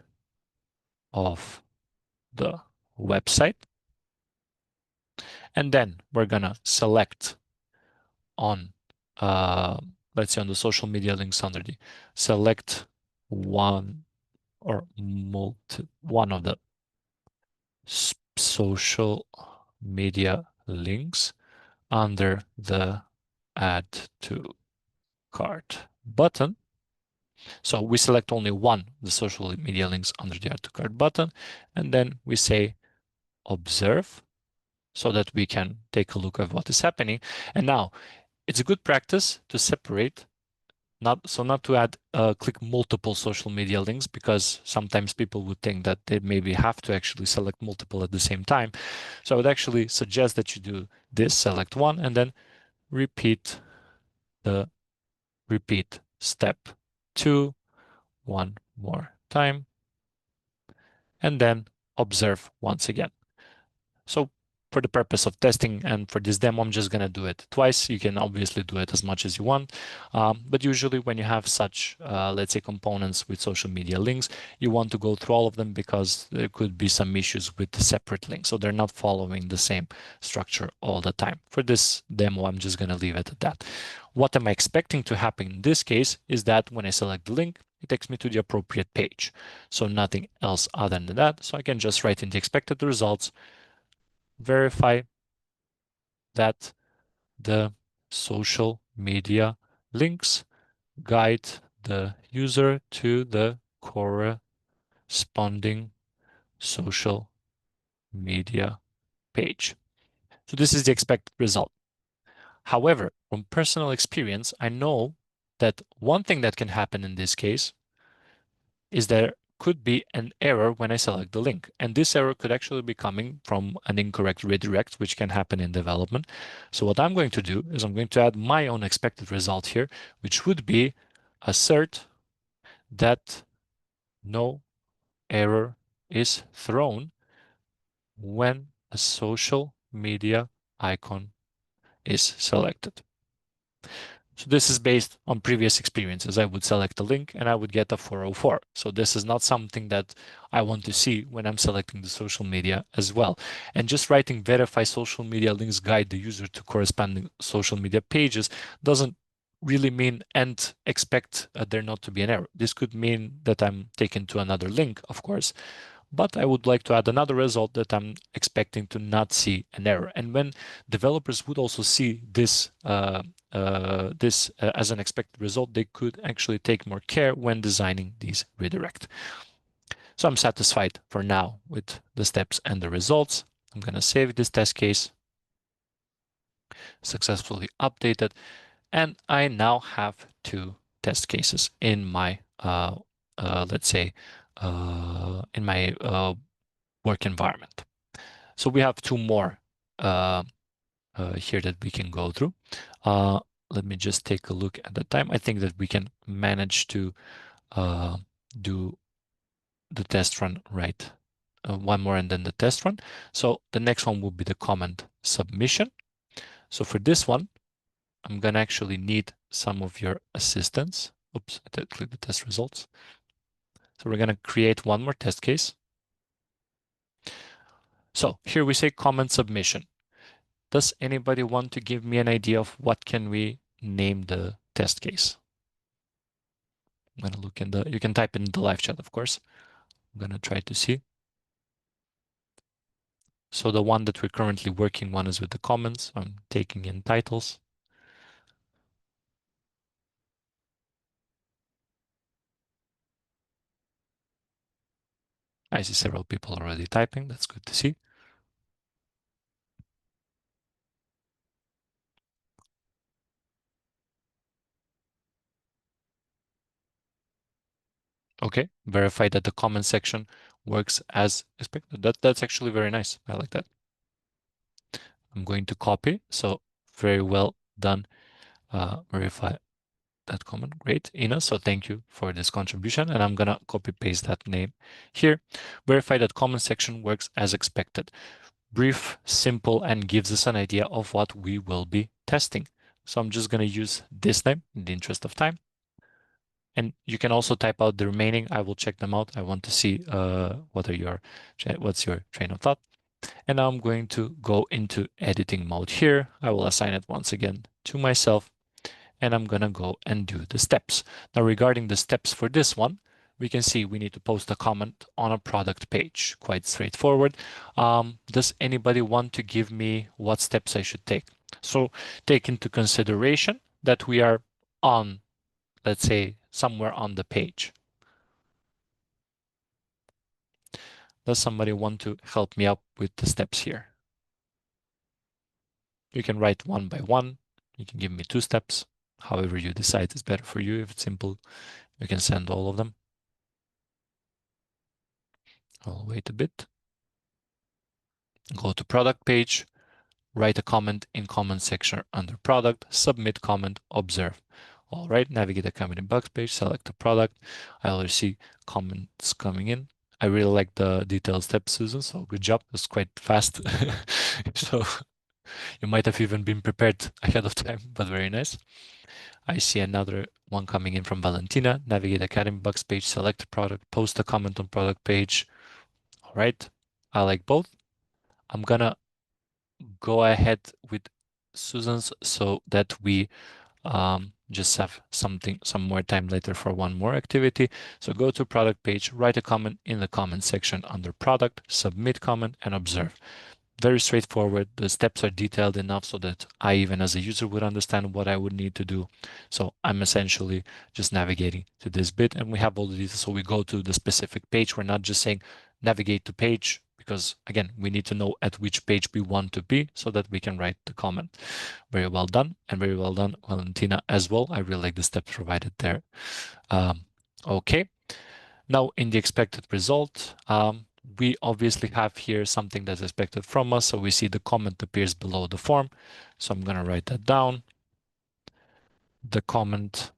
of the website. And then we're gonna select on, let's say on the social media links under the, select one or one of the social media links under the Add to Cart button. So we select only one, the social media links under the Add to Cart button, and then we say observe, so that we can take a look at what is happening. And now it's a good practice to separate, not to add click multiple social media links, because sometimes people would think that they maybe have to actually select multiple at the same time. So I would actually suggest that you do this, select one, and then repeat step 2 one more time, and then observe once again. So for the purpose of testing and for this demo, I'm just going to do it twice. You can obviously do it as much as you want. But usually when you have such, let's say, components with social media links, you want to go through all of them because there could be some issues with the separate links. So they're not following the same structure all the time. For this demo, I'm just going to leave it at that. What am I expecting to happen in this case is that when I select the link, it takes me to the appropriate page. So nothing else other than that. So I can just write in the expected results, verify that the social media links guide the user to the corresponding social media page. So this is the expected result. However, from personal experience, I know that one thing that can happen in this case is there could be an error when I select the link. And this error could actually be coming from an incorrect redirect, which can happen in development. So what I'm going to do is I'm going to add my own expected result here, which would be assert that no error is thrown when a social media icon is selected. So this is based on previous experiences. I would select a link and I would get a 404. So this is not something that I want to see when I'm selecting the social media as well. And just writing verify social media links guide the user to corresponding social media pages doesn't really mean and expect there not to be an error. This could mean that I'm taken to another link, of course, but I would like to add another result that I'm expecting to not see an error. And when developers would also see this as an expected result, they could actually take more care when designing these redirect. So I'm satisfied for now with the steps and the results. I'm going to save this test case, successfully updated, and I now have two test cases in my, let's say, in my work environment. So we have two more here that we can go through. Let me just take a look at the time. I think that we can manage to do the test run right. One more and then the test run. So the next one will be the comment submission. So for this one, I'm gonna actually need some of your assistance. Oops, I did click the test results. So we're gonna create one more test case. So here we say comment submission. Does anybody want to give me an idea of what can we name the test case? I'm gonna look in you can type in the live chat, of course. I'm gonna try to see. So the one that we're currently working on is with the comments. I'm taking in titles. I see several people already typing. That's good to see. Okay, verify that the comment section works as expected. That's actually very nice. I like that. I'm going to copy. So very well done. Verify that comment. Great, Ina. So thank you for this contribution. And I'm going to copy paste that name here. Verify that comment section works as expected. Brief, simple, and gives us an idea of what we will be testing. So I'm just going to use this name in the interest of time. And you can also type out the remaining. I will check them out. I want to see what's your train of thought. And now I'm going to go into editing mode here. I will assign it once again to myself. And I'm going to go and do the steps. Now, regarding the steps for this one, we can see we need to post a comment on a product page. Quite straightforward. Does anybody want to give me what steps I should take? So take into consideration that we are on, let's say, somewhere on the page. Does somebody want to help me out with the steps here? You can write one by one. You can give me 2 steps. However you decide is better for you. If it's simple, you can send all of them. I'll wait a bit. Go to product page, write a comment in comment section under product, submit comment, observe. All right, navigate the comment inbox page, select the product. I already see comments coming in. I really like the detailed steps, Susan, so good job. It's quite fast. So you might have even been prepared ahead of time, but very nice. I see another one coming in from Valentina. Navigate Academy Bugs page, select the product, post a comment on product page. All right, I like both. I'm gonna go ahead with Susan's so that we just have some more time later for one more activity. So go to product page, write a comment in the comment section under product, submit comment, and observe. Very straightforward. The steps are detailed enough so that I, even as a user, would understand what I would need to do. So I'm essentially just navigating to this bit, and we have all the details. So we go to the specific page. We're not just saying navigate to page, because again, we need to know at which page we want to be so that we can write the comment. Very well done, and very well done, Valentina, as well. I really like the steps provided there. Okay. Now in the expected result, we obviously have here something that's expected from us. So we see the comment appears below the form. So I'm going to write that down. The comment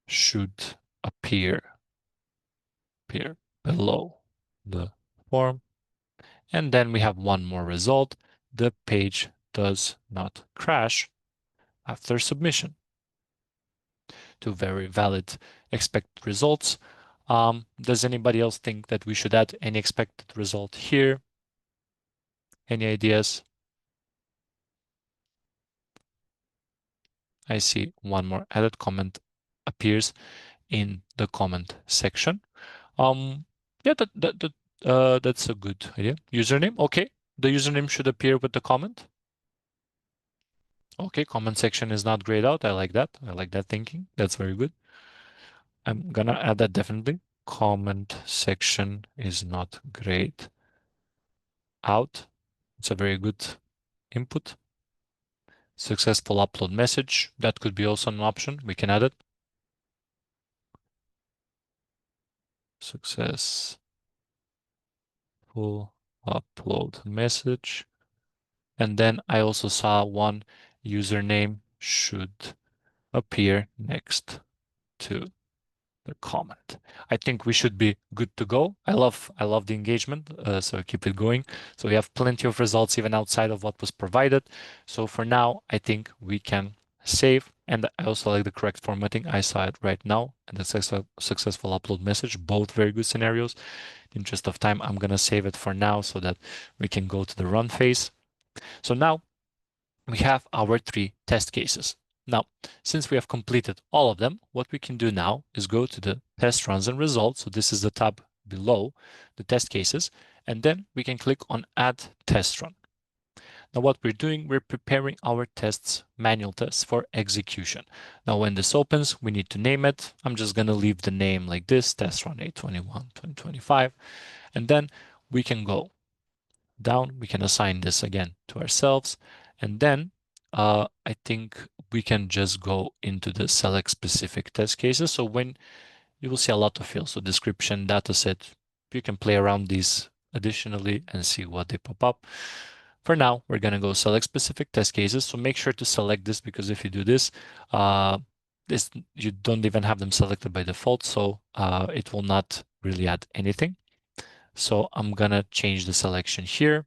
should appear below the form. And then we have one more result. The page does not crash after submission. to very valid expected results. Does anybody else think that we should add any expected result here? Any ideas? I see one more added comment appears in the comment section. Yeah, that's a good idea. Username, okay. The username should appear with the comment. Okay, comment section is not grayed out. I like that. I like that thinking. That's very good. I'm gonna add that definitely. Comment section is not grayed out. It's a very good input. Successful upload message. That could be also an option. We can add it. Successful upload message. And then I also saw one username should appear next to the comment. I think we should be good to go. I love the engagement, so keep it going. So we have plenty of results even outside of what was provided. So for now, I think we can save. And I also like the correct formatting. I saw it right now, and the successful upload message, both very good scenarios. In interest of time, I'm gonna save it for now so that we can go to the run phase. So now we have our 3 test cases. Now, since we have completed all of them, what we can do now is go to the test runs and results. So this is the tab below the test cases, and then we can click on add test run. Now what we're doing, we're preparing our tests, manual tests for execution. Now when this opens, we need to name it. I'm just gonna leave the name like this, test run 821, 2025, and then we can go down. We can assign this again to ourselves. And then I think we can just go into the select specific test cases. So when you will see a lot of fields, so description, data set, you can play around these additionally and see what they pop up. For now, we're going to go select specific test cases. So make sure to select this, because if you do this, you don't even have them selected by default. So it will not really add anything. So I'm going to change the selection here.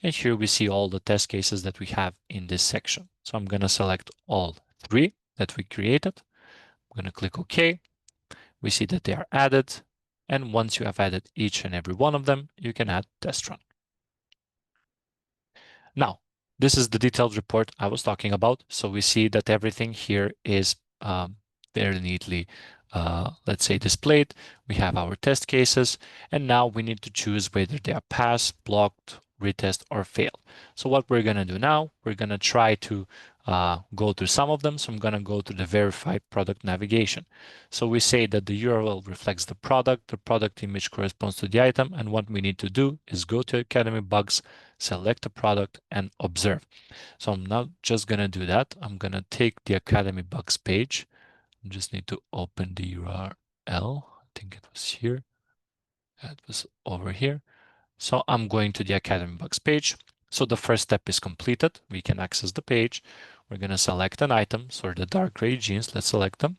And here we see all the test cases that we have in this section. So I'm going to select all 3 that we created. I'm going to click OK. We see that they are added. And once you have added each and every one of them, you can add test run. Now, this is the detailed report I was talking about. So we see that everything here is very neatly, let's say, displayed. We have our test cases, and now we need to choose whether they are passed, blocked, retest, or failed. So what we're going to do now, we're going to try to go through some of them. So I'm going to go to the verified product navigation. So we say that the URL reflects the product image corresponds to the item, and what we need to do is go to Academy Bugs, select the product, and observe. So I'm not just going to do that. I'm going to take the Academy Bugs page. I just need to open the URL. I think it was here. It was over here. So I'm going to the Academy Bugs page. So the first step is completed. We can access the page. We're going to select an item. So the dark gray jeans, let's select them.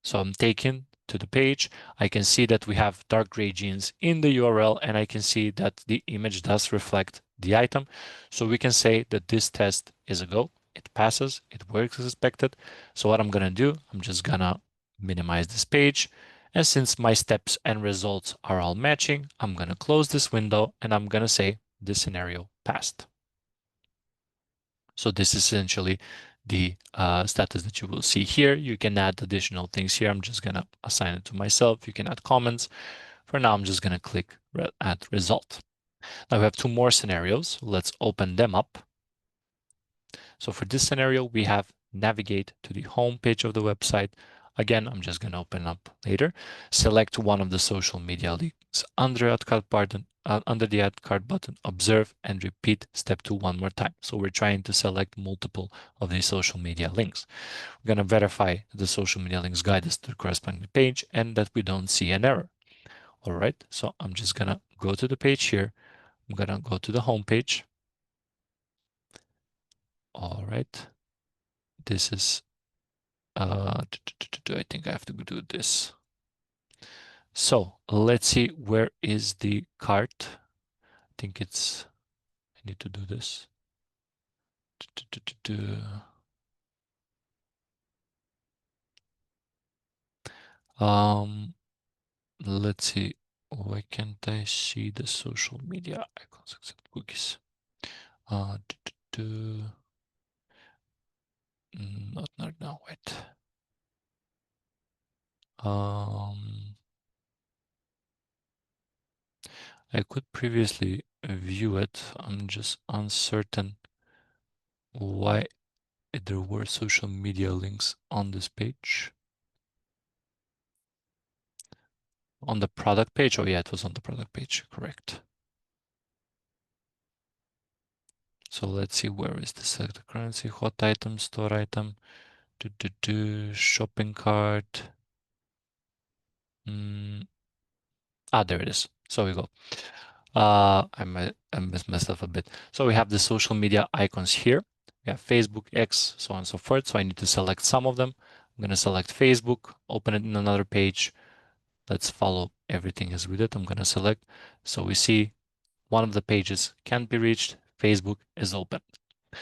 So I'm taken to the page. I can see that we have dark gray jeans in the URL, and I can see that the image does reflect the item. So we can say that this test is a go. It passes, it works as expected. So what I'm gonna do, I'm just gonna minimize this page. And since my steps and results are all matching, I'm gonna close this window and I'm gonna say this scenario passed. So this is essentially the status that you will see here. You can add additional things here. I'm just gonna assign it to myself. You can add comments. For now, I'm just gonna click add result. Now we have 2 more scenarios. Let's open them up. So for this scenario, we have navigate to the home page of the website. Again, I'm just going to open up later. Select one of the social media links under the add card button, observe, and repeat step 2 one more time. So we're trying to select multiple of these social media links. We're going to verify the social media links guide us to the corresponding page and that we don't see an error. All right, so I'm just going to go to the page here. I'm going to go to the home page. All right, this is I think I have to do this. So let's see, where is the cart? I think it's, I need to do this. Let's see. Why can't I see the social media icons except cookies? Not now. Wait. I could previously view it. I'm just uncertain why there were social media links on this page. On the product page? Oh yeah, it was on the product page, correct. So let's see, where is the select currency, hot item, store item, shopping cart. There it is. So we go. I messed up a bit. So we have the social media icons here. We have Facebook, X, so on and so forth. So I need to select some of them. I'm going to select Facebook, open it in another page. Let's follow everything as we did. I'm going to select. So we see one of the pages can't be reached. Facebook is open.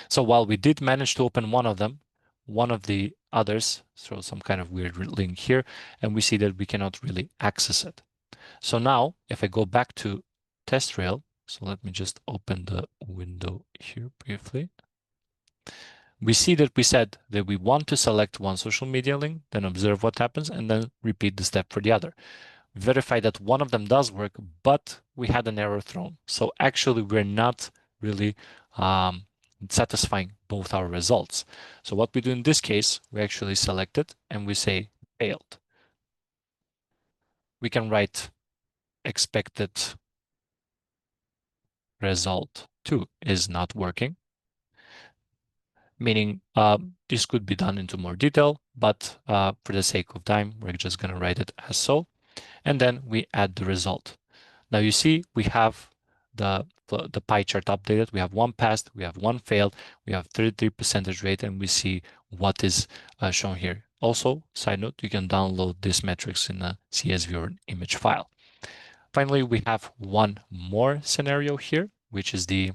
So while we did manage to open one of them, one of the others throws some kind of weird link here, and we see that we cannot really access it. So now if I go back to TestRail, so let me just open the window here briefly. We see that we said that we want to select one social media link, then observe what happens, and then repeat the step for the other. Verify that one of them does work, but we had an error thrown. So actually we're not really satisfying both our results. So what we do in this case, we actually select it and we say failed. We can write expected result 2 is not working, meaning this could be done into more detail, but for the sake of time, we're just going to write it as so. And then we add the result. Now you see we have the pie chart updated. We have one passed, we have one failed, we have 33% rate, and we see what is shown here. Also, side note, you can download these metrics in a CSV or an image file. Finally, we have one more scenario here, which is the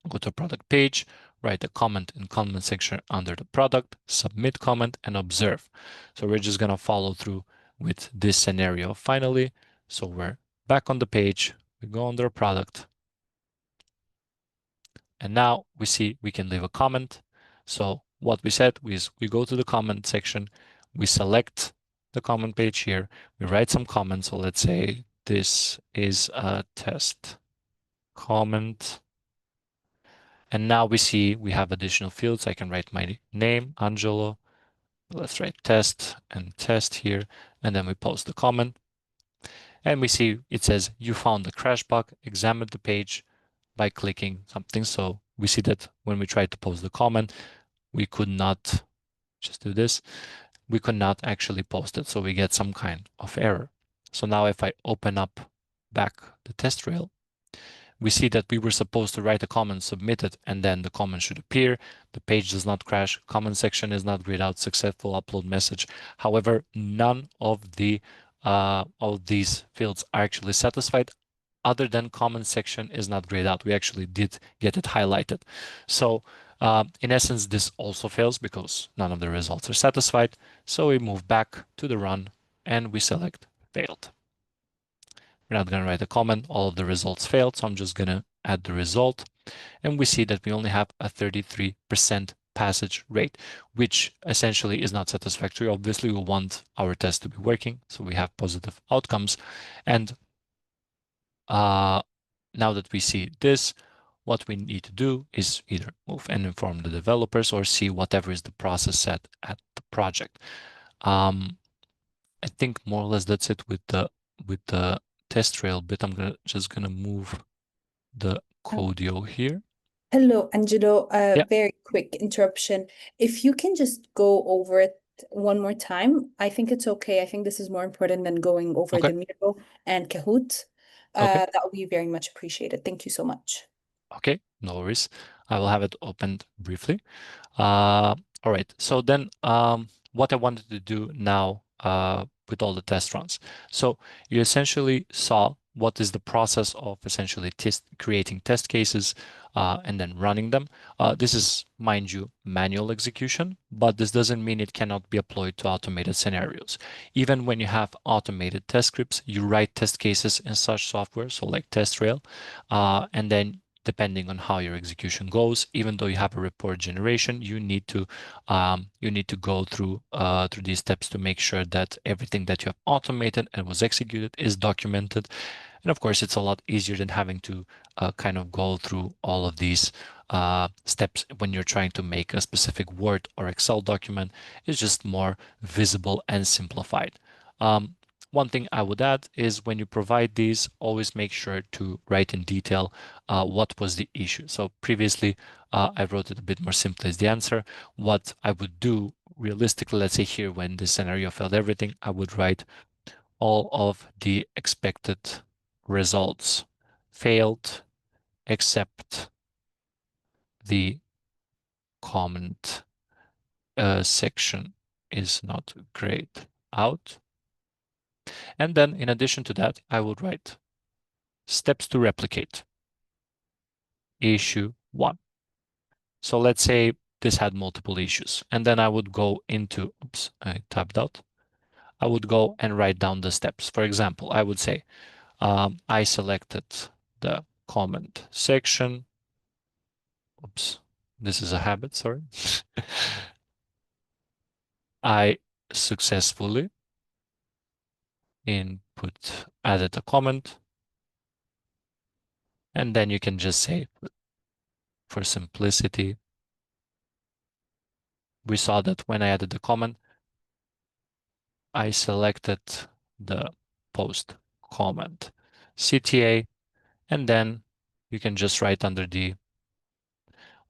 go to product page, write a comment in comment section under the product, submit comment, and observe. So we're just going to follow through with this scenario finally. So we're back on the page, we go under product, and now we see we can leave a comment. So what we said is we go to the comment section, we select the comment page here, we write some comments. So let's say this is a test comment. And now we see we have additional fields. I can write my name, Angelo. Let's write test and test here. And then we post the comment. And we see it says you found the crash bug, examine the page by clicking something. So we see that when we tried to post the comment, we could not just do this. We could not actually post it. So we get some kind of error. So now if I open up back the test rail, we see that we were supposed to write a comment, submit it, and then the comment should appear. The page does not crash. Comment section is not grayed out. Successful upload message. However, none of these fields are actually satisfied, other than comment section is not grayed out. We actually did get it highlighted. So in essence, this also fails because none of the results are satisfied. So we move back to the run and we select failed. We're not going to write a comment. All of the results failed. So I'm just going to add the result. And we see that we only have a 33% passage rate, which essentially is not satisfactory. Obviously, we want our test to be working. So we have positive outcomes. And now that we see this, what we need to do is either move and inform the developers or see whatever is the process set at the project. I think more or less that's it with the test trail bit. I'm just gonna move the Codio here. Hello, Angelo. Yeah. Very quick interruption. If you can just go over it one more time, I think it's okay. I think this is more important than going over Okay. the Miro and Kahoot. Okay. That would be very much appreciated. Thank you so much. Okay, no worries. I will have it opened briefly. All right. So then what I wanted to do now with all the test runs. So you essentially saw what is the process of essentially creating test cases and then running them. This is, mind you, manual execution, but this doesn't mean it cannot be applied to automated scenarios. Even when you have automated test scripts, you write test cases in such software, so like TestRail, and then depending on how your execution goes, even though you have a report generation, you need to go through these steps to make sure that everything that you have automated and was executed is documented. And of course, it's a lot easier than having to kind of go through all of these steps when you're trying to make a specific Word or Excel document. It's just more visible and simplified. One thing I would add is when you provide these, always make sure to write in detail what was the issue. So previously, I wrote it a bit more simply as the answer. What I would do realistically, let's say here, when this scenario failed everything, I would write all of the expected results failed except the comment section is not grayed out. And then in addition to that, I would write steps to replicate issue 1. So let's say this had multiple issues, and then I would go into, oops, I tabbed out. I would go and write down the steps. For example, I would say, I selected the comment section. Oops, this is a habit, sorry. I successfully added a comment. And then you can just say, for simplicity, we saw that when I added the comment, I selected the post comment CTA, and then you can just write under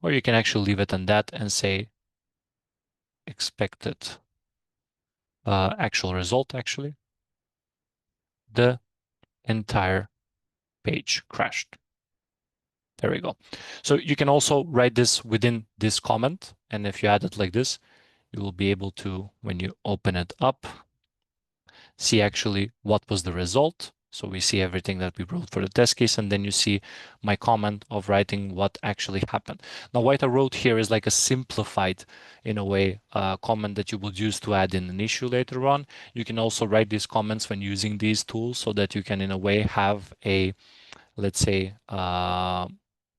or you can actually leave it on that and say expected actual result, actually. The entire page crashed. There we go. So you can also write this within this comment. And if you add it like this, you will be able to, when you open it up, see actually what was the result. So we see everything that we wrote for the test case, and then you see my comment of writing what actually happened. Now, what I wrote here is like a simplified, in a way, comment that you would use to add in an issue later on. You can also write these comments when using these tools so that you can, in a way, have a, let's say,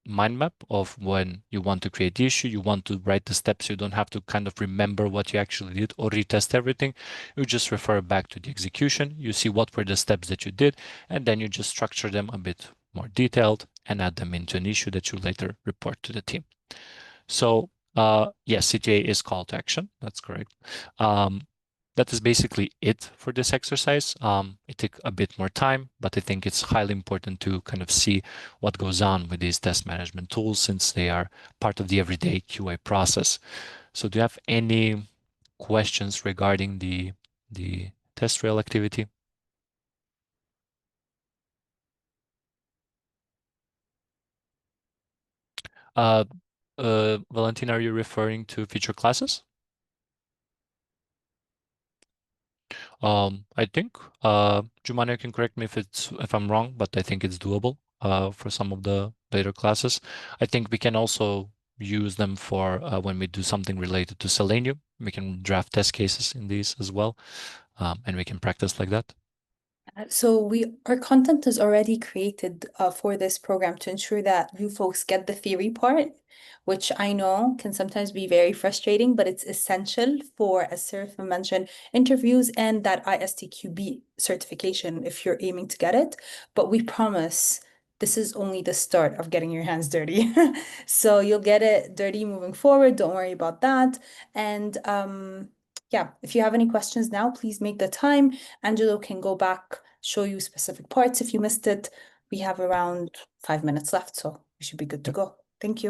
mind map of when you want to create the issue, you want to write the steps, you don't have to kind of remember what you actually did or retest everything. You just refer back to the execution, you see what were the steps that you did, and then you just structure them a bit more detailed and add them into an issue that you later report to the team. So yes, CTA is call to action. That's correct. That is basically it for this exercise. It took a bit more time, but I think it's highly important to kind of see what goes on with these test management tools since they are part of the everyday QA process. So do you have any questions regarding the test rail activity? Valentina, are you referring to feature classes? I think Jumania can correct me if I'm wrong, but I think it's doable for some of the later classes. I think we can also use them for when we do something related to Selenium. We can draft test cases in these as well, and we can practice like that. So our content is already created for this program to ensure that you folks get the theory part, which I know can sometimes be very frustrating, but it's essential for, as Seraphin mentioned, interviews and that ISTQB certification if you're aiming to get it. But we promise this is only the start of getting your hands dirty. So you'll get it dirty moving forward. Don't worry about that. And yeah, if you have any questions now, please make the time. Angelo can go back, show you specific parts if you missed it. We have around 5 minutes left, so we should be good to go. Thank you.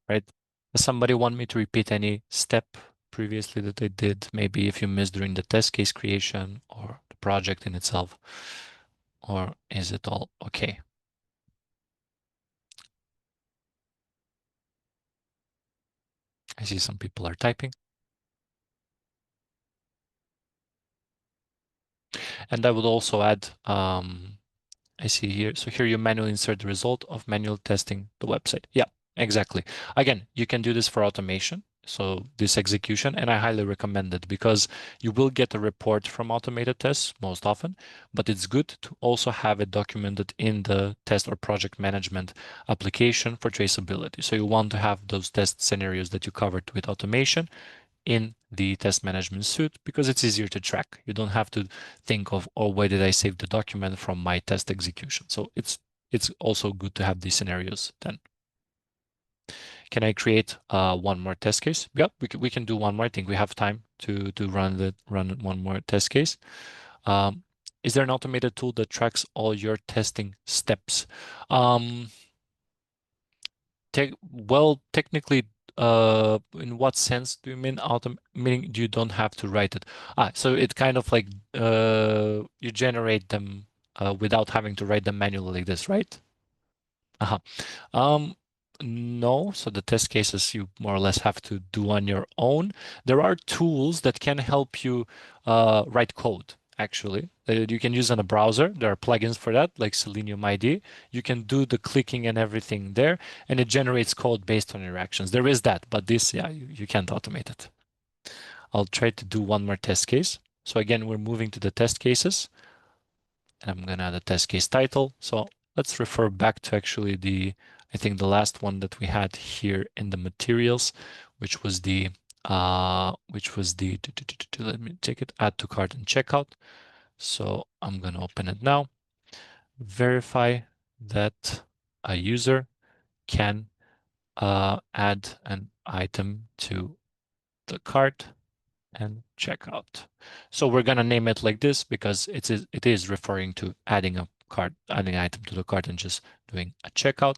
Right. Does somebody want me to repeat any step previously that I did? Maybe if you missed during the test case creation or the project in itself, or is it all okay? I see some people are typing. And I would also add, I see here. So here you manually insert the result of manual testing the website. Yeah, exactly. Again, you can do this for automation. So this execution, and I highly recommend it because you will get a report from automated tests most often, but it's good to also have it documented in the test or project management application for traceability. So you want to have those test scenarios that you covered with automation in the test management suite because it's easier to track. You don't have to think of, oh, where did I save the document from my test execution? So it's also good to have these scenarios then. Can I create one more test case? Yeah, we can do one more. I think we have time to run one more test case. Is there an automated tool that tracks all your testing steps? Well, technically, in what sense do you mean meaning you don't have to write it? So it kind of like you generate them without having to write them manually like this, right? Uh-huh. No, so the test cases you more or less have to do on your own. There are tools that can help you write code, actually, that you can use on a browser. There are plugins for that, like Selenium ID. You can do the clicking and everything there, and it generates code based on your actions. There is that, but this, yeah, you can't automate it. I'll try to do one more test case. So again, we're moving to the test cases. And I'm going to add a test case title. So let's refer back to actually I think the last one that we had here in the materials, which was the, let me take it, add to cart and checkout. So I'm going to open it now. Verify that a user can add an item to the cart and checkout. So we're going to name it like this because it is referring to adding an item to the cart and just doing a checkout.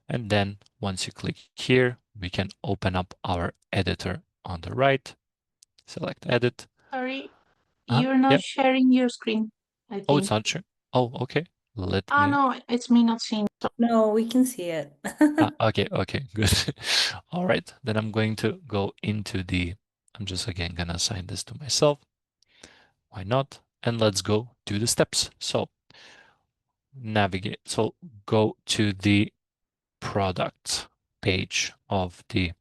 And then once you click here, we can open up our editor on the right. Select edit. Sorry, you're not sharing your screen, I think. Oh, it's not sure. Oh, okay. Let me. No, it's me not seeing. No, we can see it. Okay, good. All right, then I'm going to go into I'm just again gonna assign this to myself. Why not? And let's go do the steps. So navigate. So go to the product page of the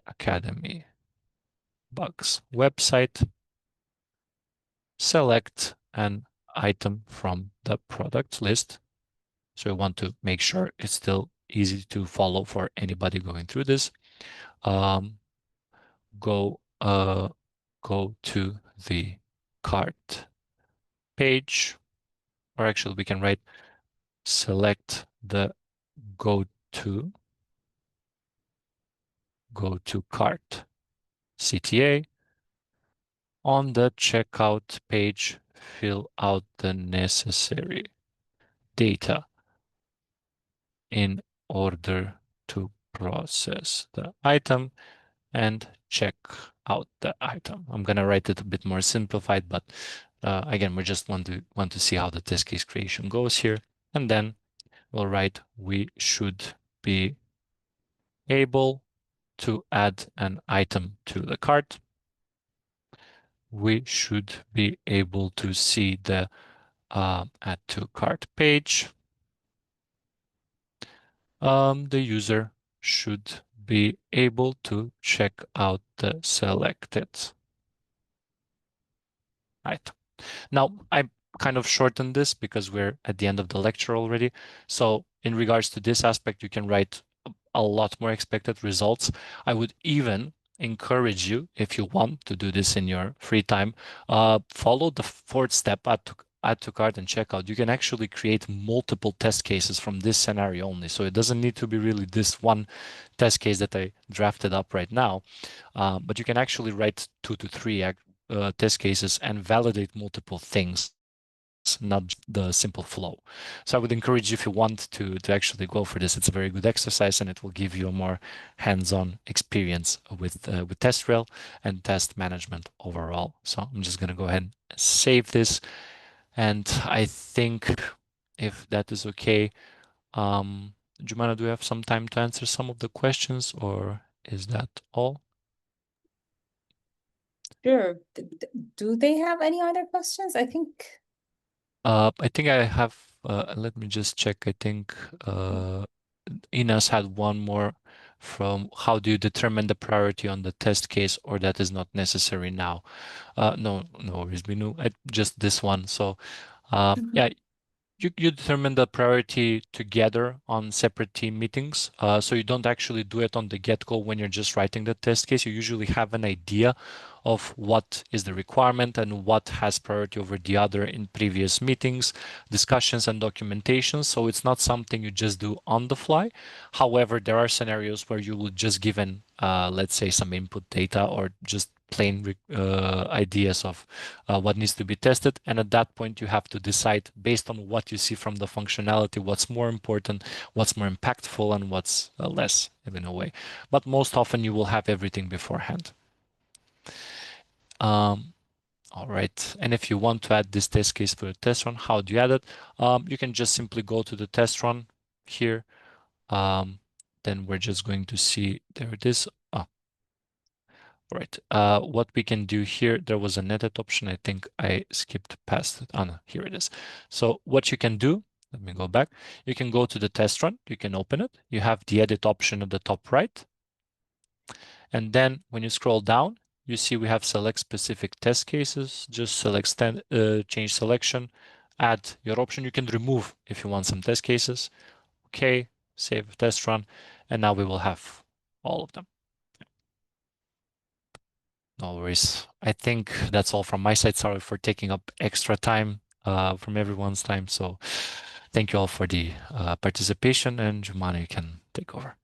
Academy Bugs website. Select an item from the product list. So I want to make sure it's still easy to follow for anybody going through this. Go to the cart page, or actually we can write select the go to cart CTA. On the checkout page, fill out the necessary data in order to process the item and check out the item. I'm going to write it a bit more simplified, but again, we just want to see how the test case creation goes here. And then we'll write, we should be able to add an item to the cart. We should be able to see the add to cart page. The user should be able to check out the selected item. Now, I kind of shortened this because we're at the end of the lecture already. So in regards to this aspect, you can write a lot more expected results. I would even encourage you, if you want to do this in your free time, follow the fourth step, add to cart and checkout. You can actually create multiple test cases from this scenario only. So it doesn't need to be really this one test case that I drafted up right now, but you can actually write 2 to 3 test cases and validate multiple things, not the simple flow. So I would encourage you, if you want to actually go for this, it's a very good exercise and it will give you a more hands-on experience with TestRail and test management overall. So I'm just going to go ahead and save this. And I think if that is okay, Jumana, do we have some time to answer some of the questions, or is that all? Sure. Do they have any other questions? I think. I think I have, let me just check. I think Ines had one more from how do you determine the priority on the test case, or that is not necessary now? No worries, Binu. Just this one. So yeah, you determine the priority together on separate team meetings. So you don't actually do it on the get-go when you're just writing the test case. You usually have an idea of what is the requirement and what has priority over the other in previous meetings, discussions, and documentation. So it's not something you just do on the fly. However, there are scenarios where you will just given, let's say, some input data or just plain ideas of what needs to be tested. And at that point, you have to decide based on what you see from the functionality, what's more important, what's more impactful, and what's less in a way. But most often you will have everything beforehand. All right. And if you want to add this test case for the test run, how do you add it? You can just simply go to the test run here. Then we're just going to see, there it is. Right. What we can do here, there was an edit option. I think I skipped past it. Oh, no, here it is. So what you can do, let me go back. You can go to the test run. You can open it. You have the edit option at the top right. And then when you scroll down, you see we have select specific test cases. Just select change selection, add your option. You can remove if you want some test cases. Okay, save test run. And now we will have all of them. No worries. I think that's all from my side. Sorry for taking up extra time from everyone's time. So thank you all for the participation, and Jumana, you can take over.